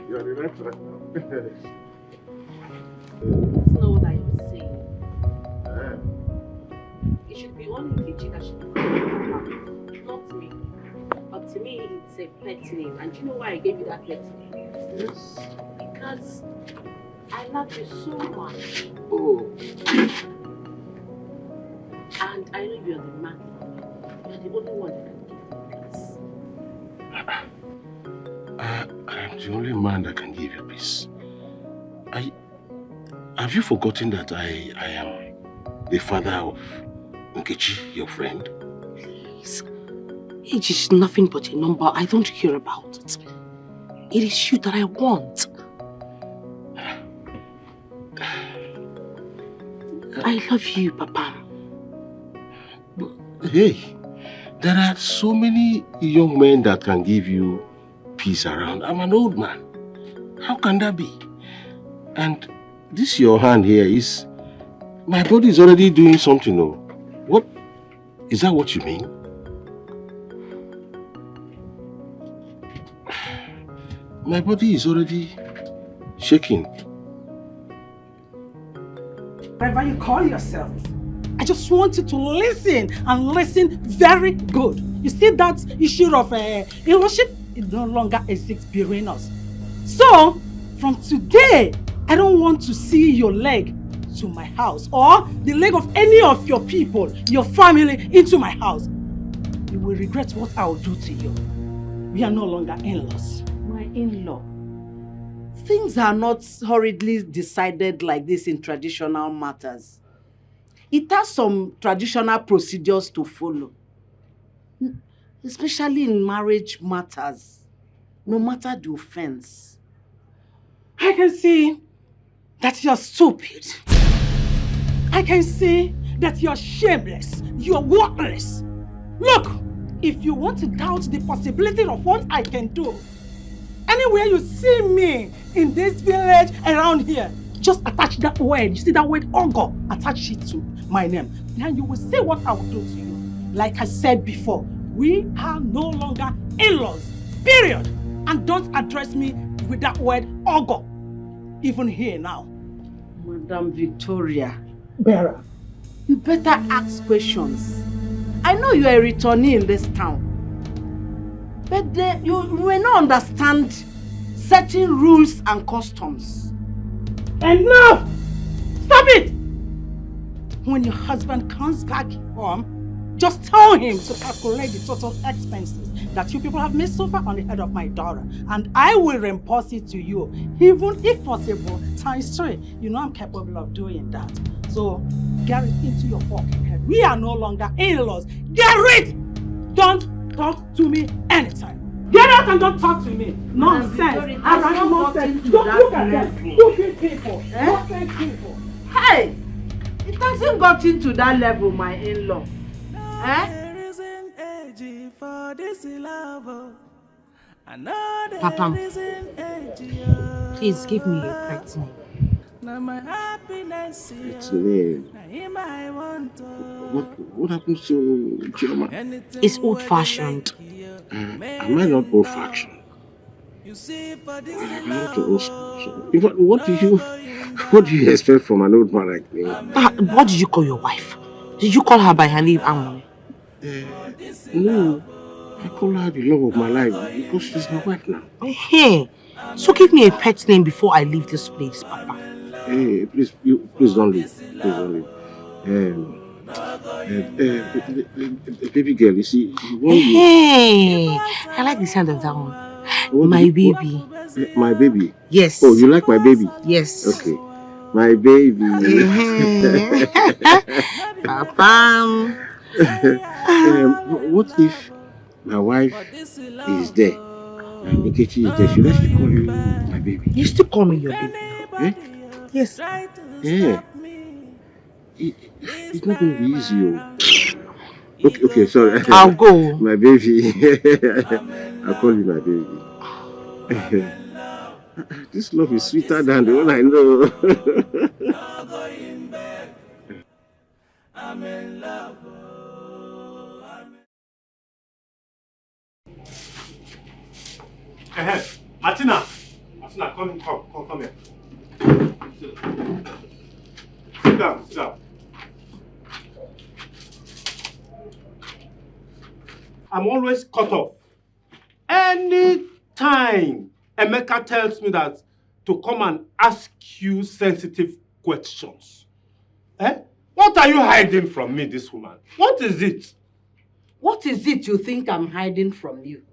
You're on the right track now. That's not what I was saying. It should be only Nkechi that should be not me. But to me, it's a pet name. And do you know why I gave you that pet name? Yes. Because I love you so much. Oh. And I know you're the man. You're the only one that can give me peace. I'm the only man that can give you peace. Have you forgotten that I am the father of Nkechi, your friend? Please. Age is nothing but a number. I don't care about it. It is you that I want. I love you, Papa. But, hey, there are so many young men that can give you peace around. I'm an old man. How can that be? And this your hand here is... My body is already doing something, no? What? Is that what you mean? My body is already shaking. Whatever you call yourself, I just want you to listen and listen very good. You see that issue of in-lawship? It no longer exists between us. So, from today, I don't want to see your leg to my house or the leg of any of your people, your family, into my house. You will regret what I will do to you. We are no longer in-laws. My in-law, things are not hurriedly decided like this in traditional matters. It has some traditional procedures to follow, especially in marriage matters, no matter the offense. I can see that you're stupid. I can see that you're shameless, you're worthless. Look, if you want to doubt the possibility of what I can do, anywhere you see me in this village around here, just attach that word. You see that word Ogo? Attach it to my name. Then you will see what I will do to you. Like I said before, we are no longer in-laws. Period. And don't address me with that word Ogo. Even here now. Madam Victoria. Bearer. You better ask questions. I know you are a returnee in this town. But you may not understand certain rules and customs. Enough! Stop it! When your husband comes back home, just tell him to calculate the total expenses that you people have made so far on the head of my daughter. And I will reimburse it to you, even if possible, ×3. You know I'm capable of doing that. So, get it into your fucking head. We are no longer in-laws. Get rid! Don't talk to me anytime. Get out and don't talk to me. Nonsense. Nonsense. Don't look at them. Stupid people. Nonsense people. Hey! It hasn't got into that level, my in-law. Papa, please give me your pet name. It's name. What happens to Chioma? It's old-fashioned. Am I not old-fashioned? I'm not old school. So, what do you expect from an old man like me? What did you call your wife? Did you call her by her name, Amon? No, I call her the love of my life because she's my wife now. Hey, so give me a pet name before I leave this place, Papa. Hey, please don't leave. Please don't leave. Baby girl, you see, Hey, I like the sound of that one. My baby. My baby? Yes. Oh, you like my baby? Yes. Okay. My baby. Papa. What if my wife is there and Nkechi is there? Should I still call you my baby? You still call me your baby? Eh? Yes. Yeah. It's not going to be easy. Okay, sorry. I'll go. My baby. I'll call you my baby. This love is sweeter than the one I know. I'm in love. Martina, come here. Sit down. I'm always cut off. Anytime Emeka tells me that to come and ask you sensitive questions. What are you hiding from me, this woman? What is it? What is it you think I'm hiding from you?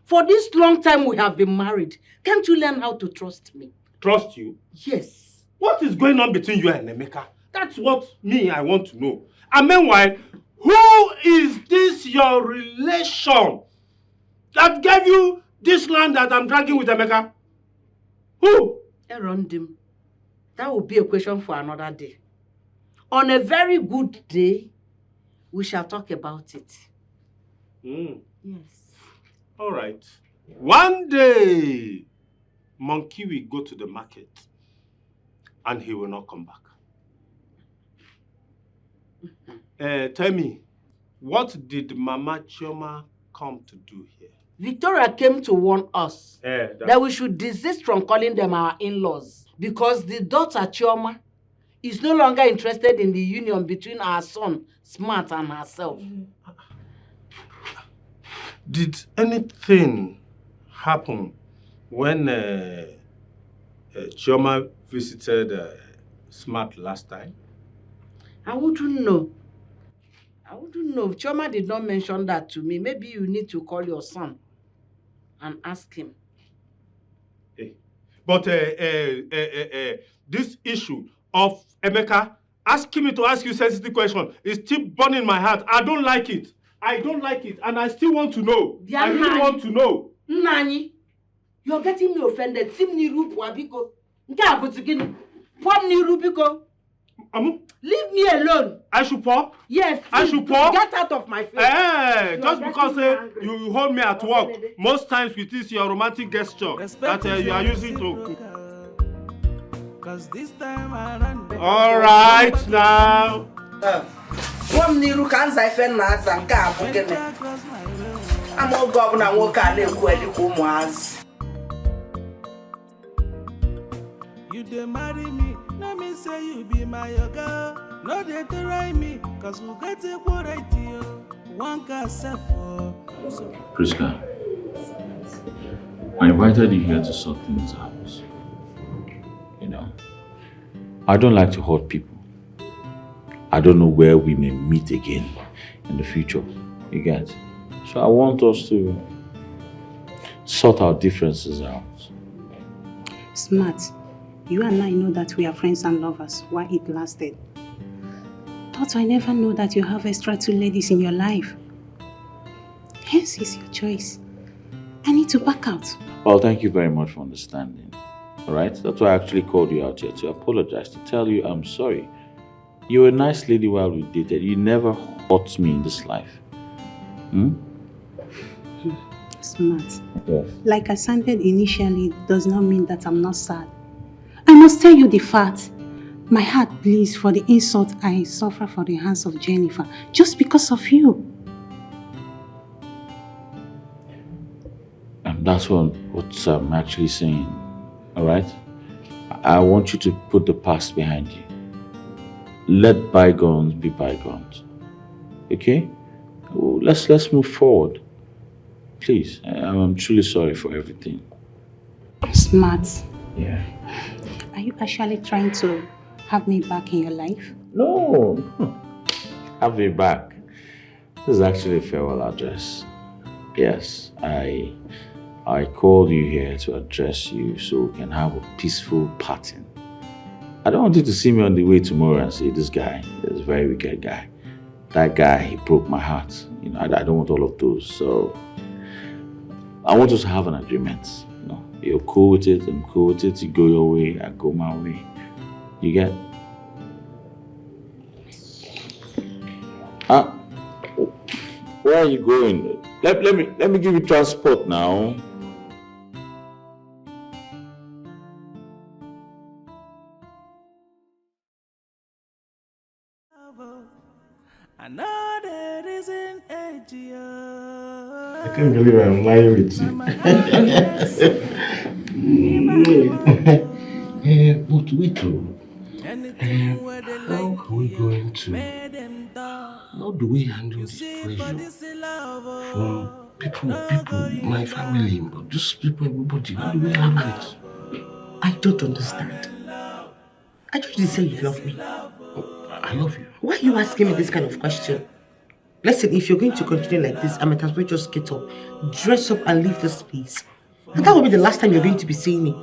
For this long time we have been married, can't you learn how to trust me? Trust you? Yes. What is going on between you and Emeka? That's what I want to know. And meanwhile, who is this your relation that gave you this land that I'm dragging with Emeka? Who? Erondim. That will be a question for another day. On a very good day, we shall talk about it. Yes. All right. One day, Monkey will go to the market and he will not come back. Tell me, what did Mama Chioma come to do here? Victoria came to warn us that we should desist from calling them our in-laws because the daughter Chioma is no longer interested in the union between our son, Smart, and herself. Did anything happen when Chioma visited Smart last time? I wouldn't know. Chioma did not mention that to me. Maybe you need to call your son and ask him. But this issue of Emeka asking me to ask you sensitive question is still burning my heart. I don't like it. And I still want to know. I really want to know. Nani, you're getting me offended. Leave me alone. I should pour? Yes. I should pour? Get out of my face. Just because you hold me at work, most times with this your romantic gesture that you are using to. All right now. You dey marry me, let me say you be my girl. No dey try me, cause we get a right here. One can self. Priska, I invited you here to sort things out. You know, I don't like to hurt people. I don't know where we may meet again in the future. You get? So I want us to sort our differences out. Smart. You and I know that we are friends and lovers while it lasted. But I never know that you have extra 2 ladies in your life. Hence is your choice. I need to back out. Well, thank you very much for understanding. Alright? That's why I actually called you out here to apologize, to tell you I'm sorry. You were a nice lady while we dated. You never hurt me in this life. Smart. Yes. Like I sounded initially does not mean that I'm not sad. I must tell you the fact. My heart bleeds for the insult I suffer for the hands of Jennifer just because of you. And that's what I'm actually saying. Alright? I want you to put the past behind you. Let bygones be bygones. Okay? Let's move forward. Please. I'm truly sorry for everything. Smart. Yeah. Are you actually trying to have me back in your life? No. Have me back. This is actually a farewell address. Yes, I called you here to address you so we can have a peaceful parting. I don't want you to see me on the way tomorrow and say, this guy is a very wicked guy. That guy, he broke my heart. You know, I don't want all of those. So I want us to have an agreement. You know, you're cool with it, I'm cool with it. You go your way, I go my way. You get? Where are you going? Let me give you transport now. I know there isn't a I can't believe I'm lying with you. But wait, how are we going to? How do we handle this pressure from people, my family, but just people, everybody? How do we handle it? I don't understand. I thought you said you love me. I love you. Why are you asking me this kind of question? Listen, if you're going to continue like this, I might as well just get up, dress up and leave this place. And that will be the last time you're going to be seeing me.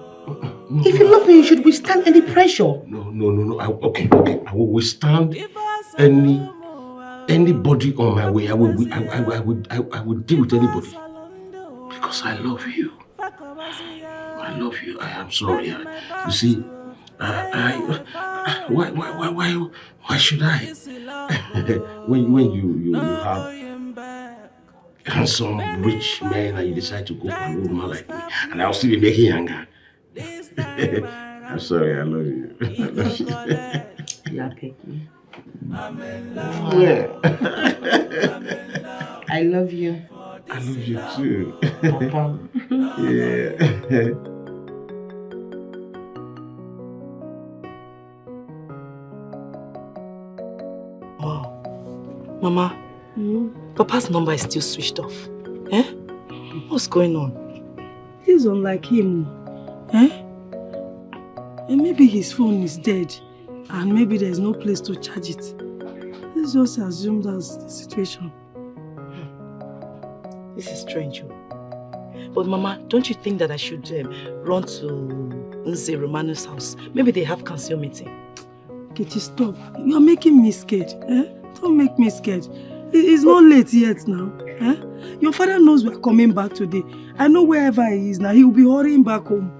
If you love me, you should withstand any pressure. No. Okay. I will withstand anybody on my way. I will deal with anybody. Because I love you. I love you. I am sorry. You see, why should I? when you have handsome, rich men and you decide to go for a woman like me, and I'll still be making younger. I'm sorry, I love you. I love you. Yeah, Peggy. Yeah. I love you. I love you too. Papa. Yeah. Wow. Mama, Papa's number is still switched off. Eh? What's going on? He's unlike him. Eh? And maybe his phone is dead and maybe there's no place to charge it. Let's just assume that's the situation. This is strange. But Mama, don't you think that I should run to Nze Romano's house? Maybe they have council meeting. Kitty, stop. You're making me scared. Eh? Don't make me scared. It's not late yet now. Eh? Your father knows we're coming back today. I know wherever he is now, he will be hurrying back home.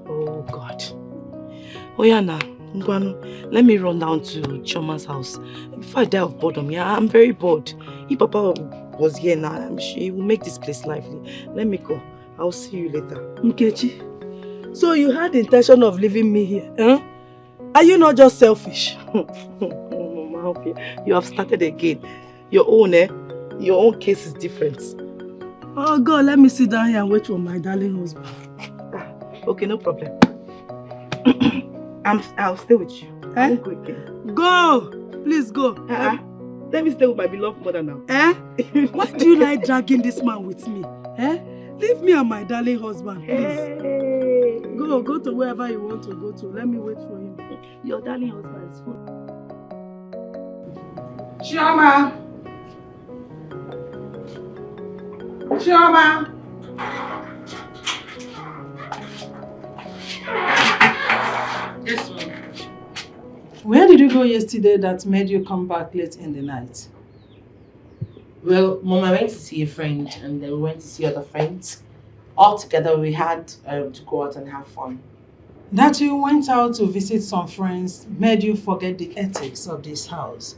Oh God. Oyana, let me run down to Choma's house. Before I die of boredom, yeah, I'm very bored. If Papa was here now, I'm sure he will make this place lively. Let me go. I'll see you later. Nkechi, so you had the intention of leaving me here, huh? Are you not just selfish? You have started again. Your own case is different. Oh God, let me sit down here and wait for my darling husband. Okay, no problem. I'll stay with you. Eh? I won't go again. Go! Please go. Let me stay with my beloved mother now. Eh? Why do you like dragging this man with me? Eh? Leave me and my darling husband, please. Hey. Go to wherever you want to go to. Let me wait for him. Your darling husband is full. Chioma! Chioma! Yes, ma'am. Where did you go yesterday that made you come back late in the night? Well, Mom, I went to see a friend and then we went to see other friends. All together, we had to go out and have fun. That you went out to visit some friends made you forget the ethics of this house.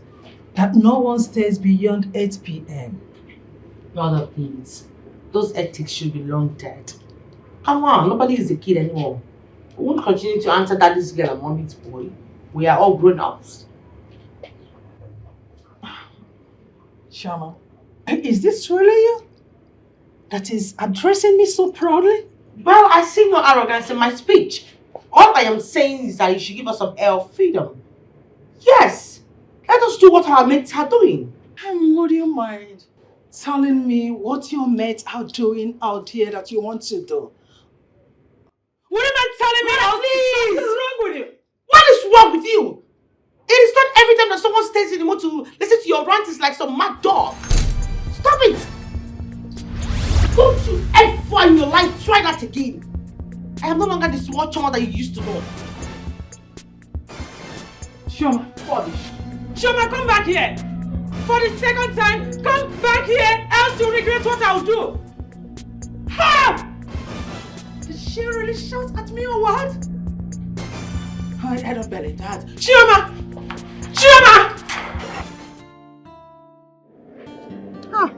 That no one stays beyond 8 p.m. Other things. Those ethics should be long dead. Come on, nobody is a kid anymore. We won't continue to answer daddy's girl and mommy's boy. We are all grown-ups. Shama, is this really you? That is addressing me so proudly? Well, I see no arrogance in my speech. All I am saying is that you should give us some air of freedom. Yes, let us do what our mates are doing. And would you mind telling me what your mates are doing out here that you want to do? Would you mind calling me out, please? What is wrong with you? What is wrong with you? It is not every time that someone stays in the mood to listen to your rant is like some mad dog. Stop it! Don't you ever in your life try that again. I am no longer the small child that you used to know. Chioma, Chioma, come back here. For the second time, come back here, else you'll regret what I'll do. Ha! Did she really shout at me or what? I don't believe that. Chioma! Chioma! Ah.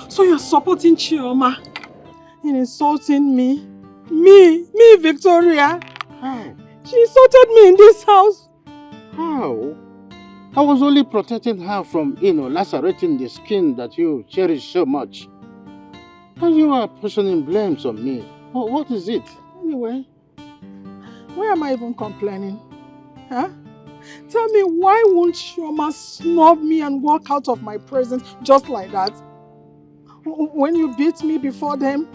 So you're supporting Chioma in insulting me? Me, Victoria? How? She insulted me in this house. How? I was only protecting her from, lacerating the skin that you cherish so much. And you are pushing blames on me. Oh, what is it? Anyway, why am I even complaining? Huh? Tell me, why won't Chioma snub me and walk out of my presence just like that? When you beat me before them?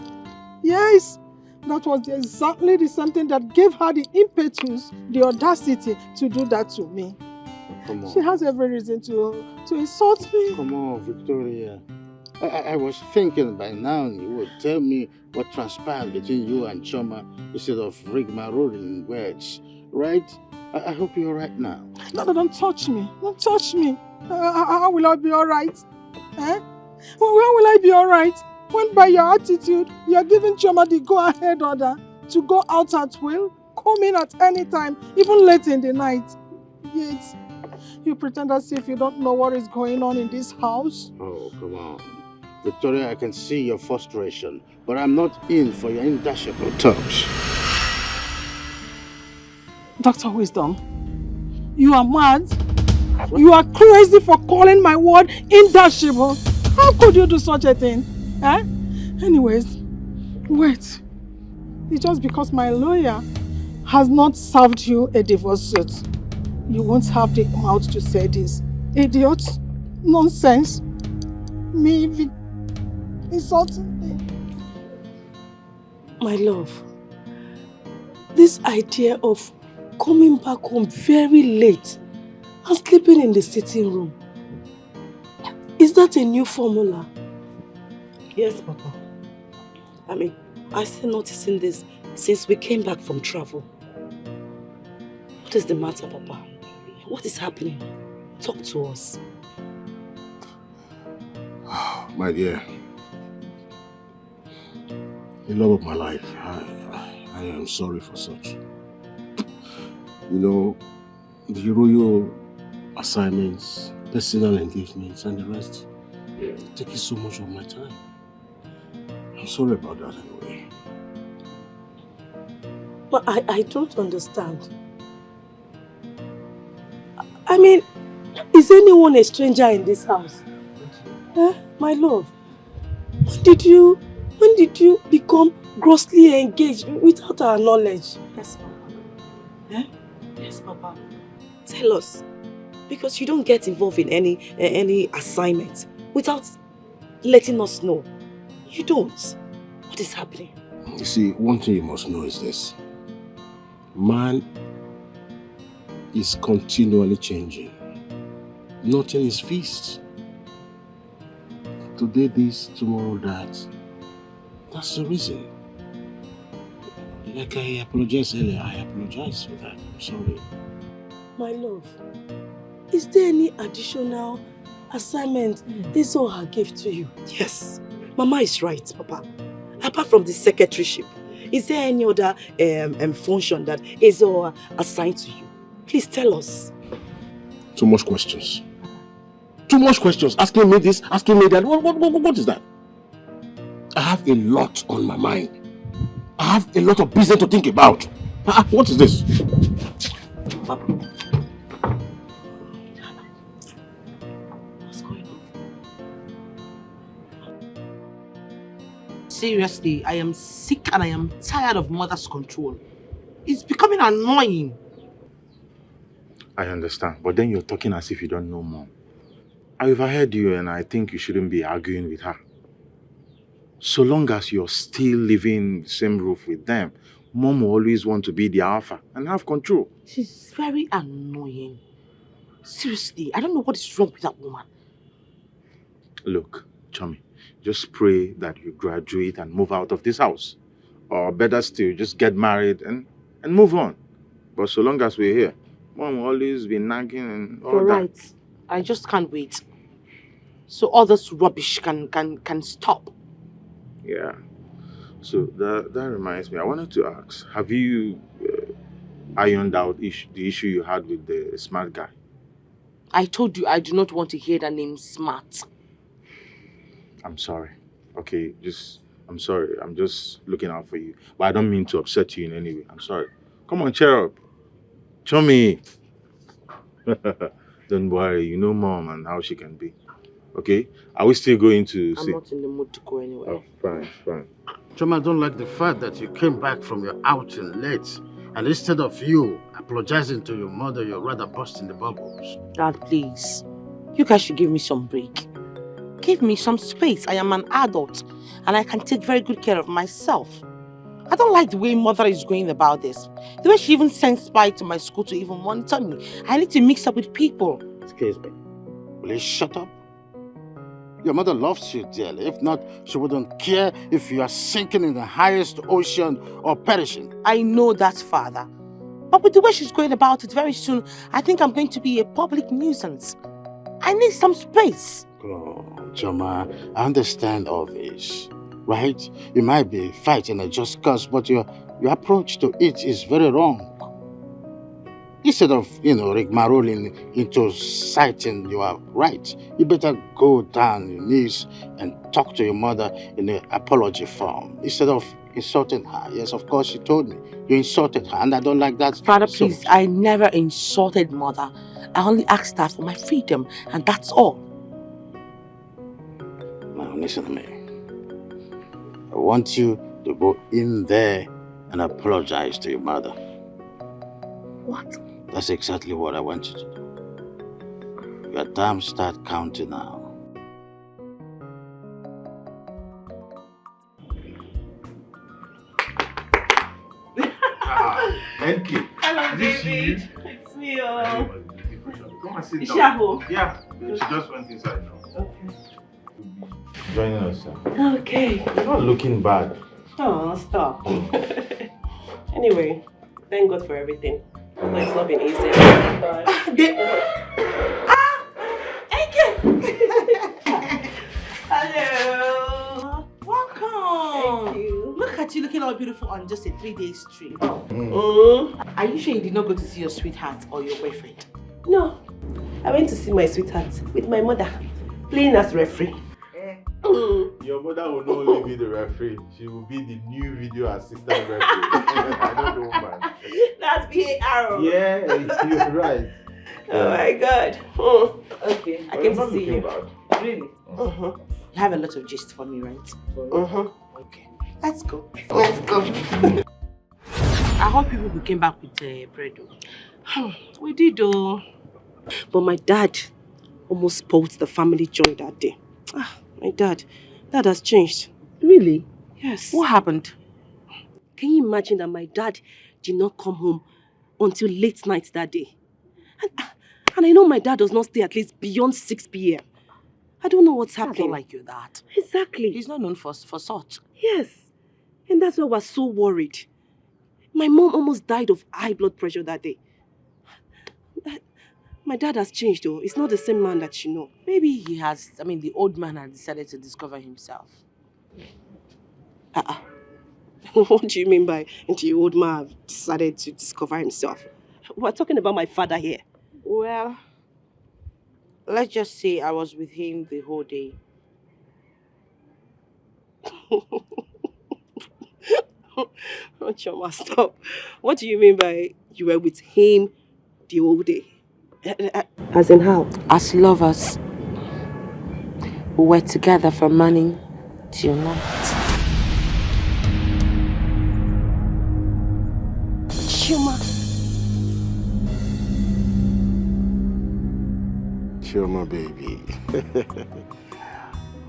Yes, that was exactly the same thing that gave her the impetus, the audacity to do that to me. Come on. She has every reason to insult me. Come on, Victoria. I was thinking by now you would tell me what transpired between you and Chioma instead of rigmaroling words, right? I hope you're alright now. No, don't touch me. Don't touch me. How will I be alright? Eh? When will I be alright? When by your attitude, you're giving Chioma the go-ahead order to go out at will, come in at any time, even late in the night. Yet, you pretend as if you don't know what is going on in this house. Oh, come on. Victoria, I can see your frustration, but I'm not in for your indashable talks. Dr. Wisdom, you are mad. What? You are crazy for calling my word indashable. How could you do such a thing? Eh? Anyways, wait. It's just because my lawyer has not served you a divorce suit. You won't have the mouth to say this. Idiot. Nonsense. Me insulting me. My love, this idea of coming back home very late and sleeping in the sitting room, is that a new formula? Yes, Papa. I mean, I still noticing this since we came back from travel. What is the matter, Papa? What is happening? Talk to us. My dear, the love of my life, I am sorry for such. You know, the royal assignments, personal engagements and the rest taking so much of my time. I'm sorry about that anyway. But I don't understand. I mean, is anyone a stranger in this house? My love, when did you become grossly engaged without our knowledge? Yes, Papa. Yes, Papa. Tell us, because you don't get involved in any assignment without letting us know. You don't. What is happening? You see, one thing you must know is this. Man is continually changing. Nothing is fixed. Today this, tomorrow that. That's the reason. Like I apologized earlier, I apologize for that. I'm sorry. My love, is there any additional assignment Ezoha gave to you? Yes. Mama is right, Papa. Apart from the secretaryship, is there any other function that Ezoha assigned to you? Please tell us. Too much questions. Too much questions. Asking me this, asking me that. What is that? I have a lot on my mind. I have a lot of business to think about. What is this? Papa. Seriously, I am sick and I am tired of mother's control. It's becoming annoying. I understand, but then you're talking as if you don't know Mom. I overheard you and I think you shouldn't be arguing with her. So long as you're still living in the same roof with them, Mom will always want to be the alpha and have control. She's very annoying. Seriously, I don't know what is wrong with that woman. Look, Chummy, just pray that you graduate and move out of this house. Or better still, just get married and move on. But so long as we're here, Mom will always be nagging and all You're that. right. I just can't wait. So all this rubbish can stop. Yeah. So that reminds me, I wanted to ask, have you ironed out the issue you had with the smart guy? I told you I do not want to hear that name smart. I'm sorry. Okay, I'm sorry. I'm just looking out for you. But I don't mean to upset you in any way. I'm sorry. Come on, cheer up. Chummy. Don't worry. You know Mom and how she can be. Okay? Are we still going to see? I'm not in the mood to go anywhere. Oh, fine. Choma, I don't like the fact that you came back from your outing late. And instead of you apologizing to your mother, you're rather busting the bubbles. Dad, please. You guys should give me some break. Give me some space. I am an adult and I can take very good care of myself. I don't like the way Mother is going about this. The way she even sends spy to my school to even monitor me. I need to mix up with people. Excuse me. Will you shut up? Your mother loves you dearly. If not, she wouldn't care if you are sinking in the highest ocean or perishing. I know that, Father. But with the way she's going about it very soon, I think I'm going to be a public nuisance. I need some space. Oh, Choma, I understand all this, right? You might be fighting a just cause, but your approach to it is very wrong. Instead of, rigmaroling into citing you are right, you better go down on your knees and talk to your mother in an apology form instead of insulting her. Yes, of course, she told me you insulted her, and I don't like that. Father, please, I never insulted Mother. I only asked her for my freedom, and that's all. Now, listen to me. I want you to go in there and apologize to your mother. What? That's exactly what I want you to do. Your time start counting now. Thank you. Hello, This David. you? It's me. Come and sit Is down. she at home? Yeah, she just went inside now. Okay. Joining us, sir. Okay. You're not looking bad. Oh, stop. Anyway, thank God for everything. But it's not been easy. Hello. Welcome. Thank you. Look at you looking all beautiful on just a 3-day trip. Are you sure you did not go to see your sweetheart or your boyfriend? No. I went to see my sweetheart with my mother, playing as referee. Your mother will not only be the referee, she will be the new video assistant referee. I don't know, man. That's VAR. Yeah, you're right. Oh my God. Okay, I came to see you. Really? You have a lot of gist for me, right? Okay. Let's go. Let's go. I hope people who came back with bread. We did though. But my dad almost spoiled the family joy that day. My dad has changed. Really? Yes. What happened? Can you imagine that my dad did not come home until late night that day? And I know my dad does not stay at least beyond 6 p.m. I don't know what's happening. I don't like you that. Exactly. He's not known for such. Yes. And that's why we're so worried. My mom almost died of high blood pressure that day. My dad has changed though. It's not the same man that you know. Maybe he has, the old man has decided to discover himself. What do you mean by the old man have decided to discover himself? We're talking about my father here. Well, let's just say I was with him the whole day. Oh, Choma, stop. What do you mean by you were with him the whole day? As in how? As lovers. We were together from morning till night. Choma. Choma, baby.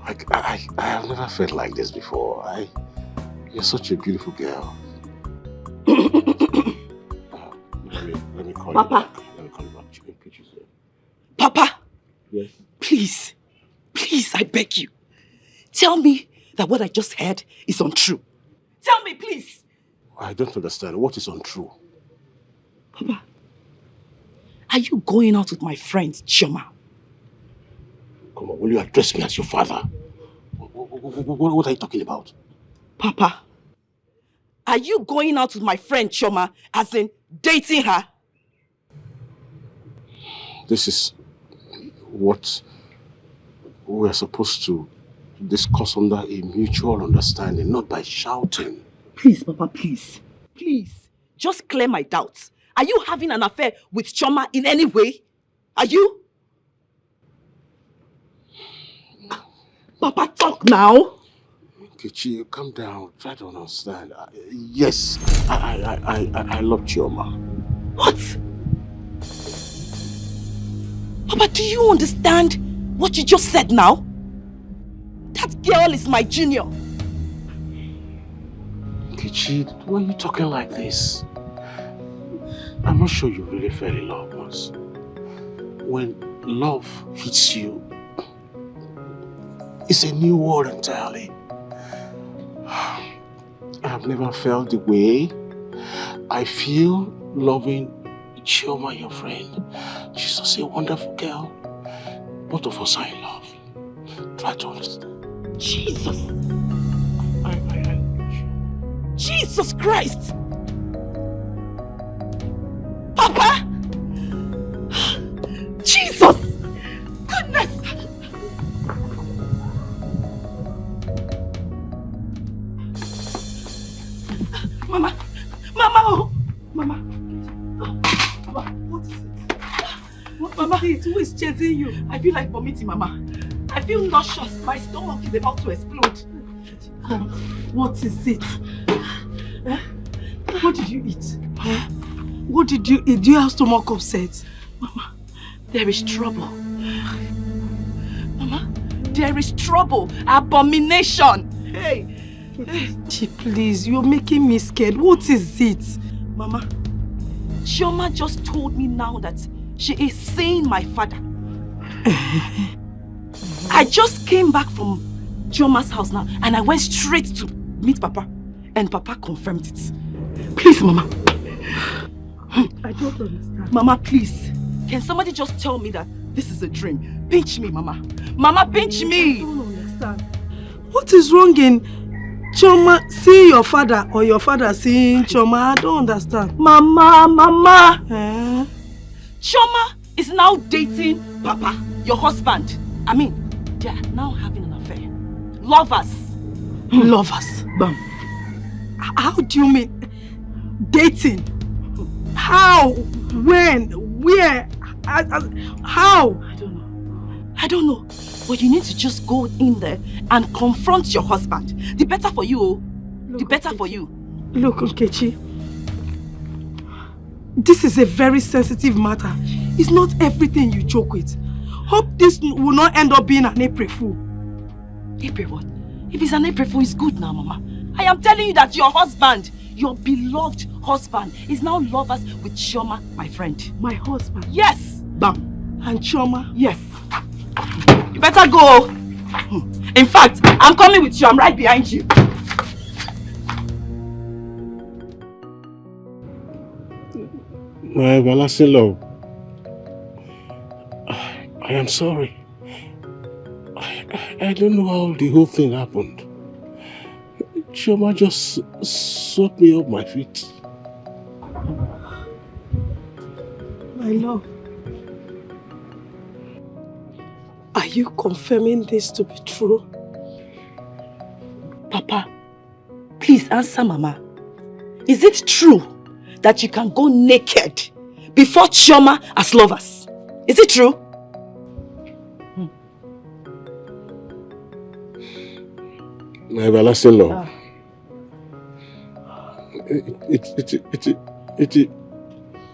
I have never felt like this before. You're such a beautiful girl. Papa. Papa. Yes. Please, I beg you. Tell me that what I just heard is untrue. Tell me, please. I don't understand. What is untrue? Papa, are you going out with my friend, Chioma? Come on, will you address me as your father? What are you talking about? Papa, are you going out with my friend, Chioma, as in dating her? This is what we're supposed to discuss under a mutual understanding, not by shouting. Please, Papa, please. Please, just clear my doubts. Are you having an affair with Chioma in any way? Are you? Papa, talk now. Kichi, calm down. Try to understand. Yes, I love Chioma. What? Papa, do you understand what you just said now? That girl is my junior. Kichi, why are you talking like this? I'm not sure you really fell in love once. When love hits you, it's a new world entirely. I've never felt the way I feel loving Chioma, your friend. She's just a wonderful girl. Both of us are in love. Try to understand. Jesus! Jesus Christ! Papa! Jesus! Goodness! Mama! Mama! Oh! Mama! Mama, what is it? Mama, who is chasing you? I feel like vomiting, Mama. I feel nauseous. My stomach is about to explode. What is it? What did you eat? What did you eat? Do you have stomach upset? Mama, there is trouble. Mama, there is trouble. Abomination. Hey. Please, you're making me scared. What is it? Mama, Chioma just told me now that she is seeing my father. I just came back from Chioma's house now and I went straight to meet Papa. And Papa confirmed it. Please, Mama. I don't understand. Mama, please. Can somebody just tell me that this is a dream? Pinch me, Mama. Mama, pinch me. I don't understand. What is wrong in Chioma seeing your father or your father seeing Chioma? I don't understand. Mama. Chioma is now dating Papa, your husband. I mean, they are now having an affair. Lovers. Lovers. Bam. How do you mean? Dating? How? When? Where? How? I don't know. But you need to just go in there and confront your husband. The better for you, oh. The better for you. Look, Nkechi. This is a very sensitive matter. It's not everything you joke with. Hope this will not end up being an April Fool. April what? If it's an April Fool, it's good now, Mama. I am telling you that your husband, your beloved husband, is now lovers with Chioma, my friend. My husband? Yes! Bam. And Chioma? Yes. You better go. In fact, I'm coming with you. I'm right behind you. My everlasting love, I am sorry. I don't know how the whole thing happened. Chioma just swept me off my feet. My love, are you confirming this to be true? Papa, please answer Mama. Is it true that you can go naked before Chioma as lovers? Is it true? My everlasting love.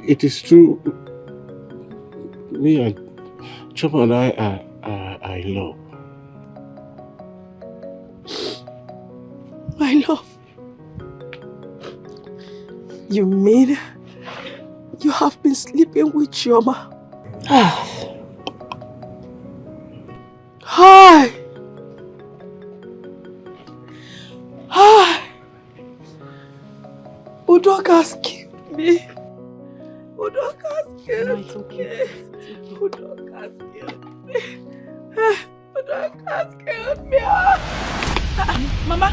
It is true. Me and Chioma and I in love. My love, you mean you have been sleeping with Chioma. Hi! Hi! Udoka's killed me. Udoka's killed me. Udoka's killed me. Udoka's killed me. Mama!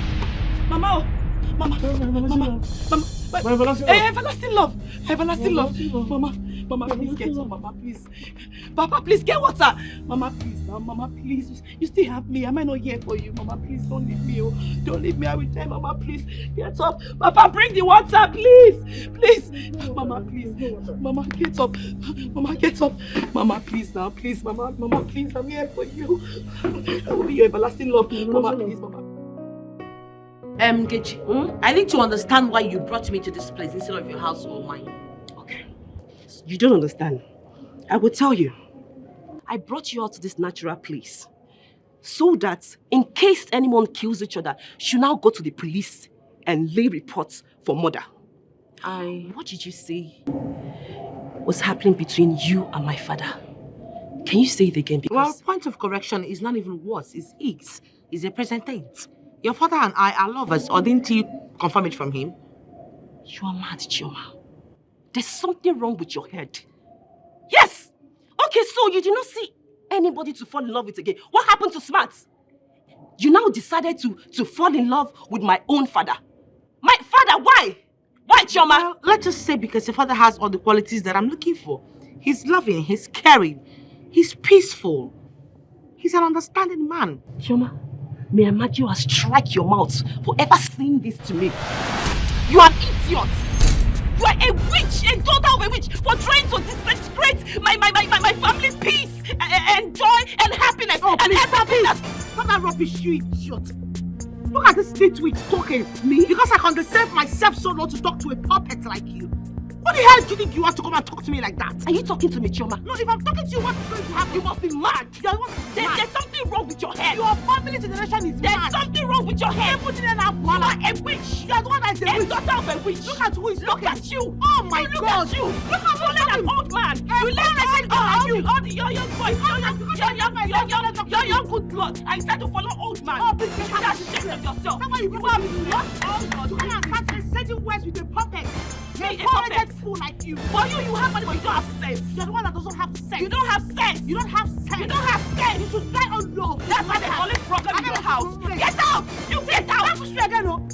Mama! Mama! Everlasting love! Everlasting love! Mama, please get some. Mama, please. Papa, please get water. Mama, please. Now, Mama, please. You still have me. Am I not here for you? Mama, please don't leave me. Oh. Don't leave me. I will tell Mama, please. Get up. Papa, bring the water, please. Please. Mama, please. Mama, get up. Mama, get up. Mama, please now. Please, Mama. Mama, please. I'm here for you. I will be your everlasting love. Mama, please, Mama. Nkechi, I need to understand why you brought me to this place instead of your house or mine. Okay. You don't understand. I will tell you. I brought you out to this natural place so that in case anyone kills each other, you now go to the police and lay reports for murder. What did you say was happening between you and my father? Can you say it again? Because Well, point of correction is not even worse. It's is. It's a present tense. Your father and I are lovers, or didn't you confirm it from him? You are mad, Chioma. There's something wrong with your head. Yes! Okay, so you did not see anybody to fall in love with again. What happened to Smart? You now decided to fall in love with my own father. My father, why? Why, Chioma? Well, let's just say because your father has all the qualities that I'm looking for. He's loving, he's caring, he's peaceful. He's an understanding man. Chioma, may I imagine you strike your mouth for ever saying this to me. You are an idiot. You are a witch, a daughter of a witch, for trying to disintegrate my family's peace and joy and happiness. Oh, and please, everything. Stop that rubbish, you idiot. Look at this state witch talking. Me? Because I can reserve myself so long to talk to a puppet like you. What the hell do you think you want to come and talk to me like that? Are you talking to me, Chioma? No, if I'm talking to you, what's going to happen? You must be mad. There's something wrong with your head. Your family generation is mad. There's something wrong with your head. You are a witch. You are the one that is a witch. Daughter of a witch. Look at who is Look at you. Oh my Look God. at you. Look at you like an old man. You let all the young boys, your young good blood, and you start to follow old man. Oh, please, you have to check yourself. That's why you are what? Oh God. You can't start exchanging words with a puppet. Me, a puppet fool like you. For you have money, but you don't have sense. You're the one that doesn't have sense. You don't have sense. You don't have sense. You don't have sense. You should die on love. That's why there's always problem in your house. Get out! You get out! Don't push me again, no.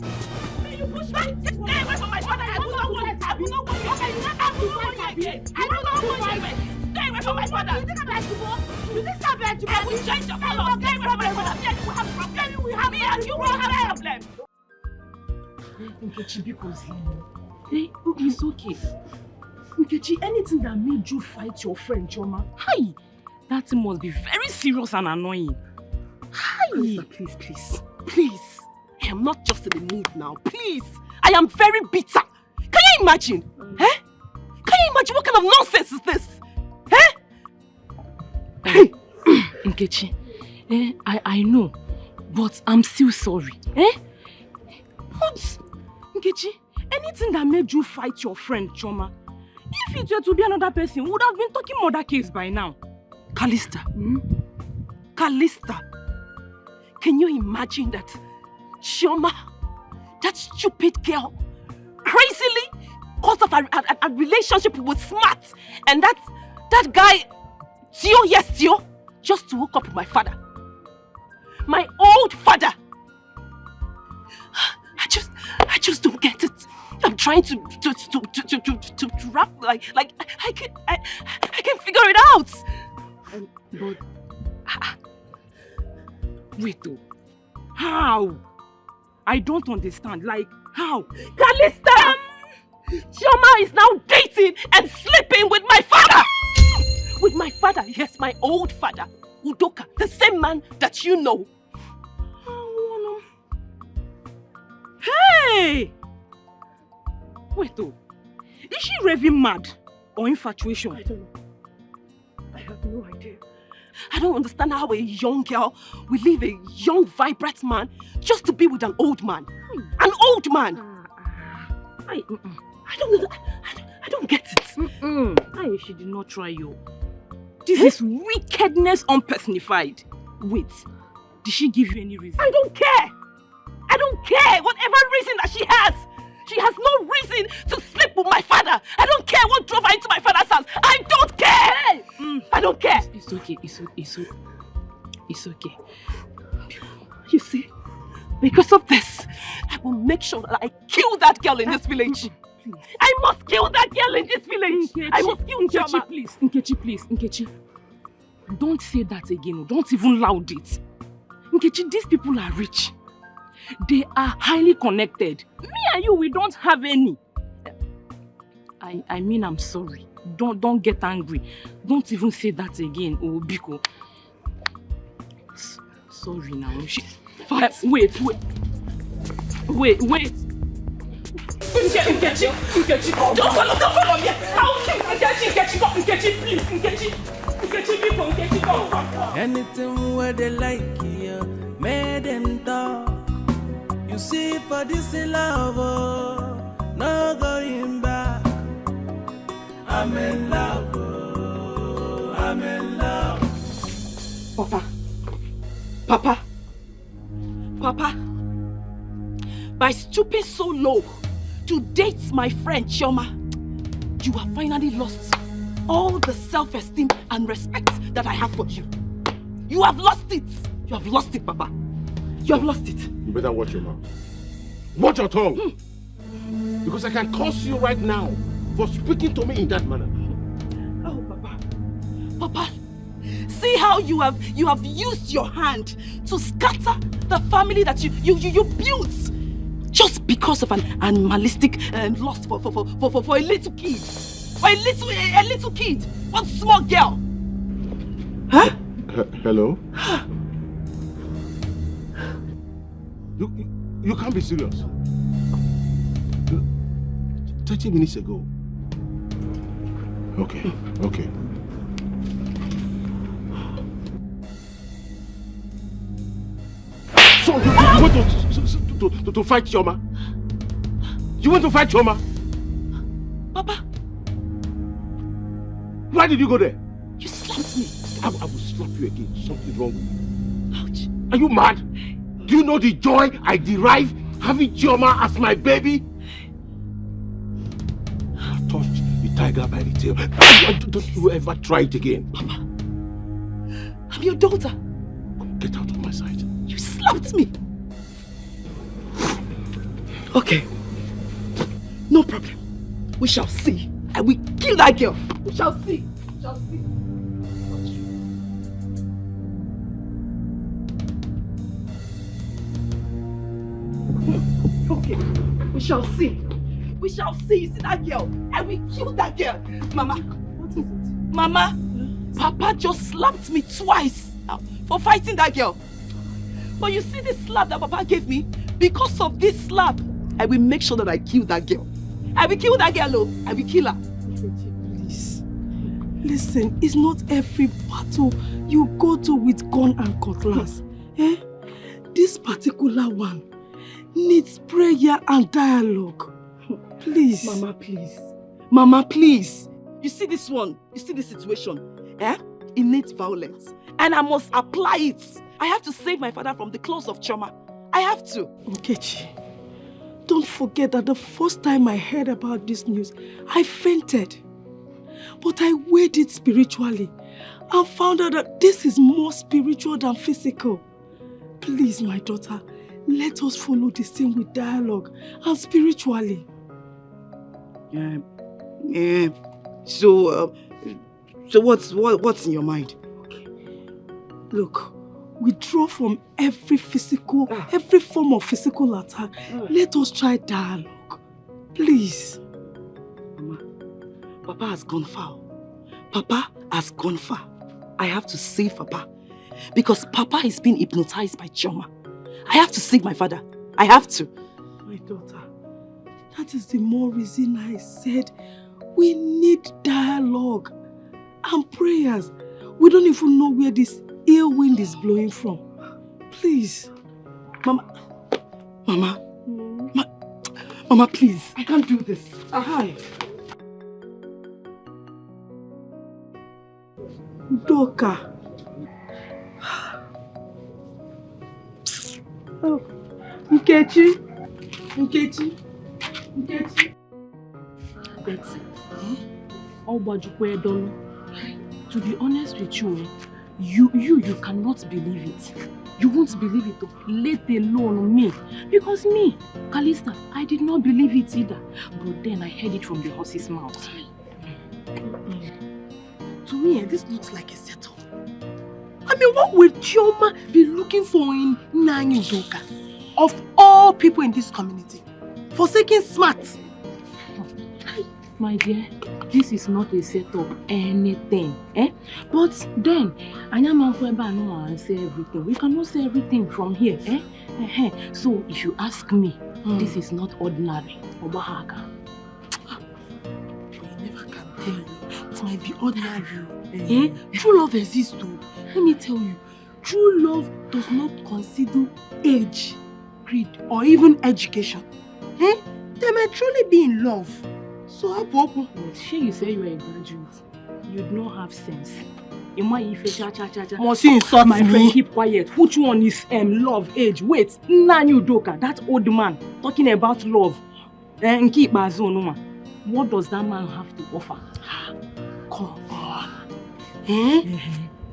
You push me. Just stay away from my father. I do not want you. I do not want you. Okay, you don't have to want you again. I do not want you again. Stay away from my father. You think I'm bad to go? You think I'm bad to go? I will change your color. Stay away from my father. Then we have problem. Then we have me and you will have problem. Nkechi, because hey, it's okay. Nkechi, anything that made you fight your friend, Chioma, hi, that must be very serious and annoying. Hi. Please. I am not just in the mood now. Please. I am very bitter. Can you imagine? Can you imagine what kind of nonsense is this? Hey, Nkechi, I know, but I'm still sorry. But, Nkechi, anything that made you fight your friend, Chioma, if it were to be another person, we would have been talking murder case by now. Callista. Callista. Can you imagine that Chioma, that stupid girl, crazily cut off a relationship with Smart, and that guy, Tio, yes, Tio, just to hook up with my father. My old father. I just don't get it. I'm trying to wrap like I can figure it out. But wait though. How? I don't understand. Like how? Callista! Chioma is now dating and sleeping with my father! With my father, yes, my old father, Udoka, the same man that you know. Hey! Wait though. Is she raving mad or infatuation? I don't know. I have no idea. I don't understand how a young girl will leave a young, vibrant man just to be with an old man. An old man! I don't get it. She did not try you. This is wickedness unpersonified. Wait, did she give you any reason? I don't care! I don't care! Whatever reason that she has no reason to sleep with my father. I don't care what drove her into my father's house. I don't care! I don't care! It's okay, it's okay. You see, because of this, I will make sure that I kill that girl in this village. I must kill that girl in this village. Nkechi, I must kill Choma. Nkechi, please. Nkechi. Don't say that again. Don't even loud it. Nkechi, these people are rich. They are highly connected. Me and you, we don't have any. I mean, I'm sorry. Don't get angry. Don't even say that again, Biko. Sorry now. Wait. Nkechi, don't follow me. I'll kill Nkechi, please, Nkechi, come. Anything where they like you, make them talk. You see for this love, no going back. I'm in love, I'm in love. Papa, by stooping so low to date my friend Choma, you have finally lost all the self-esteem and respect that I have for you. You have lost it. You have lost it, Papa. You have lost it. You better watch your mouth. Watch your tongue. Because I can curse you right now for speaking to me in that manner. Oh, Papa, see how you have used your hand to scatter the family that you built just because of an animalistic lust for a little kid. For a little kid, one small girl. Huh? Hello? You can't be serious. 30 minutes ago. Okay. So you went to fight Choma? You went to fight Choma? Papa. Why did you go there? You slapped me. I will slap you again. Something wrong with you. Ouch. Are you mad? Do you know the joy I derive having Choma as my baby? I touched the tiger by the tail. Don't you ever try it again. Papa, I'm your daughter. Get out of my sight. You slapped me. Okay. No problem. We shall see. I will kill that girl. We shall see. Okay. We shall see. You see that girl? I will kill that girl. Mama. What is it? Mama, Papa just slapped me twice for fighting that girl. But you see this slap that Papa gave me? Because of this slap, I will make sure that I kill that girl. I will kill that girl, I will kill her. Please. Listen, it's not every battle you go to with gun and cutlass. This particular one needs prayer and dialogue. Please. Mama, please. You see this one? You see this situation? It needs violence. And I must apply it. I have to save my father from the claws of Choma. I have to. Nkechi, don't forget that the first time I heard about this news, I fainted. But I weighed it spiritually and found out that this is more spiritual than physical. Please, my daughter, let us follow this thing with dialogue and spiritually. So what's in your mind? Look, withdraw from every form of physical attack. Let us try dialogue. Please. Mama, Papa has gone far. I have to save Papa. Because Papa is being hypnotized by Choma. I have to save my father. I have to. My daughter, that is the more reason I said we need dialogue and prayers. We don't even know where this ill wind is blowing from. Please. Mama, please. I can't do this. Hi. Udoka. Oh, Nkechi. Betsy, to be honest with you, you cannot believe it. You won't believe it, let alone me. Because me, Calista, I did not believe it either. But then I heard it from the horse's mouth. To me, this looks like a setup. I mean, what would Chioma be looking for in Nanyu Udoka? Of all people in this community, forsaking smart. My dear, this is not a setup, anything. But then, I am say everything. We cannot say everything from here. So, if you ask me, this is not ordinary. Obahaka. You never can tell you. It might be ordinary. True love exists too. Let me tell you, true love does not consider age, creed, or even education. They might truly be in love. So how popo? Sure, you say you are a graduate. You don't have sense. Must you insult my me? friend? Keep quiet. Which one is love, age? Wait, Nanyu Udoka, that old man talking about love. And keep what does that man have to offer? Come on.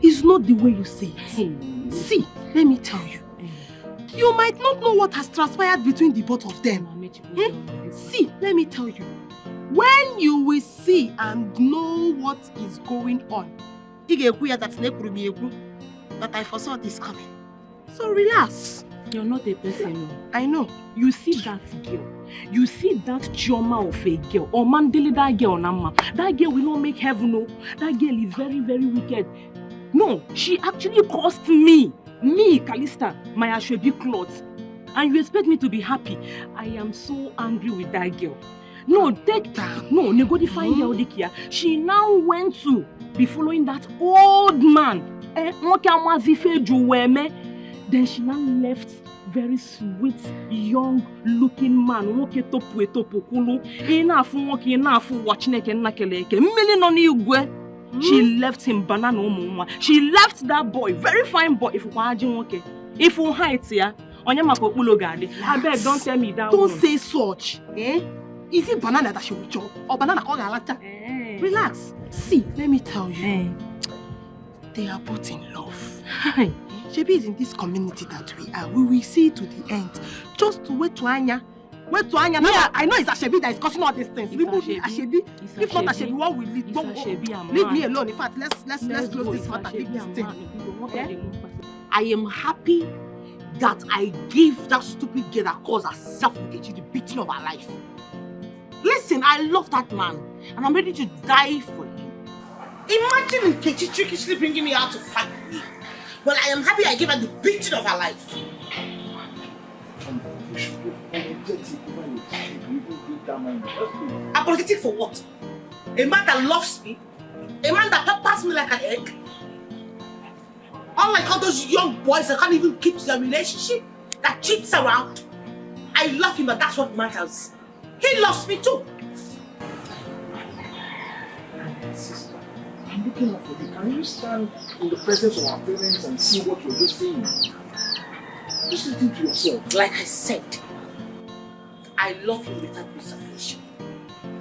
It's not the way you say it. See, let me tell you. You might not know what has transpired between the both of them. See, let me tell you. When you will see and know what is going on, that I foresaw this coming. So relax. You're not a person. I know. You see that girl. You see that Chioma of a girl. Or Mandela, that girl, Nama. That girl will not make heaven, no. That girl is very, very wicked. No, she actually cost me, Calista, my Ashwebi clothes. And you expect me to be happy. I am so angry with that girl. No, take that. No, Negodi girl Dikeh. She now went to be following that old man. Then she now left very sweet, young looking man. She left him banana. She left that boy, very fine boy. If you hide here, I beg, don't tell me that. Don't say such. Is it banana that she will chop or banana called Relax. See, let me tell you. They are both in love. Shebi is in this community that we are. We will see to the end. Just wait to Anya. Wait to Anya. Now I know it's Ashwebi that is causing all these things. Remove Ashwebi. If not Ashwebi, what will lead? Leave me alone. In fact, let's close this matter. Leave this thing. I am happy that I gave that stupid girl that calls herself Nkechi the beating of her life. Listen, I love that man, and I'm ready to die for him. Imagine Nkechi trickishly bringing me out to fight me. Well, I am happy I gave her the beating of her life. Apologetic for what? A man that loves me? A man that peppers me like an egg? Unlike all those young boys that can't even keep to their relationship, that cheats around. I love him, but that's what matters. He loves me too. Sister, I'm looking out for you. Can you stand in the presence of our parents and see what you're just saying? Just listen to yourself. Like I said, I love him without reservation.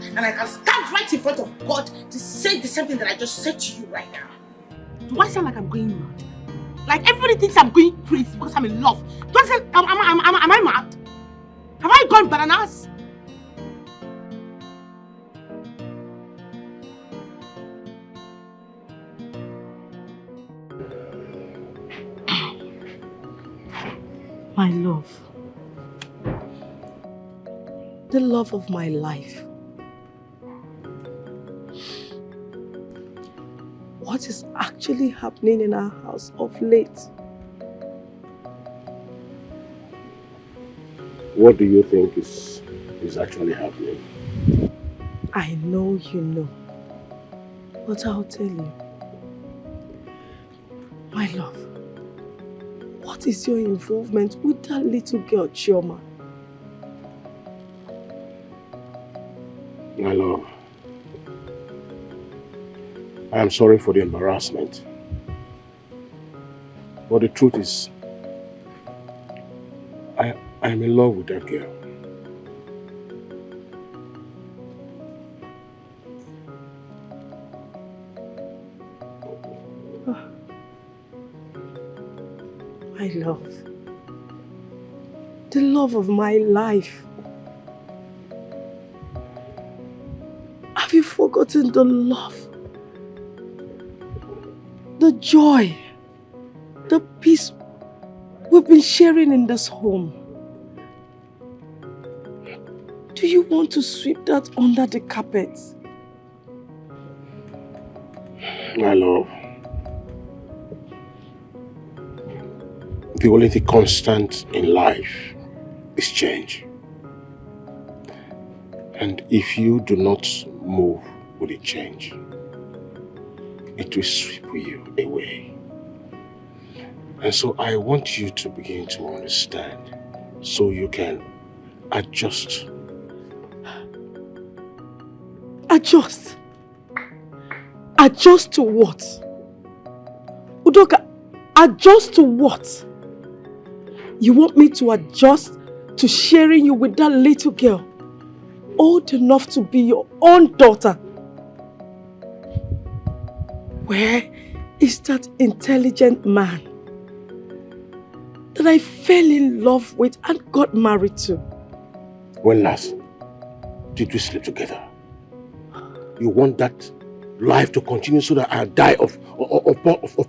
And I can stand right in front of God to say the same thing that I just said to you right now. Do I sound like I'm going mad? Like everybody thinks I'm going crazy because I'm in love. Do I sound, am I mad? Have I gone bananas? My love. The love of my life. What is actually happening in our house of late? What do you think is actually happening? I know you know, but I'll tell you. My love, what is your involvement with that little girl, Chioma? My love, I am sorry for the embarrassment. But the truth is, I'm in love with that girl. My love. The love of my life. Have you forgotten the love? The joy, the peace we've been sharing in this home. Do you want to sweep that under the carpet? My love, the only thing constant in life is change. And if you do not move with the change, it will sweep you away. And so I want you to begin to understand so you can adjust. Adjust? Adjust to what? Udoka, adjust to what? You want me to adjust to sharing you with that little girl, old enough to be your own daughter? Where is that intelligent man that I fell in love with and got married to? When last did we sleep together? You want that life to continue so that I die of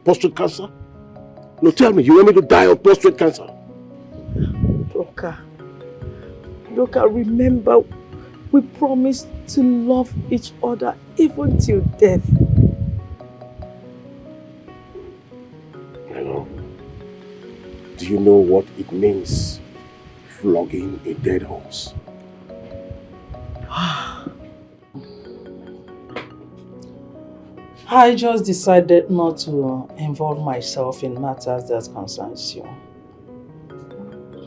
prostate cancer? No, tell me, you want me to die of prostate cancer? Doka, remember, we promised to love each other even till death. Hello. Do you know what it means, flogging a dead horse? I just decided not to involve myself in matters that concerns you.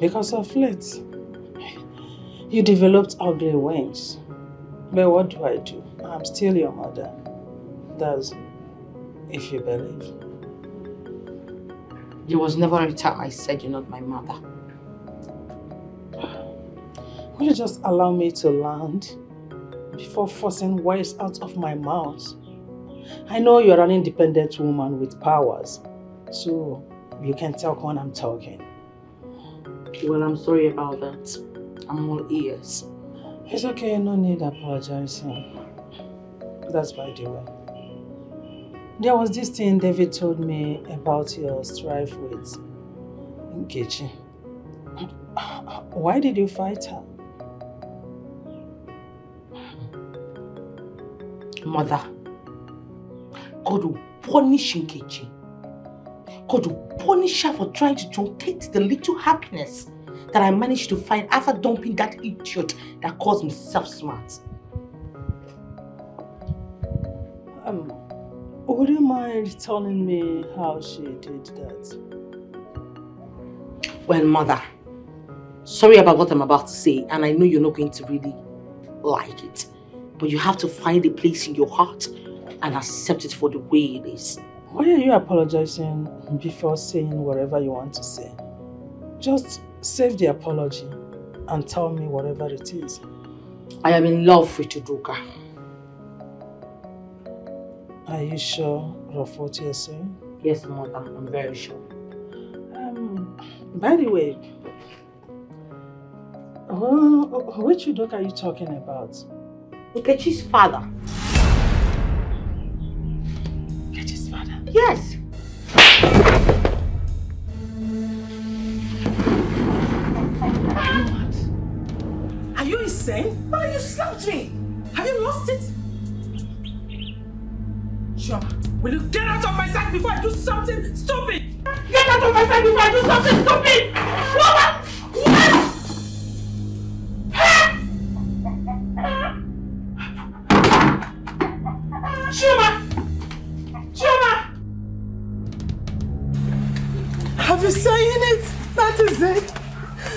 Because of late, you developed ugly wings. But what do? I'm still your mother. That's if you believe. There was never a time I said you're not my mother. Will you just allow me to land before forcing words out of my mouth? I know you're an independent woman with powers, so you can talk when I'm talking. Well, I'm sorry about that. I'm all ears. It's okay, no need apologizing. That's by the way. There was this thing David told me about your strife with Nkechi. Why did you fight her? Mother, God will punish Nkechi. God will punish her for trying to truncate the little happiness that I managed to find after dumping that idiot that calls himself smart. Would you mind telling me how she did that? Well, Mother, sorry about what I'm about to say, and I know you're not going to really like it, but you have to find a place in your heart and accept it for the way it is. Why are you apologizing before saying whatever you want to say? Just save the apology and tell me whatever it is. I am in love with Udoka. Are you sure of what you're saying? Yes, Mother, I'm very sure. By the way, which Udoka are you talking about? Nkechi's father. Nkechi's father? Yes. Are you mad? Are you insane? Why you slapped me? Have you lost it? Shoma, will you get out of my sight before I do something stupid? Get out of my sight before I do something stupid! Shoma! What? Shoma! Have you seen it? That is it.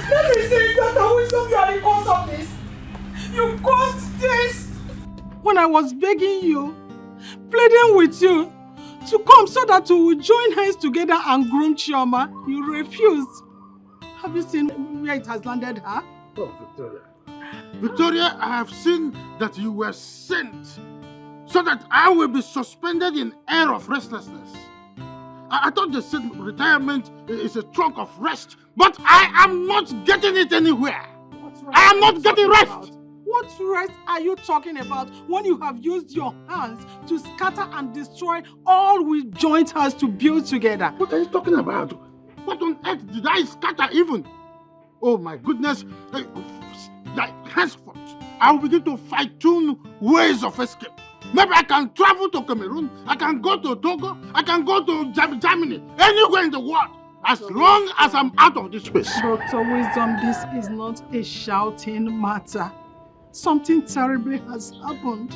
That is it. That always you are the cause of this. You caused this. When I was begging you, pleading with you to come so that we will join hands together and groom Chioma. You refused. Have you seen where it has landed her? Oh, Victoria. Victoria, I have seen that you were sent so that I will be suspended in air of restlessness. I thought they said retirement is a trunk of rest, but I am not getting it anywhere. I am not getting rest. What rest are you talking about when you have used your hands to scatter and destroy all we joined hands to build together? What are you talking about? What on earth did I scatter even? Oh my goodness. Henceforth, I will begin to fine-tune ways of escape. Maybe I can travel to Cameroon, I can go to Togo, I can go to Germany, anywhere in the world, as long as I'm out of this place. Dr. Wisdom, this is not a shouting matter. Something terrible has happened.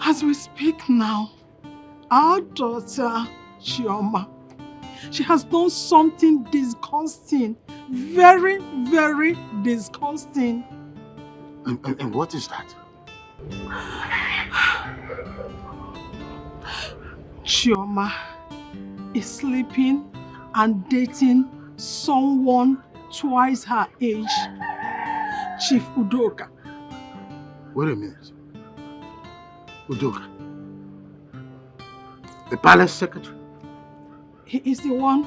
As we speak now, our daughter, Chioma, she has done something disgusting. Very, very disgusting. And what is that? Chioma is sleeping and dating someone twice her age, Chief Udoka. Wait a minute. Udoka? The palace secretary? He is the one.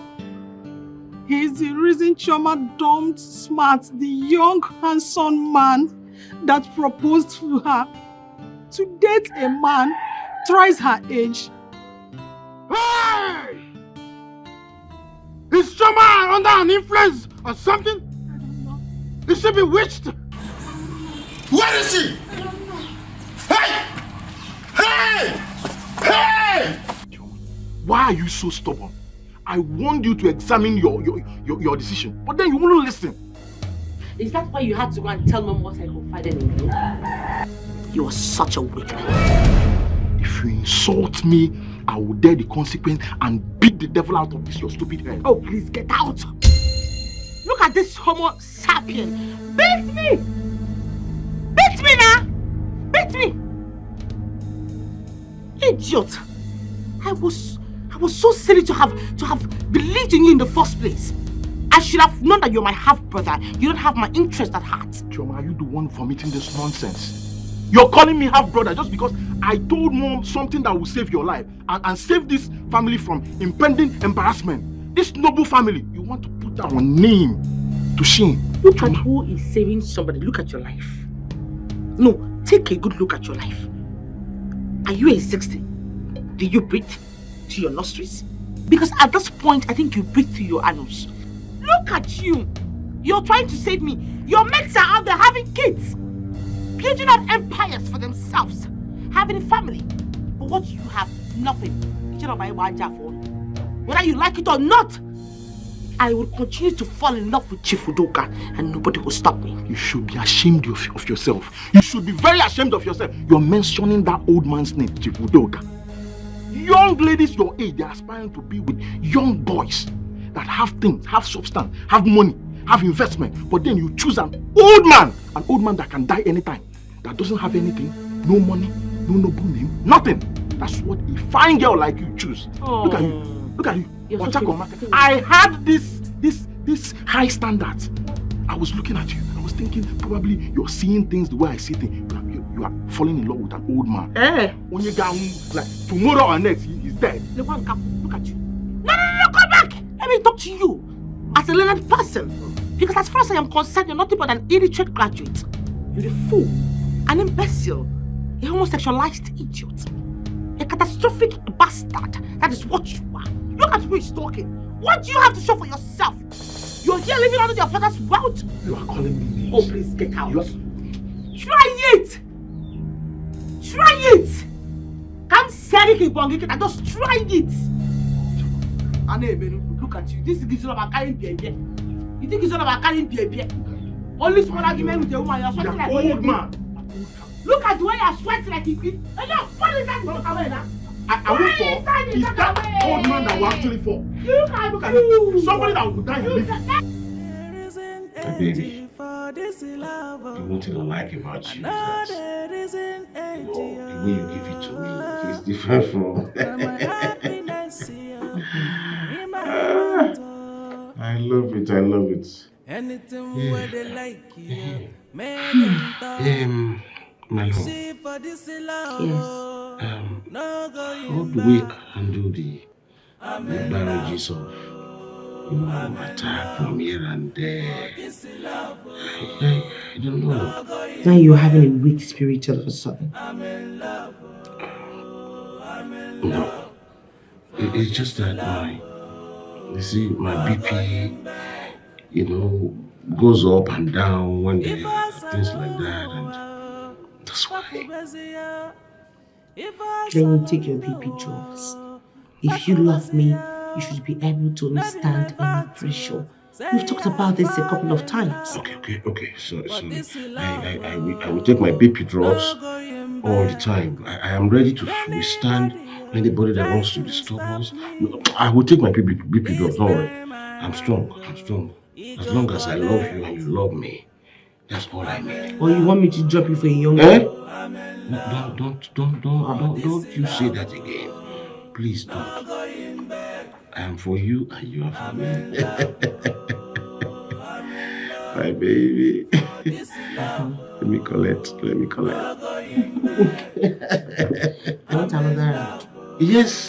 He is the reason Chioma dumped Smart, the young, handsome man that proposed to her to date a man thrice her age. Hey! Is Chioma under an influence or something? I don't know. Is she bewitched? Where is she? I don't know. Hey! Hey! Hey! Why are you so stubborn? I warned you to examine your decision, but then you wouldn't listen. Is that why you had to go and tell Mom what I confided in you? You are such a wicked man. If you insult me, I will dare the consequence and beat the devil out of this your stupid head. Oh, please get out! Look at this Homo sapien. Beat me! Beat me now! Beat me! Idiot! I was so silly to have believed in you in the first place. I should have known that you're my half-brother. You don't have my interest at heart. Chioma, are you the one vomiting this nonsense? You're calling me half-brother just because I told Mom something that will save your life and save this family from impending embarrassment. This noble family, you want to put our name to shame. Look at who is saving somebody. Look at your life. No, take a good look at your life. Are you a 60? Do you breathe to your nostrils? Because at this point, I think you breathe through your anus. Look at you. You're trying to save me. Your mates are out there having kids. Building up empires for themselves. Having a family. But what you have, nothing. Whether you like it or not, I will continue to fall in love with Chief Udoka and nobody will stop me. You should be ashamed of yourself. You should be very ashamed of yourself. You're mentioning that old man's name, Chief Udoka. Young ladies your age, they're aspiring to be with young boys that have things, have substance, have money, have investment. But then you choose an old man that can die anytime, that doesn't have anything, no money, no noble name, nothing. That's what a fine girl like you choose. Oh. Look at you. Look at you. So I had this high standard. I was looking at you. I was thinking probably you're seeing things the way I see things. You are falling in love with an old man. When you get like tomorrow or next, he's dead. Look at you. No, come back. Let me talk to you as a learned person. Because as far as I am concerned, you're nothing but an illiterate graduate. You're a fool, an imbecile, a homosexualized idiot, a catastrophic bastard. That is what you are. Look at who is talking. What do you have to show for yourself? You're here living under your father's wealth. You are calling me names. Oh, please get out. Try it. Try it. Can't say it, just try it. Look at you. This is all about carrying baby. You think it's all about carrying baby? Only small argument with the woman. You're sweating like old man. Look at the way you're sweating like a kid. And you're falling down. Look away now. I won't fall. Is that old man that will actually fall? Look at you. Somebody that will die and live. Baby, the one thing I like about you is that the way you give it to me is different from... I love it, I love it. My love. Yes. How do we handle the barrages of, attack from here and there? I don't know. Now you're having a weak spirit all of a sudden. No. It's just that my BP, goes up and down when there are things like that, and that's why. Then you take your BP drugs. If you love me, you should be able to withstand any pressure. We've talked about this a couple of times. Okay. So I will take my BP drugs all the time. I am ready to withstand anybody that wants to disturb us. I will take my BP drugs, don't worry. I'm strong. As long as I love you and you love me, that's all I need. Or you want me to drop you for a young girl? Don't you say that again. Please don't. I am for you and you are for me. My baby. Let me collect. I want another round. Yes.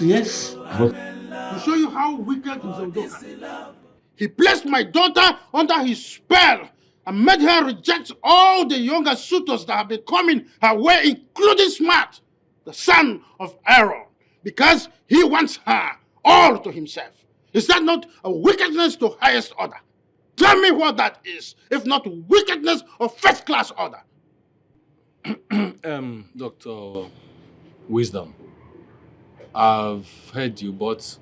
But to show you how wicked is Udoka. He placed my daughter under his spell and made her reject all the younger suitors that have been coming her way, including Smart, the son of Aaron, because he wants her all to himself. Is that not a wickedness to highest order? Tell me what that is, if not wickedness of first-class order. Dr. Wisdom, I've heard you, but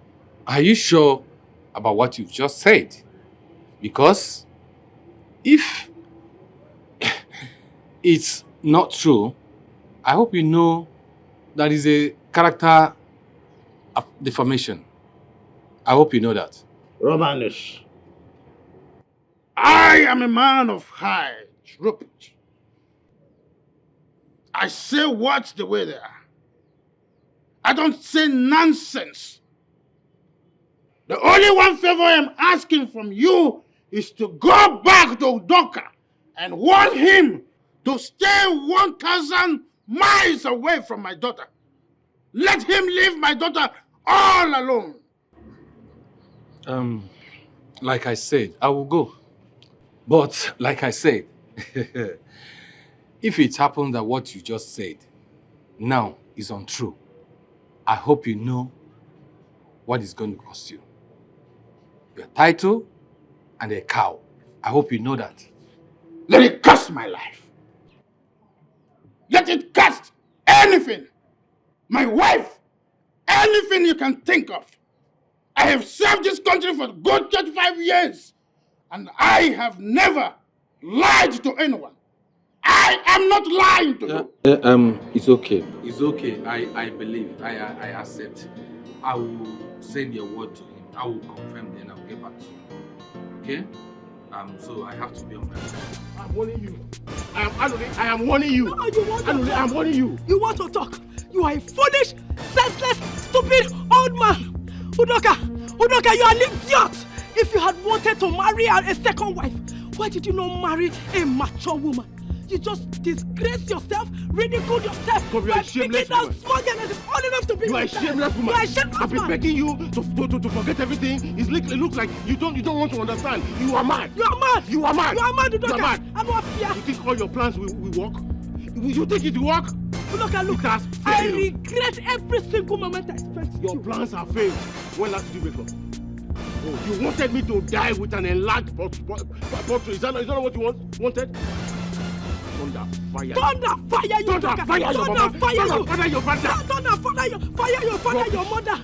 are you sure about what you've just said? Because if it's not true, I hope you know that is a character defamation. I hope you know that. Romanus, I am a man of high repute. I say words the way they are. I don't say nonsense. The only one favor I'm asking from you is to go back to Udoka and warn him to stay 1,000 miles away from my daughter. Let him leave my daughter all alone. Like I said, I will go. But like I said, if it happens that what you just said now is untrue, I hope you know what it's going to cost you. Your title and a cow. I hope you know that. Let it cost my life. Let it cost anything. My wife. Anything you can think of. I have served this country for good 35 years. And I have never lied to anyone. I am not lying to you. It's okay. It's okay. I believe. I accept. I will send your word to him. I will confirm, then I will get back to you. Okay? So I have to be on my way. I'm warning you. I am warning you. No, you want to Anuli, talk. I'm warning you. You want to talk. You are a foolish, senseless, stupid old man. Udoka, you are an idiot. If you had wanted to marry a second wife, why did you not marry a mature woman? You just disgrace yourself, ridicule yourself. You are a shameless woman. Small girl that is old enough to be You are a shameless woman. You are a shameless I've been man. begging you to forget everything. It looks like you don't want to understand. You are mad. You are mad. You are mad. You are mad, Udoka. You are mad. I'm not fear. You think all your plans will work? You think it will work? Look, I regret every single moment I spent with you. Your plans are failed. When last did you wake up? Oh, you wanted me to die with an enlarged portrait. Is that not what you wanted? Thunder, fire. Thunder, fire you, Thunder, fire your mama. Thunder, fire you. Thunder, your father. Thunder, fire your father, your mother.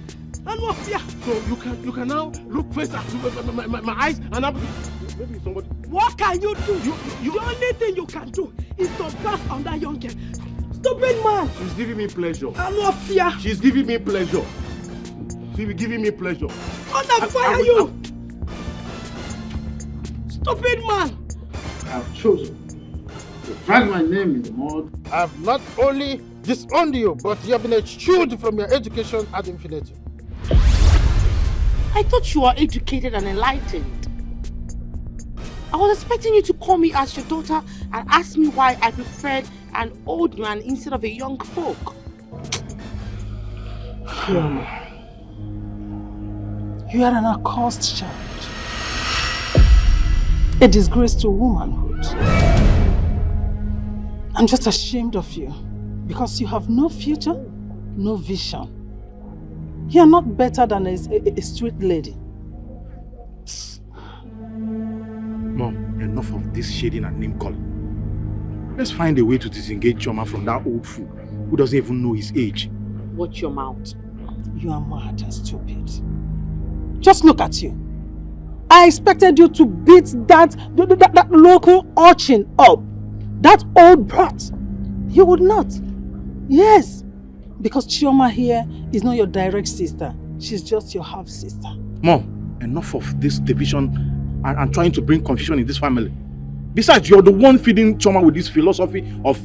And what fear? So you can now look face at my eyes and maybe somebody. What can you do? The only thing you can do is to pass on that young girl. Stupid man. She's giving me pleasure. And what fear? She's giving me pleasure. She's giving me pleasure. Thunder, fire you. Stupid man. I have chosen to drag my name in the mud. I have not only disowned you, but you have been eschewed from your education ad infinitum. I thought you were educated and enlightened. I was expecting you to call me as your daughter and ask me why I preferred an old man instead of a young folk. You are an accursed child. A disgrace to womanhood. I'm just ashamed of you because you have no future, no vision. You are not better than a street lady. Mom, enough of this shading and name calling. Let's find a way to disengage Choma from that old fool who doesn't even know his age. Watch your mouth. You are mad and stupid. Just look at you. I expected you to beat that local urchin up. That old brat. You would not. Yes. Because Chioma here is not your direct sister. She's just your half-sister. Mom, enough of this division and trying to bring confusion in this family. Besides, you're the one feeding Chioma with this philosophy of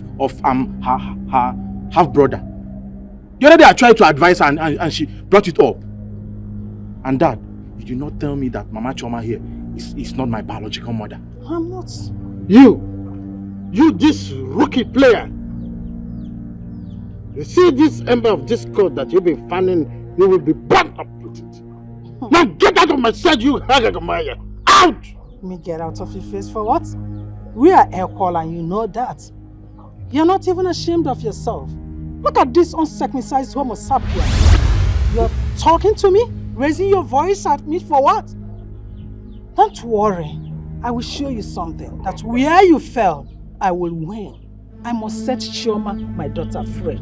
her half-brother. The other day I tried to advise her and she brought it up. And Dad, you did not tell me that Mama Chioma here is not my biological mother. I'm not. You this rookie player. You see this ember of discord that you've been fanning, you will be burnt up with it. Now get out of my sight, you Hagagamaya! Out! Me get out of your face for what? We are equal and you know that. You're not even ashamed of yourself. Look at this uncircumcised homo sapien. You're talking to me? Raising your voice at me for what? Don't worry. I will show you something. That where you fell, I will win. I must set Chioma, my daughter, free.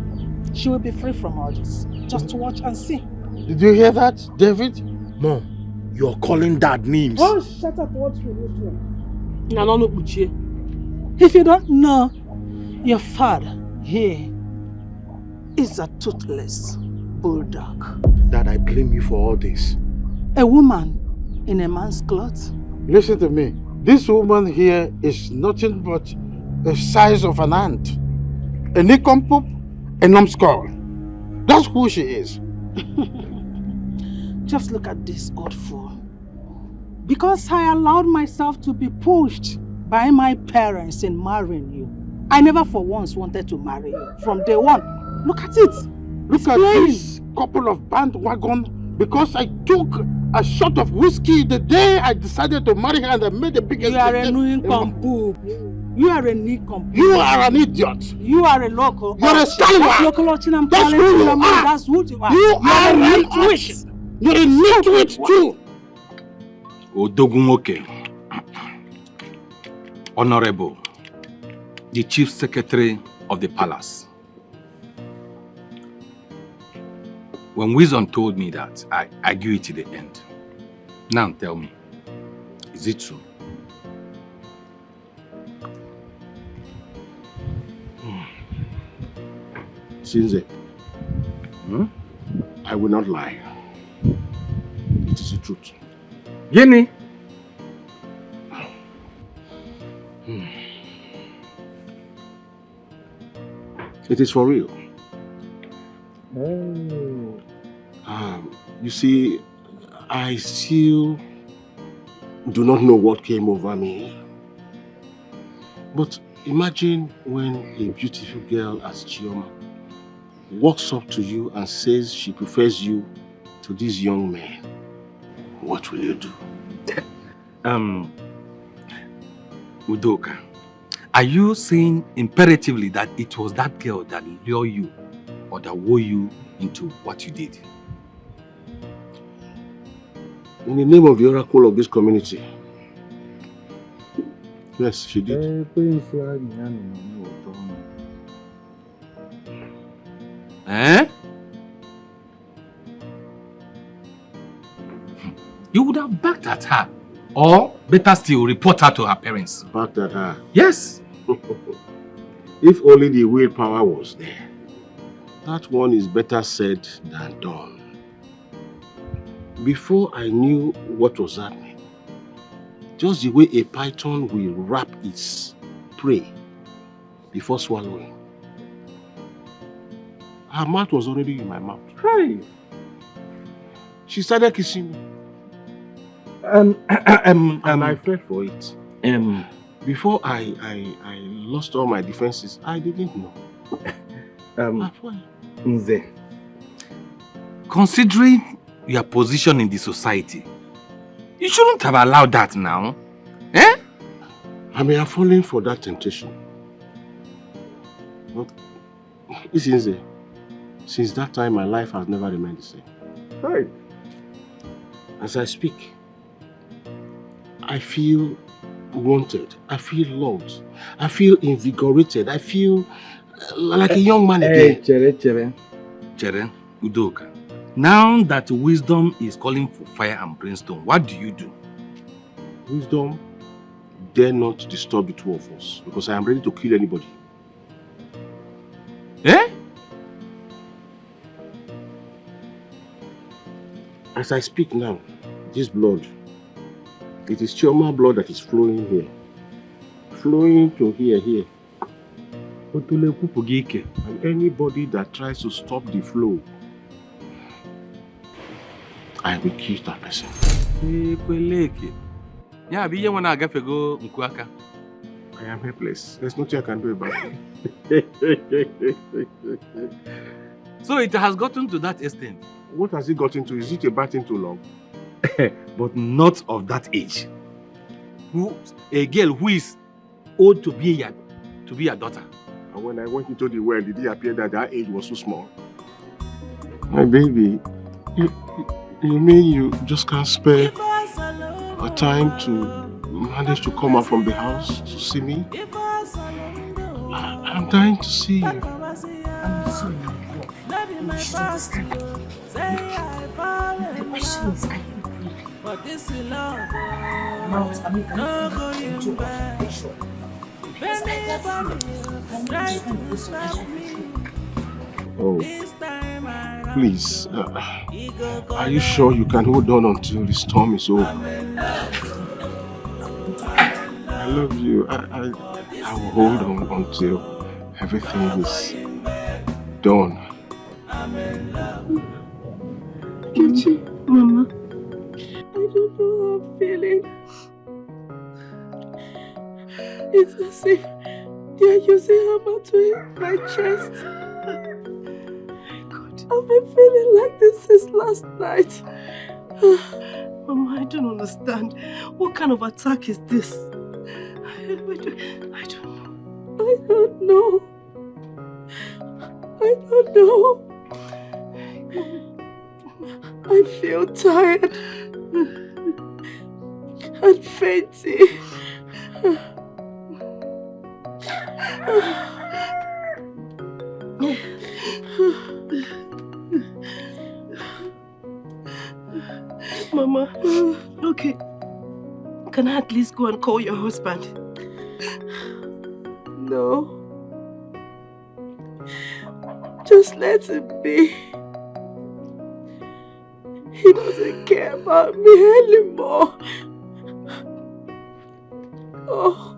She will be free from all this. Just to watch and see. Did you hear that, David? Mom, you're calling Dad names. Oh, shut up what you do. If you don't know, your father here is a toothless bulldog. Dad, I blame you for all this. A woman in a man's clothes. Listen to me. This woman here is nothing but the size of an ant. A nincompoop, a numbskull. That's who she is. Just look at this old fool. Because I allowed myself to be pushed by my parents in marrying you, I never for once wanted to marry you. From day one. Look at it. Look at this couple of bandwagon. Because I took a shot of whiskey the day I decided to marry her and I made the biggest mistake. You are a nincompoop. You are a nincompoop. You are an idiot. You are a local. You are a scallywag. Local urchin, I'm That's calling who you. you are. That's who you are. You are a nitwit. You're a nitwit too. Odogunwoke, Honorable, the Chief Secretary of the Palace. When Wisdom told me that, I agreed to the end. Now tell me, is it true? Sinze, I will not lie. It is the truth. Yeni? It is for real. Oh. You see, I still do not know what came over me. But imagine when a beautiful girl as Chioma walks up to you and says she prefers you to this young man. What will you do? Udoka, are you saying imperatively that it was that girl that lured you or that wore you into what you did? In the name of the oracle of this community. Yes, she did. Eh? You would have backed at her. Or, better still, report her to her parents. Backed at her? Yes. If only the willpower was there. That one is better said than done. Before I knew what was happening, just the way a python will wrap its prey before swallowing, her mouth was already in my mouth. Right. She started kissing me. And I fell for it. Before I lost all my defenses, I didn't know. Nze, considering your position in the society, you shouldn't have allowed that now. Eh? I may have fallen for that temptation. But since that time, my life has never remained the same. Right. As I speak, I feel wanted. I feel loved. I feel invigorated. I feel like a young man again. Chere, Udoka. Now that wisdom is calling for fire and brimstone, what do you do? Wisdom dare not disturb the two of us because I am ready to kill anybody. Eh? As I speak now, this blood, it is Chioma blood that is flowing here. Flowing to here. And anybody that tries to stop the flow, I will kill that person. I am helpless. There's nothing I can do about it. So it has gotten to that extent. What has it gotten to? Is it a bad thing to love? But not of that age. A girl who is old to be your daughter. And when I went into the well, did it appear that that age was so small? My baby, you mean you just can't spare a time to manage to come out from the house to see me? I'm dying to see you. I'm sorry, you should understand. The question is, are you ready? Now, I'm into occupation. Oh, please, are you sure you can hold on until the storm is over? I love you. I will hold on until everything is done. Kichi, Mama, I don't know how I'm feeling. It's as if they are using hammer to hit my chest. God, I've been feeling like this since last night. Mama, I don't understand. What kind of attack is this? I don't know. I feel tired and fainting. Mama, okay. Can I at least go and call your husband? No. Just let him be. He doesn't care about me anymore. Oh,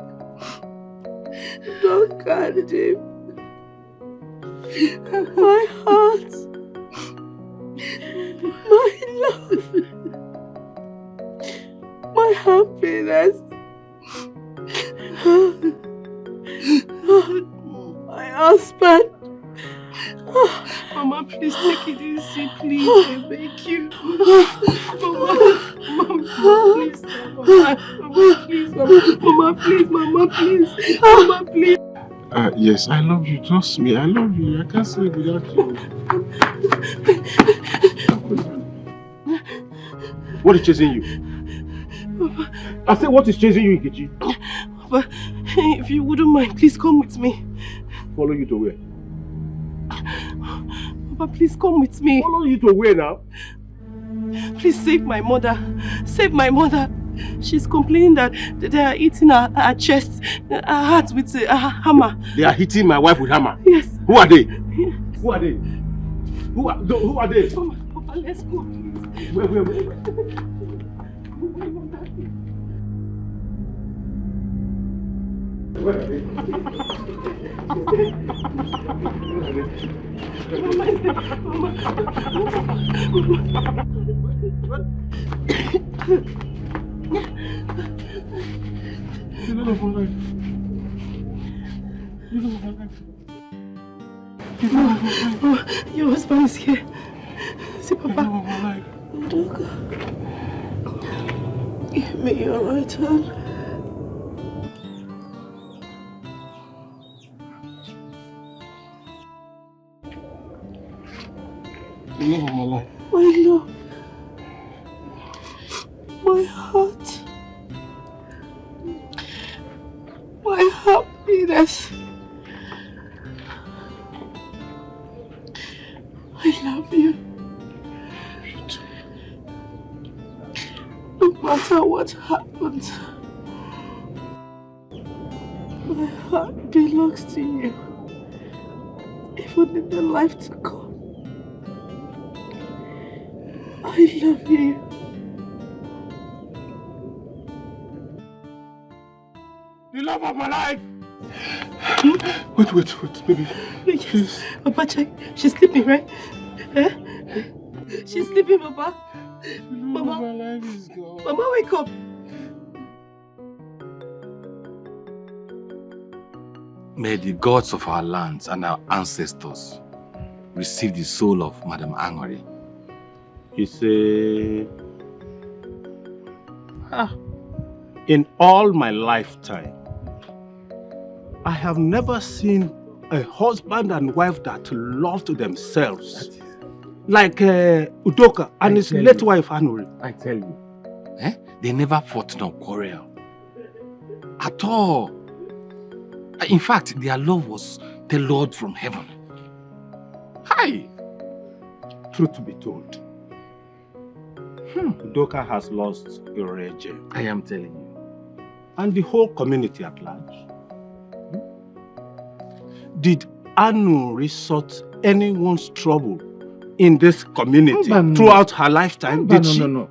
don't guard him. My heart, my love, my happiness, my husband. Mama, please take it easy, please. I beg you. Mama, please. Mama, please. Yes, I love you. Trust me, I love you. I can't sleep without you. What is chasing you? Papa. I said, what is chasing you, Nkechi? Papa, if you wouldn't mind, please come with me. Follow you to where? Papa, please come with me. Follow you to where now? Please save my mother. Save my mother. She's complaining that they are eating her chest, her heart with a hammer. They are hitting my wife with hammer? Yes. Who are they? Yes. Who are they? Who are they? Papa, let's go, please. Wait. Your husband is here. See, Papa. Give me your right hand. The love of my life. My love. My heart. My happiness. I love you. No matter what happens, my heart belongs to you. Even in the life to come. I love you. The love of my life. Wait, baby. Please. Papa, check. She's sleeping, right? Eh? She's sleeping, Papa. Mama. My life is gone. Mama, wake up. May the gods of our lands and our ancestors receive the soul of Madam Angori. In all my lifetime, I have never seen a husband and wife that loved themselves like Udoka and his late wife Anuri. I tell you, they never fought nor quarrel at all. In fact, their love was the Lord from heaven. Hi! Truth to be told, Udoka has lost Ireje. I am telling you. And the whole community at large. Did Anu resort anyone's trouble in this community throughout her lifetime? Did she? No.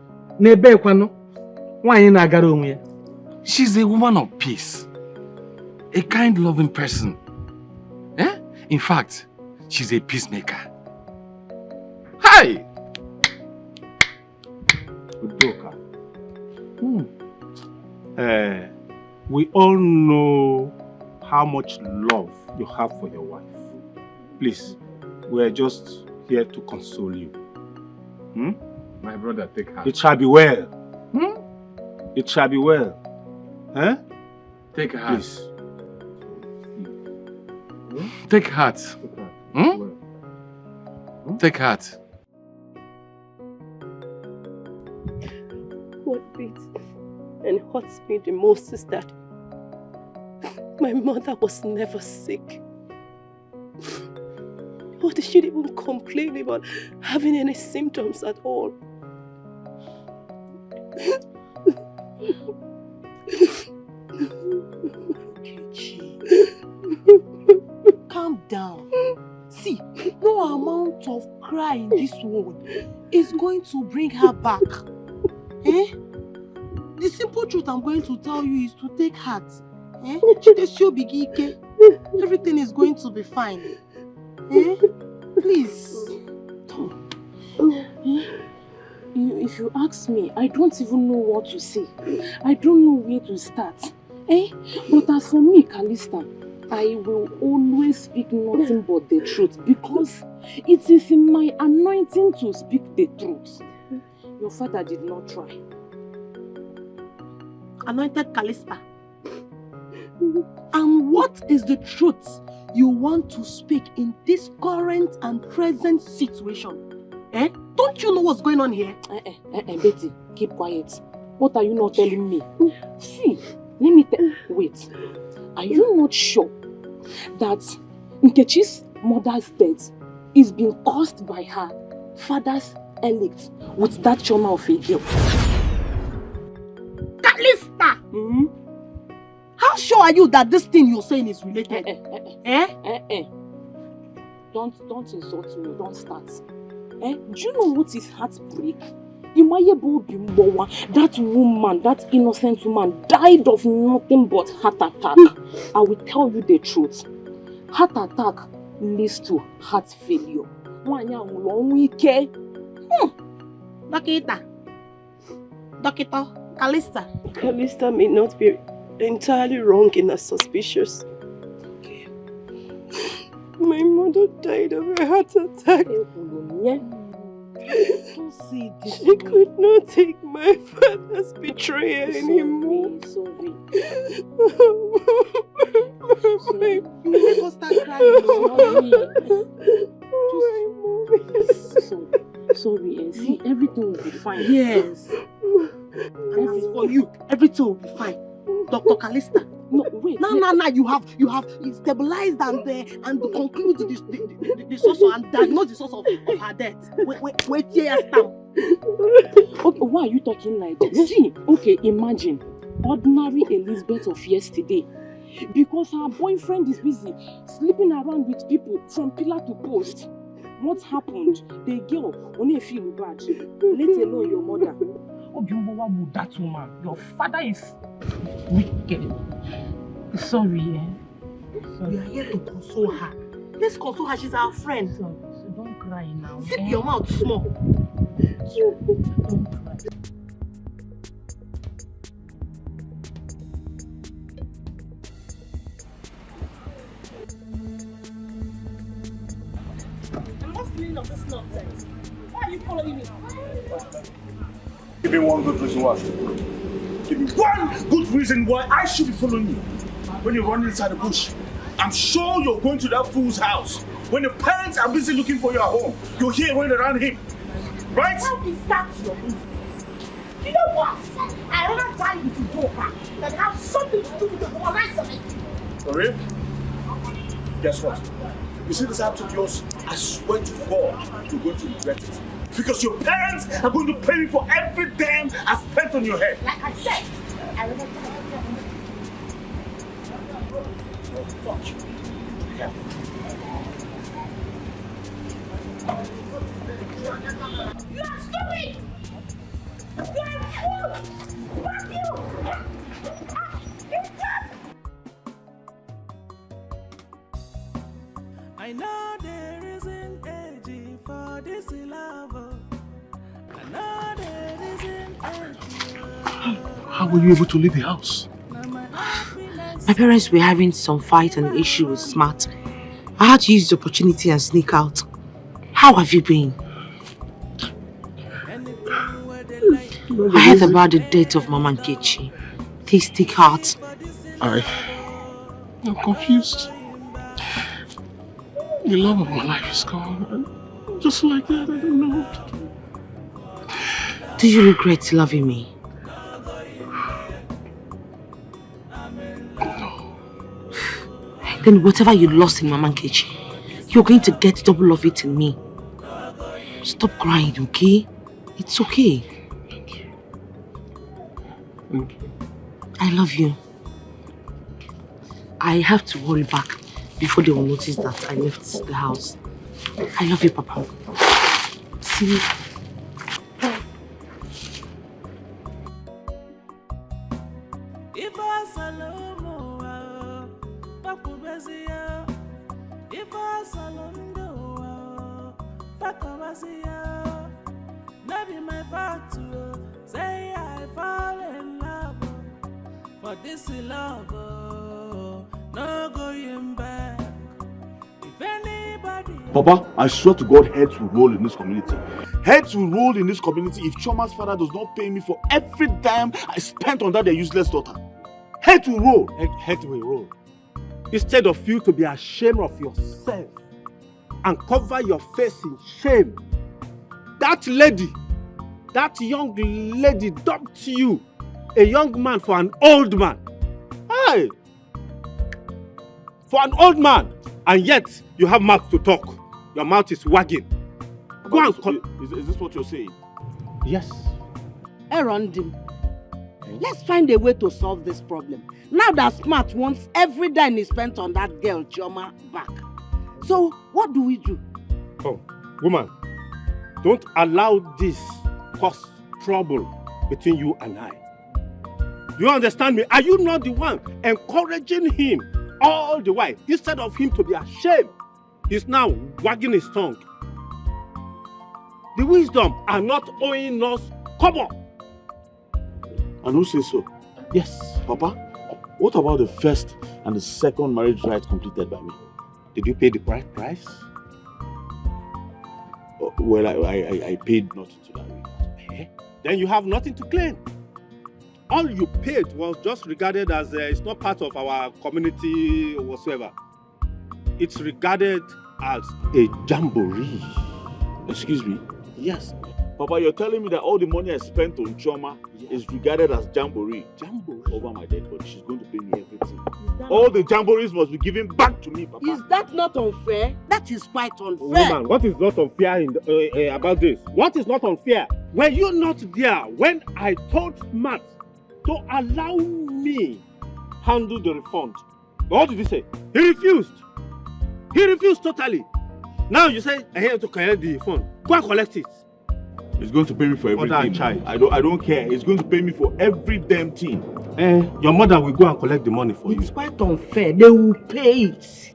She's a woman of peace. A kind, loving person. In fact, she's a peacemaker. Hi! Udoka. We all know how much love you have for your wife. Please, we are just here to console you. My brother, take heart. It shall be well. It shall be well. Take heart. Please. Take heart. Take heart. What beats and hurts me the most is that my mother was never sick. Or she didn't even complain about having any symptoms at all. Calm down. See, no amount of cry in this world is going to bring her back. The simple truth I'm going to tell you is to take heart. Everything is going to be fine. Please. If you ask me, I don't even know what to say. I don't know where to start. But as for me, Kalista, I will always speak nothing but the truth because it is in my anointing to speak the truth. Your father did not try. Anointed Kalista. And what is the truth you want to speak in this current and present situation? Don't you know what's going on here? Betty, keep quiet. What are you not telling me? See, let me tell you. Wait. Are you not sure that Nkechi's mother's death is being caused by her father's elect with that trauma of a girl? Kalista! How sure are you that this thing you're saying is related? Don't insult me. Don't start. Do you know what is heartbreak? That woman, that innocent woman, died of nothing but heart attack. I will tell you the truth. Heart attack leads to heart failure. Doctor Calista. Calista may not be entirely wrong in her suspicious. My mother died of a heart attack. She could not take my father's betrayal anymore. You make us start crying. Sorry, see, everything will be fine. Yes. And as for you, everything will be fine. Dr. Calista. No, wait. No. You have stabilized and conclude the source and diagnose the source of her death. Wait here, stamp. Okay, why are you talking like this? See, okay, imagine ordinary Elizabeth of yesterday. Because her boyfriend is busy sleeping around with people from pillar to post. What happened? The girl only feel bad, let alone your mother. That woman, your father is wicked. Sorry, We are here to console her. Let's console her, she's our friend. So don't cry now. Zip your mouth small. Don't cry. What's the meaning of this nonsense? Why are you following me? Give me one good reason why. Give me one good reason why I should be following you. When you're running inside the bush, I'm sure you're going to that fool's house. When the parents are busy looking for you at home, you're here running around him. Right? How is that your business? You know what? I rather die with your daughter than have something to do with the rest of it. For real? Guess what? You see this house of yours? I swear to God, you're going to regret it. Because your parents are going to pay me for every damn I spent on your head. Like I said, I rather die with your Fuck you. Yeah. You are stupid! You are a fool! Fuck you! I know there isn't age for this love. I know there isn't age. How were you able to leave the house? My parents were having some fight and issue with Smart. I had to use the opportunity and sneak out. How have you been? I heard about the death of Mama Nkechi. Please take heart. I'm confused. The love of my life is gone. And just like that, I don't know what to do. Do you regret loving me? No. Then whatever you lost in Mama Nkechi, you're going to get double of it in me. Stop crying, okay? It's okay. Thank you. I love you. I have to hurry back before they will notice that I left the house. I love you, Papa. See you. Maybe my fault to say I fall in love, but this is love, no going back. If anybody, Papa, I swear to God, heads will roll in this community. Heads will roll in this community if Choma's father does not pay me for every dime I spent on that their useless daughter. Heads will roll. Head will roll. Instead of you to be ashamed of yourself and cover your face in shame, that lady, that young lady dumped you, a young man for an old man. Hey! For an old man, and yet you have mouth to talk. Your mouth is wagging. Go and is this what you're saying? Yes. Erondim, let's find a way to solve this problem. Now that Smart wants every dime he spent on that girl, Chioma, back. So, what do we do? Oh, woman, don't allow this cause trouble between you and I. Do you understand me? Are you not the one encouraging him all the while? Instead of him to be ashamed, he's now wagging his tongue. The wisdom are not owing us kobo. And who says so? Yes. Papa, what about the first and the second marriage rite completed by me? Did you pay the right price? Well, I paid nothing to that. Then you have nothing to claim. All you paid was just regarded as it's not part of our community or whatsoever. It's regarded as a jamboree. Excuse me? Yes. Papa, you're telling me that all the money I spent on Choma is regarded as jamboree? Jamboree? Over my dead body. She's going to pay me everything. All the jamborees must be given back to me, Papa. Is that not unfair? That is quite unfair. Woman, what is not unfair about this? What is not unfair? Were you not there when I told Matt to allow me handle the refund? What did he say? He refused. He refused totally. Now you say I have to collect the refund. Go and collect it. He's going to pay me for everything. I don't care. He's going to pay me for every damn thing. Your mother will go and collect the money for you. It's quite unfair. They will pay it.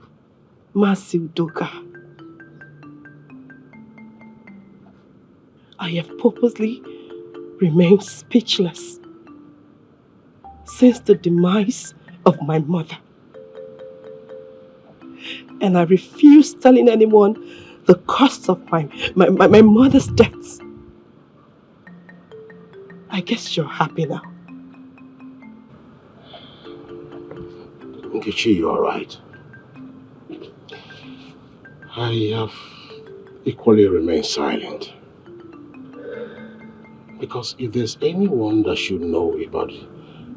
Massive Doka. I have purposely remained speechless since the demise of my mother. And I refuse telling anyone the cost of my mother's death. I guess you're happy now. Nkechi, you are right. I have equally remained silent. Because if there's anyone that should know about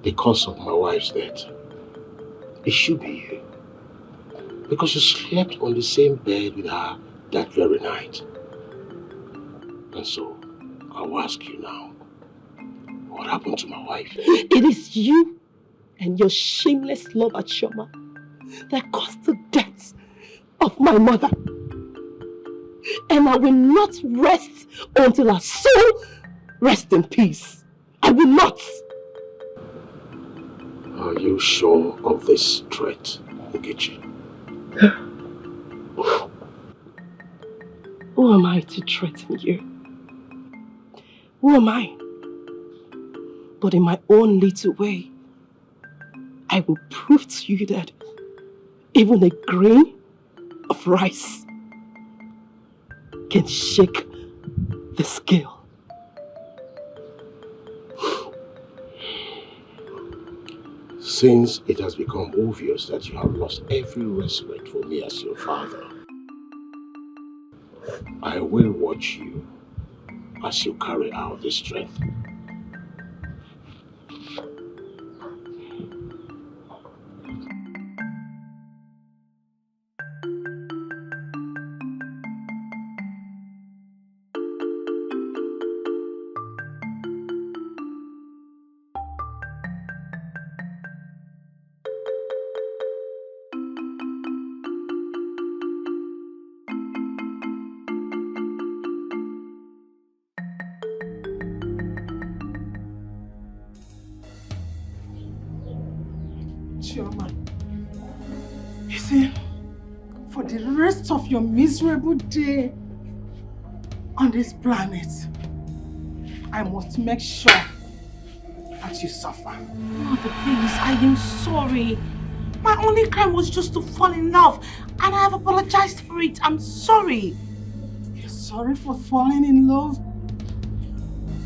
the cause of my wife's death, it should be you. Because you slept on the same bed with her that very night. And so, I'll ask you now, what happened to my wife? It is you and your shameless love at Shoma that caused the death of my mother. And I will not rest until her soul rests in peace. I will not. Are you sure of this threat, Nkechi? Who am I to threaten you? Who am I? But in my own little way, I will prove to you that even a grain of rice can shake the scale. Since it has become obvious that you have lost every respect for me as your father, I will watch you as you carry out this threat. Chioma, you see, for the rest of your miserable day on this planet, I must make sure that you suffer. Mother, please, I am sorry. My only crime was just to fall in love, and I have apologized for it. I'm sorry. You're sorry for falling in love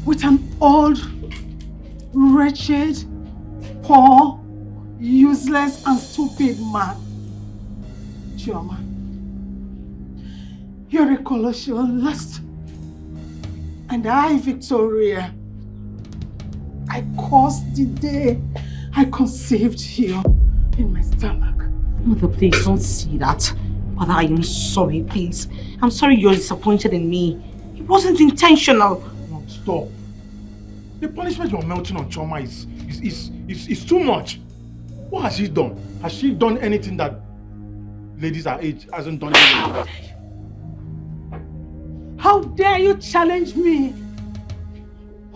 with an old, wretched, poor, useless and stupid man. Chioma, you're a colossal lust. And I, Victoria, I caused the day I conceived you in my stomach. Mother, please don't see that. Mother, I am sorry, please. I'm sorry you're disappointed in me. It wasn't intentional. No, stop. The punishment you're melting on Chioma is too much. What has she done? Has she done anything that ladies our age hasn't done anything? How dare you challenge me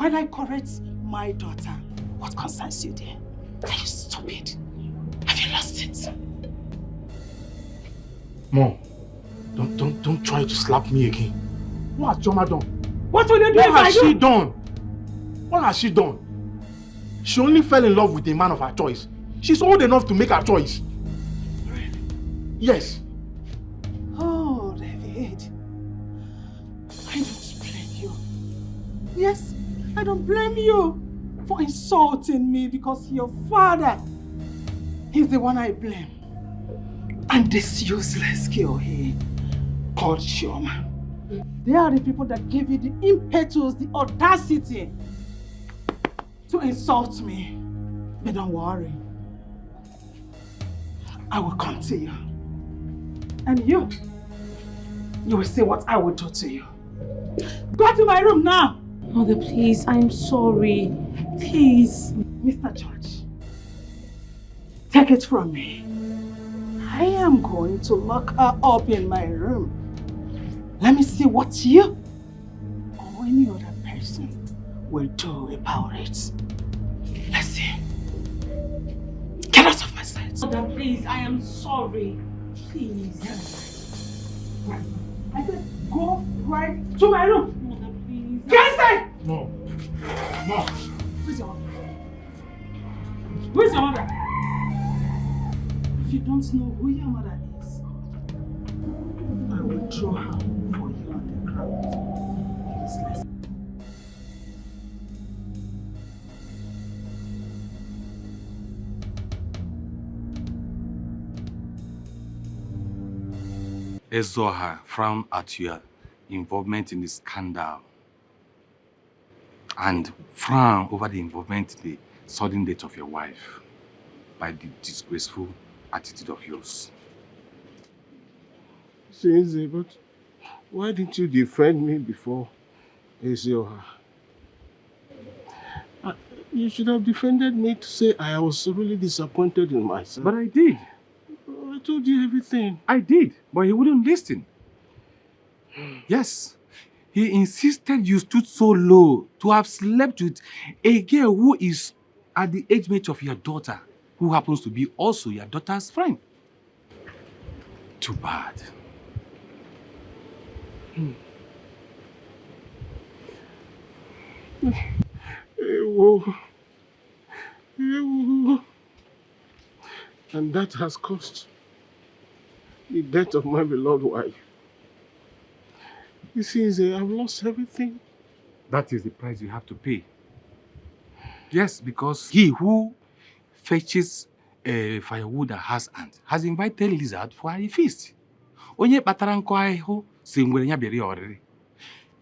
When I correct my daughter, what concerns you there? Are you stupid? Have you lost it? Mom, don't try to slap me again. What has Choma done? What will you do What if I has do? she done? What has she done? She only fell in love with a man of her choice. She's old enough to make her choice. Really? Yes. Oh, David. I don't blame you. Yes, I don't blame you for insulting me because your father is the one I blame. And this useless girl here called Chioma. They are the people that gave you the impetus, the audacity to insult me. But don't worry. I will come to you. And you will see what I will do to you. Go to my room now. Mother, please, I'm sorry. Please. Mr. George, take it from me. I am going to lock her up in my room. Let me see what you or any other person will do about it. Let's see. Get out of my sight. Mother, please, I am sorry. Please. Right. I said go right to my room. Mother, please. Get inside! No. No. Where's your mother? Where's your mother? If you don't know who your mother is, I will draw her for you on the ground. Useless. Ezoha frowned at your involvement in the scandal and frown over the involvement in the sudden death of your wife by the disgraceful attitude of yours. Since, but why didn't you defend me before, Ezoha? You should have defended me to say I was really disappointed in myself. But I did. I told you everything. I did, but he wouldn't listen. Yes, he insisted you stood so low to have slept with a girl who is at the age mate of your daughter, who happens to be also your daughter's friend. Too bad. And that has cost the death of my beloved wife. You see, I've lost everything. That is the price you have to pay. Yes, because he who fetches firewood at has ant has invited lizard for a feast.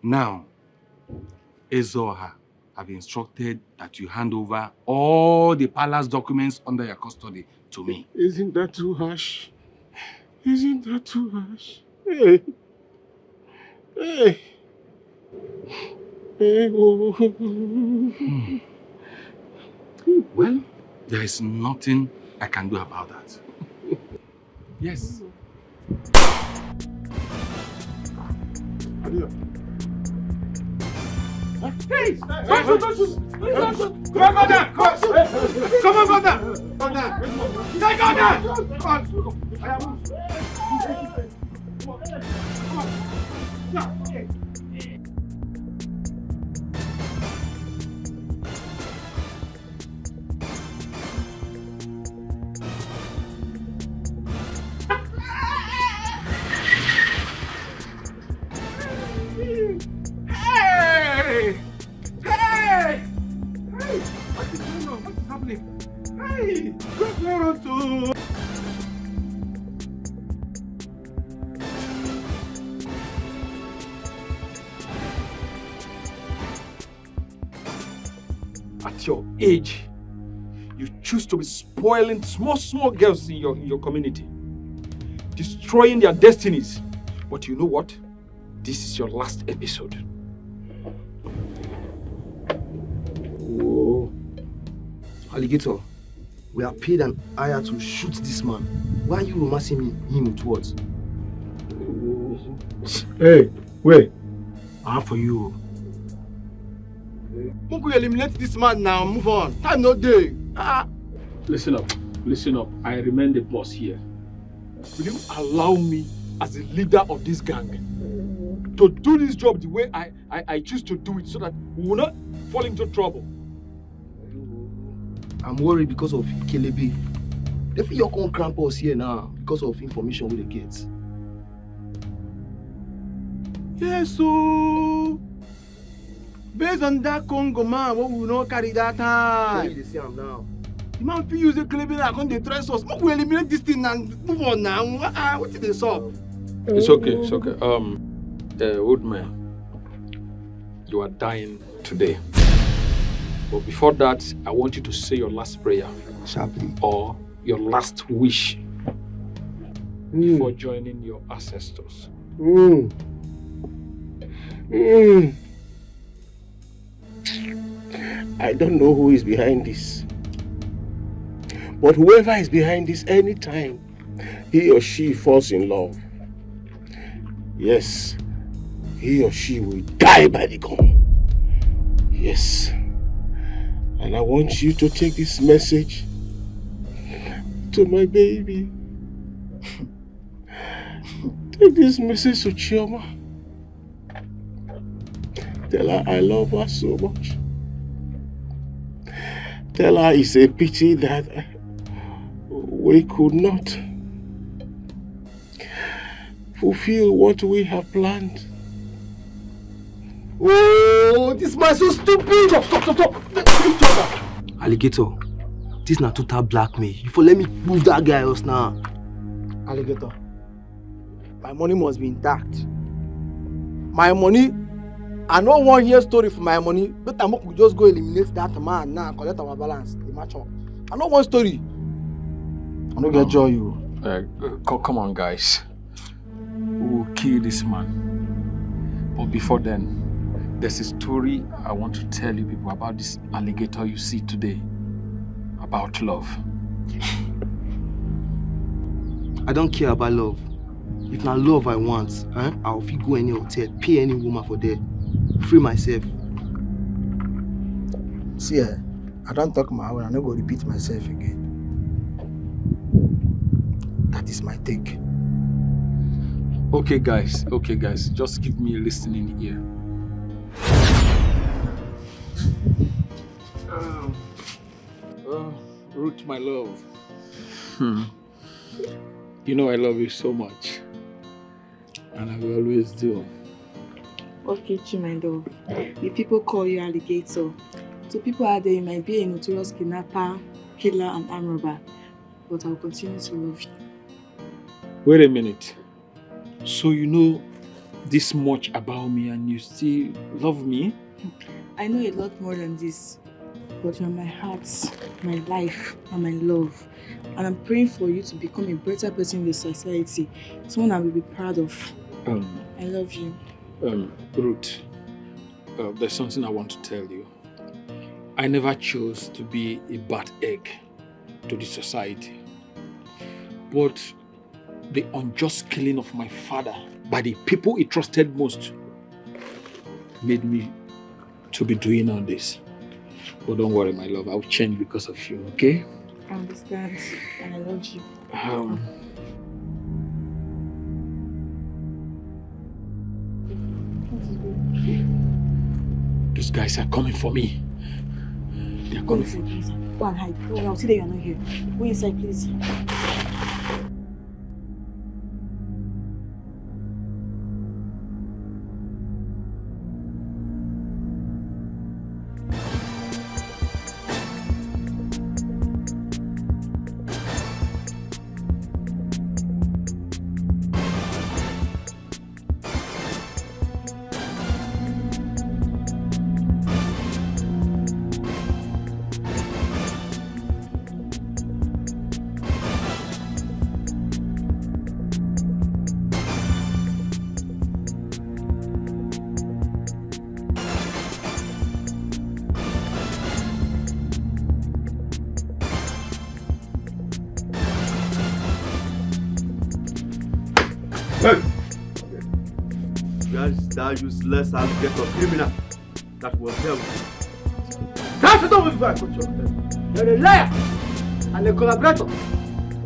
Now, Ezoha have instructed that you hand over all the palace documents under your custody to me. Isn't that too harsh? Isn't that too harsh? Hey. Hey. Hey. Well, there is nothing I can do about that. Yes. Hey! Don't shoot! Don't shoot! Please don't shoot! Come on, father! Come on, father! Father! Take on that! Come on! Hey! Hey! Hey! What is going on? What is happening? Hey! What's going on to? At your age, you choose to be spoiling small girls in your community, destroying their destinies. But you know what? This is your last episode. Whoa. Alligator, we are paid an hire to shoot this man. Why are you romancing him with what? Hey, wait. I have for you. Okay. Make we eliminate this man now. Move on. Time no day. Listen up. Listen up. I remain the boss here. Will you allow me, as the leader of this gang, to do this job the way I choose to do it so that we will not fall into trouble? I'm worried because of Kelebe. They feel you can't cramp us here now because of information we get. Yes, so based on that Congo man, what we will not carry that time. They see him now. The man feel use the Kelebe and come dey trust us. Make we eliminate this thing and move on now. What is this up? It's okay. It's okay. Woodman, you are dying today. But before that, I want you to say your last prayer. Sharply. Or your last wish before joining your ancestors. I don't know who is behind this. But whoever is behind this, anytime he or she falls in love, yes, he or she will die by the gun. Yes. And I want you to take this message to my baby. Take this message to Chioma. Tell her I love her so much. Tell her it's a pity that we could not fulfill what we have planned. Oh, this man so stupid! Stop! Alligator, this na total blackmail. You for let me move that guy else now. Alligator, my money must be intact. My money, I no wan hear story for my money. Better make we just go eliminate that man now and collect our balance. The match up. I no want story. I no get joy you. Come on, guys. We will kill this man. But before then, there's a story I want to tell you people about this alligator you see today. About love. I don't care about love. If na love I want, I'll fit go any hotel, pay any woman for there, free myself. See, I don't talk my own. I no go repeat myself again. That is my take. Okay, guys. Just give me a listening ear. Ruth, my love. You know I love you so much. And I will always do. Okay, my love. The people call you alligator. So people out there, you might be a notorious kidnapper, killer, and arm robber. But I will continue to love you. Wait a minute. So you know this much about me and you still love me? I know a lot more than this. But you're my heart, my life, and my love. And I'm praying for you to become a better person in the society. Someone I will be proud of. I love you. Ruth, there's something I want to tell you. I never chose to be a bad egg to the society. But the unjust killing of my father by the people he trusted most made me to be doing all this. But don't worry, my love, I'll change because of you, okay? I understand, and I love you. Those guys are coming for me. They are coming for me. Go and hide. Oh, I'll see that you're not here. Go inside, please. That useless alligator criminal that was there with Yes, don't move back, Coach. You're a liar and a collaborator.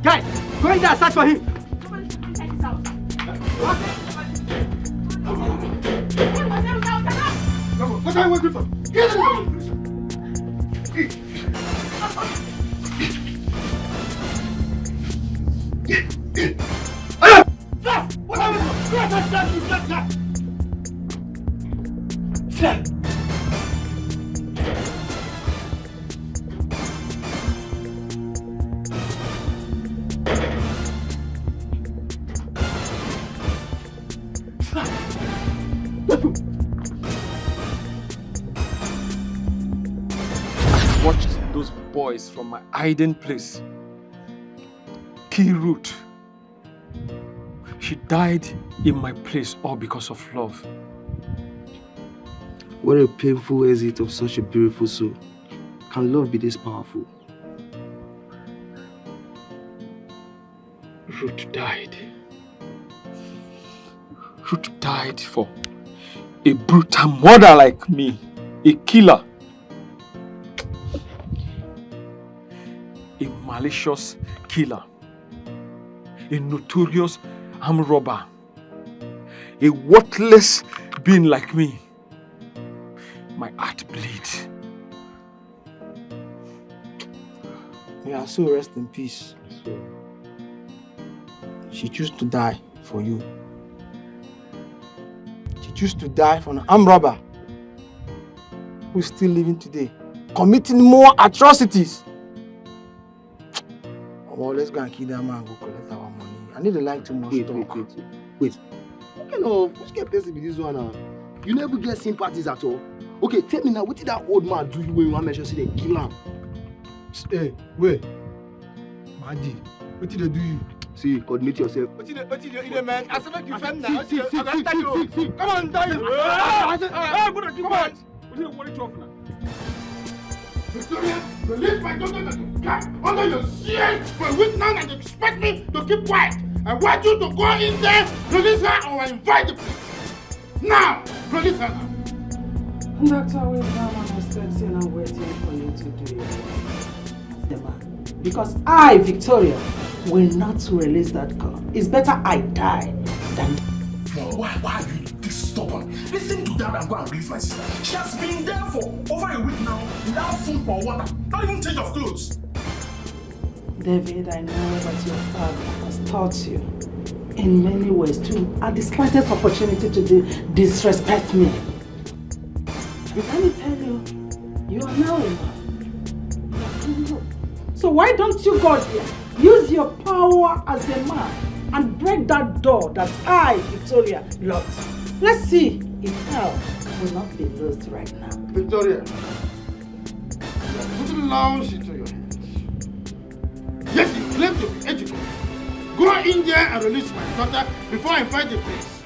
Guys, go in there and search for him. What? Come on, what are you waiting for? Get in there! What are you Watch those boys from my hiding place. Key root. She died in my place all because of love. What a painful exit of such a beautiful soul. Can love be this powerful? Ruth died. Ruth died for a brutal murder like me. A killer. A malicious killer. A notorious armed robber. A worthless being like me. My heart bleeds. May her soul rest in peace. She chose to die for you. She chose to die for an armed robber who is still living today, committing more atrocities. Well, let's go and kill that man and go collect our money. I need to like too much talk. Wait. What kind of person be this one now? You never get sympathies at all. Okay, tell me now, what did that old man do you when you want to make sure they kill him? Hey, wait. Madi, what did they do you? See, coordinate yourself. What did they man? I said, you fam now. See. Come on, die. Come on. What are you talking about? Victoria, release my daughter to cat under your shield for a week now and expect me to keep quiet. I want you to go in there, release her, or I invite the police. Now, release her now. Doctor, we've now understood and I'm waiting for you to do your work. Because I, Victoria, will not release that girl. It's better I die than... Mom, why are you this stubborn? Listen to that and go and release my sister. She has been there for over a week now without food or water, not even change of clothes. David, I know that your father has taught you in many ways to, at the slightest opportunity, to disrespect me. But let me tell you, you are now a man. So why don't you go there, use your power as a man and break that door that I, Victoria, locked. Let's see if hell will not be lost right now. Victoria, you are putting laws into your hands. Yes, you claim to be educated. Go in there and release my daughter before I find the police.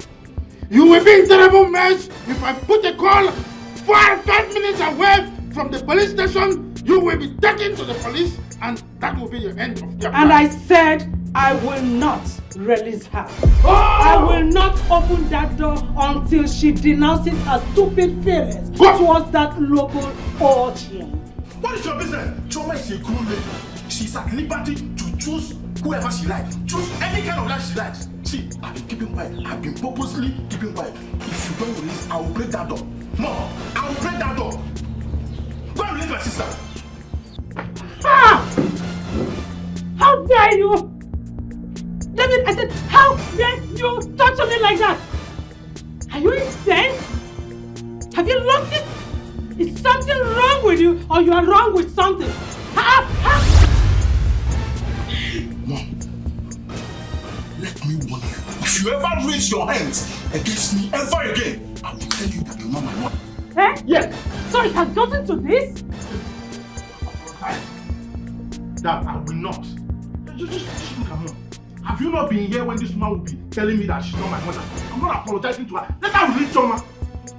You will be in terrible mess if I put a call 5 minutes away from the police station. You will be taken to the police, and that will be the end of your And life. I said I will not release her. Oh! I will not open that door until she denounces her stupid feelings towards that local origin. What is your business? Choma is a cool lady. She's at liberty to choose whoever she likes. Choose any kind of life she likes. See, I've been keeping quiet. I've been purposely keeping quiet. If you don't release, I will break that door. Mom, I will break that door. Go and release my sister. Ah! How dare you! David, I said, how dare you touch me like that? Are you insane? Have you lost it? Is something wrong with you, or you are wrong with something? Mom, let me warn you. If you ever raise your hands against me ever again, I will tell you that you're not my mother. Eh? Yes. So it has gotten to this? That I will not. Just look at her. Have you not been here when this man will be telling me that she's not my mother? I'm not apologizing to her. Let her release Choma.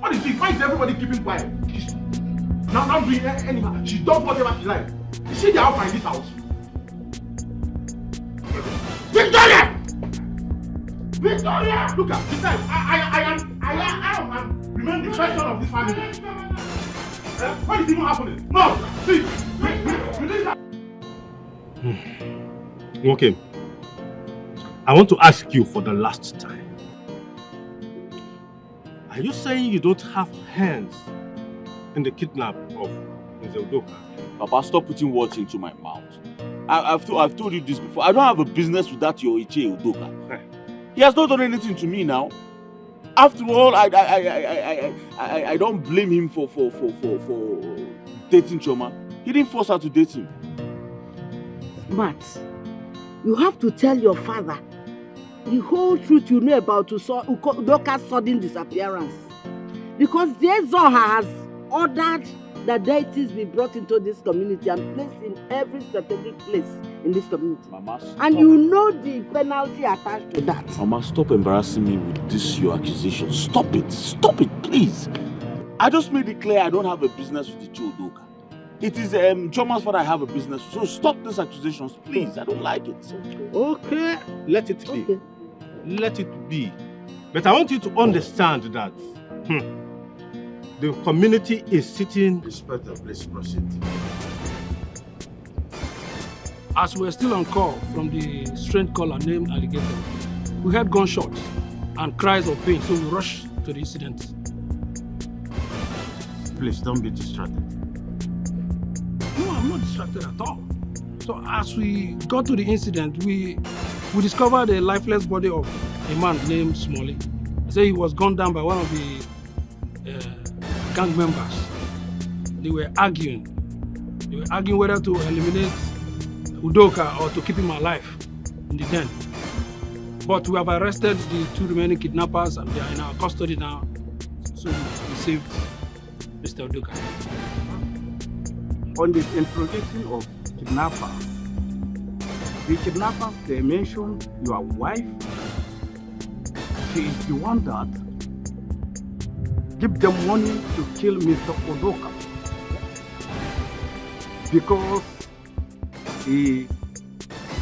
What is it? Why is everybody keeping quiet? She's now doing anyhow. She does whatever she likes. Is she the alpha in this house? Victoria! Victoria! Look at besides, I am remain the first son of this family. What is even happening? No! See! Okay. I want to ask you for the last time. Are you saying you don't have hands in the kidnap of Mr. Udoka? Papa, stop putting words into my mouth. I've told you this before. I don't have a business with that your Iche Udoka. He has not done anything to me now. After all, I don't blame him for dating Choma. He didn't force her to date him. Matt, you have to tell your father the whole truth you know about Udoka's sudden disappearance. Because Zoha has ordered that deities be brought into this community and placed in every strategic place in this community. Mama, and you know the penalty attached to that. Mama, stop embarrassing me with this your accusation. Stop it, please. I just made it clear I don't have a business with the Udoka. It is Choma's father I have a business with. So stop these accusations, please. I don't like it. Okay, let it be. Okay. Let it be. But I want you to understand that the community is sitting... Inspector, please proceed. As we were still on call from the strange caller named Alligator, we heard gunshots and cries of pain, so we rushed to the incident. Please don't be distracted. No, I'm not distracted at all. So as we got to the incident, we discovered a lifeless body of a man named Smalley. They say he was gunned down by one of the gang members. They were arguing whether to eliminate Udoka or to keep him alive in the den. But we have arrested the 2 remaining kidnappers and they are in our custody now. So we saved Mr. Udoka. On the interrogation of kidnappers, the kidnappers, they mentioned your wife. She is the one that give them money to kill Mr. Udoka because he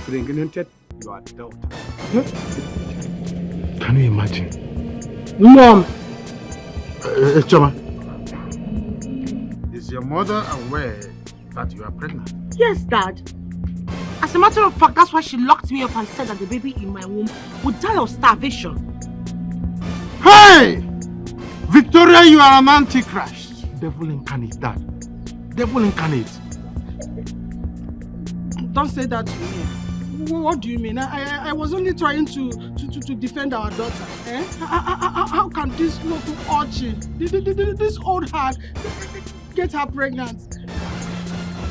impregnated your daughter. Can you imagine? Mom! Choma, is your mother aware that you are pregnant? Yes, Dad. As a matter of fact, that's why she locked me up and said that the baby in my womb would die of starvation. Hey! Victoria, you are an antichrist. Devil incarnate, Dad. Devil incarnate. Don't say that to me. What do you mean? I was only trying to defend our daughter. Eh? How can this local urchin, this old heart, get her pregnant?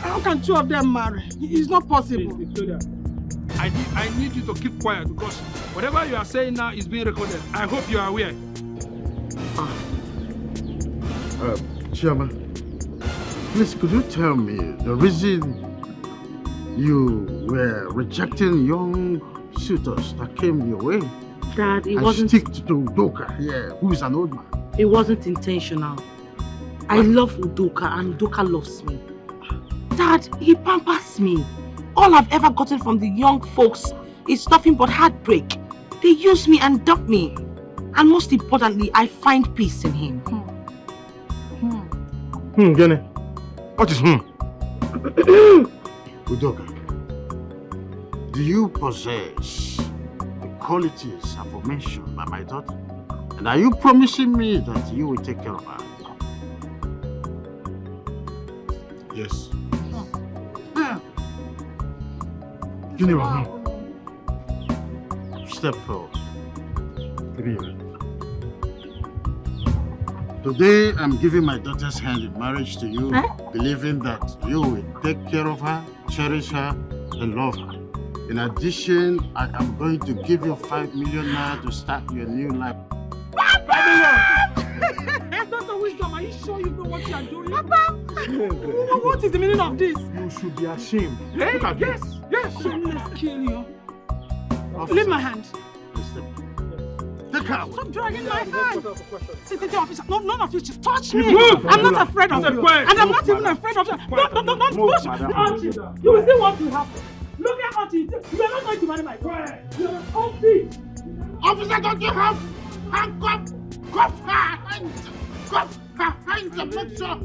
How can 2 of them marry? It's not possible. Victoria, I need you to keep quiet because whatever you are saying now is being recorded. I hope you are aware. Chairman, please could you tell me the reason you were rejecting young suitors that came your way? Dad, it and wasn't... stick to Udoka here, who is an old man. It wasn't intentional. I love Udoka and Udoka loves me. Dad, he pampers me. All I've ever gotten from the young folks is nothing but heartbreak. They use me and dump me. And most importantly, I find peace in him. Jenny, what is Udoka, do you possess the qualities aforementioned by my daughter? And are you promising me that you will take care of her? Yes. Jenny, step forward. Today, I'm giving my daughter's hand in marriage to you, believing that you will take care of her, cherish her, and love her. In addition, I am going to give you 5 million naira to start your new life. Dr. Wisdom, are you sure you know what you are doing? Papa! What is the meaning of this? You should be ashamed. Hey, look at yes, this. Yes, let's kill you. Leave my hand. Take her away. Stop dragging my hand. City officer, no, none of you should touch me. I'm not afraid of you. And I'm not even afraid of you. Don't push me. You will see what will happen. Look at Auntie. You are not going to marry my daughter. You are an old bitch. Officer, don't you have handcuff? Cuff her hands. Cuff her hands and make sure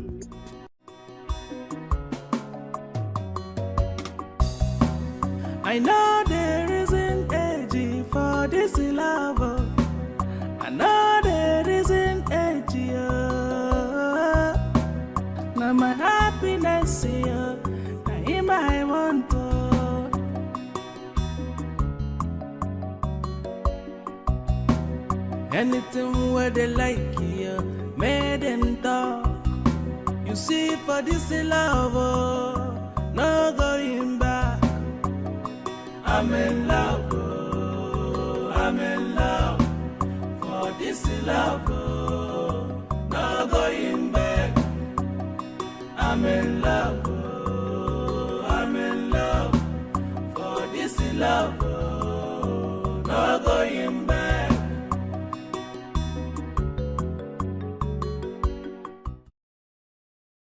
I know there isn't age for this love. I know there isn't age. Now my happiness here, now in my want to. Anything where they like here, made them talk. You see for this love, no going back. I'm in love, I'm in love. For this love, no going back. I'm in love.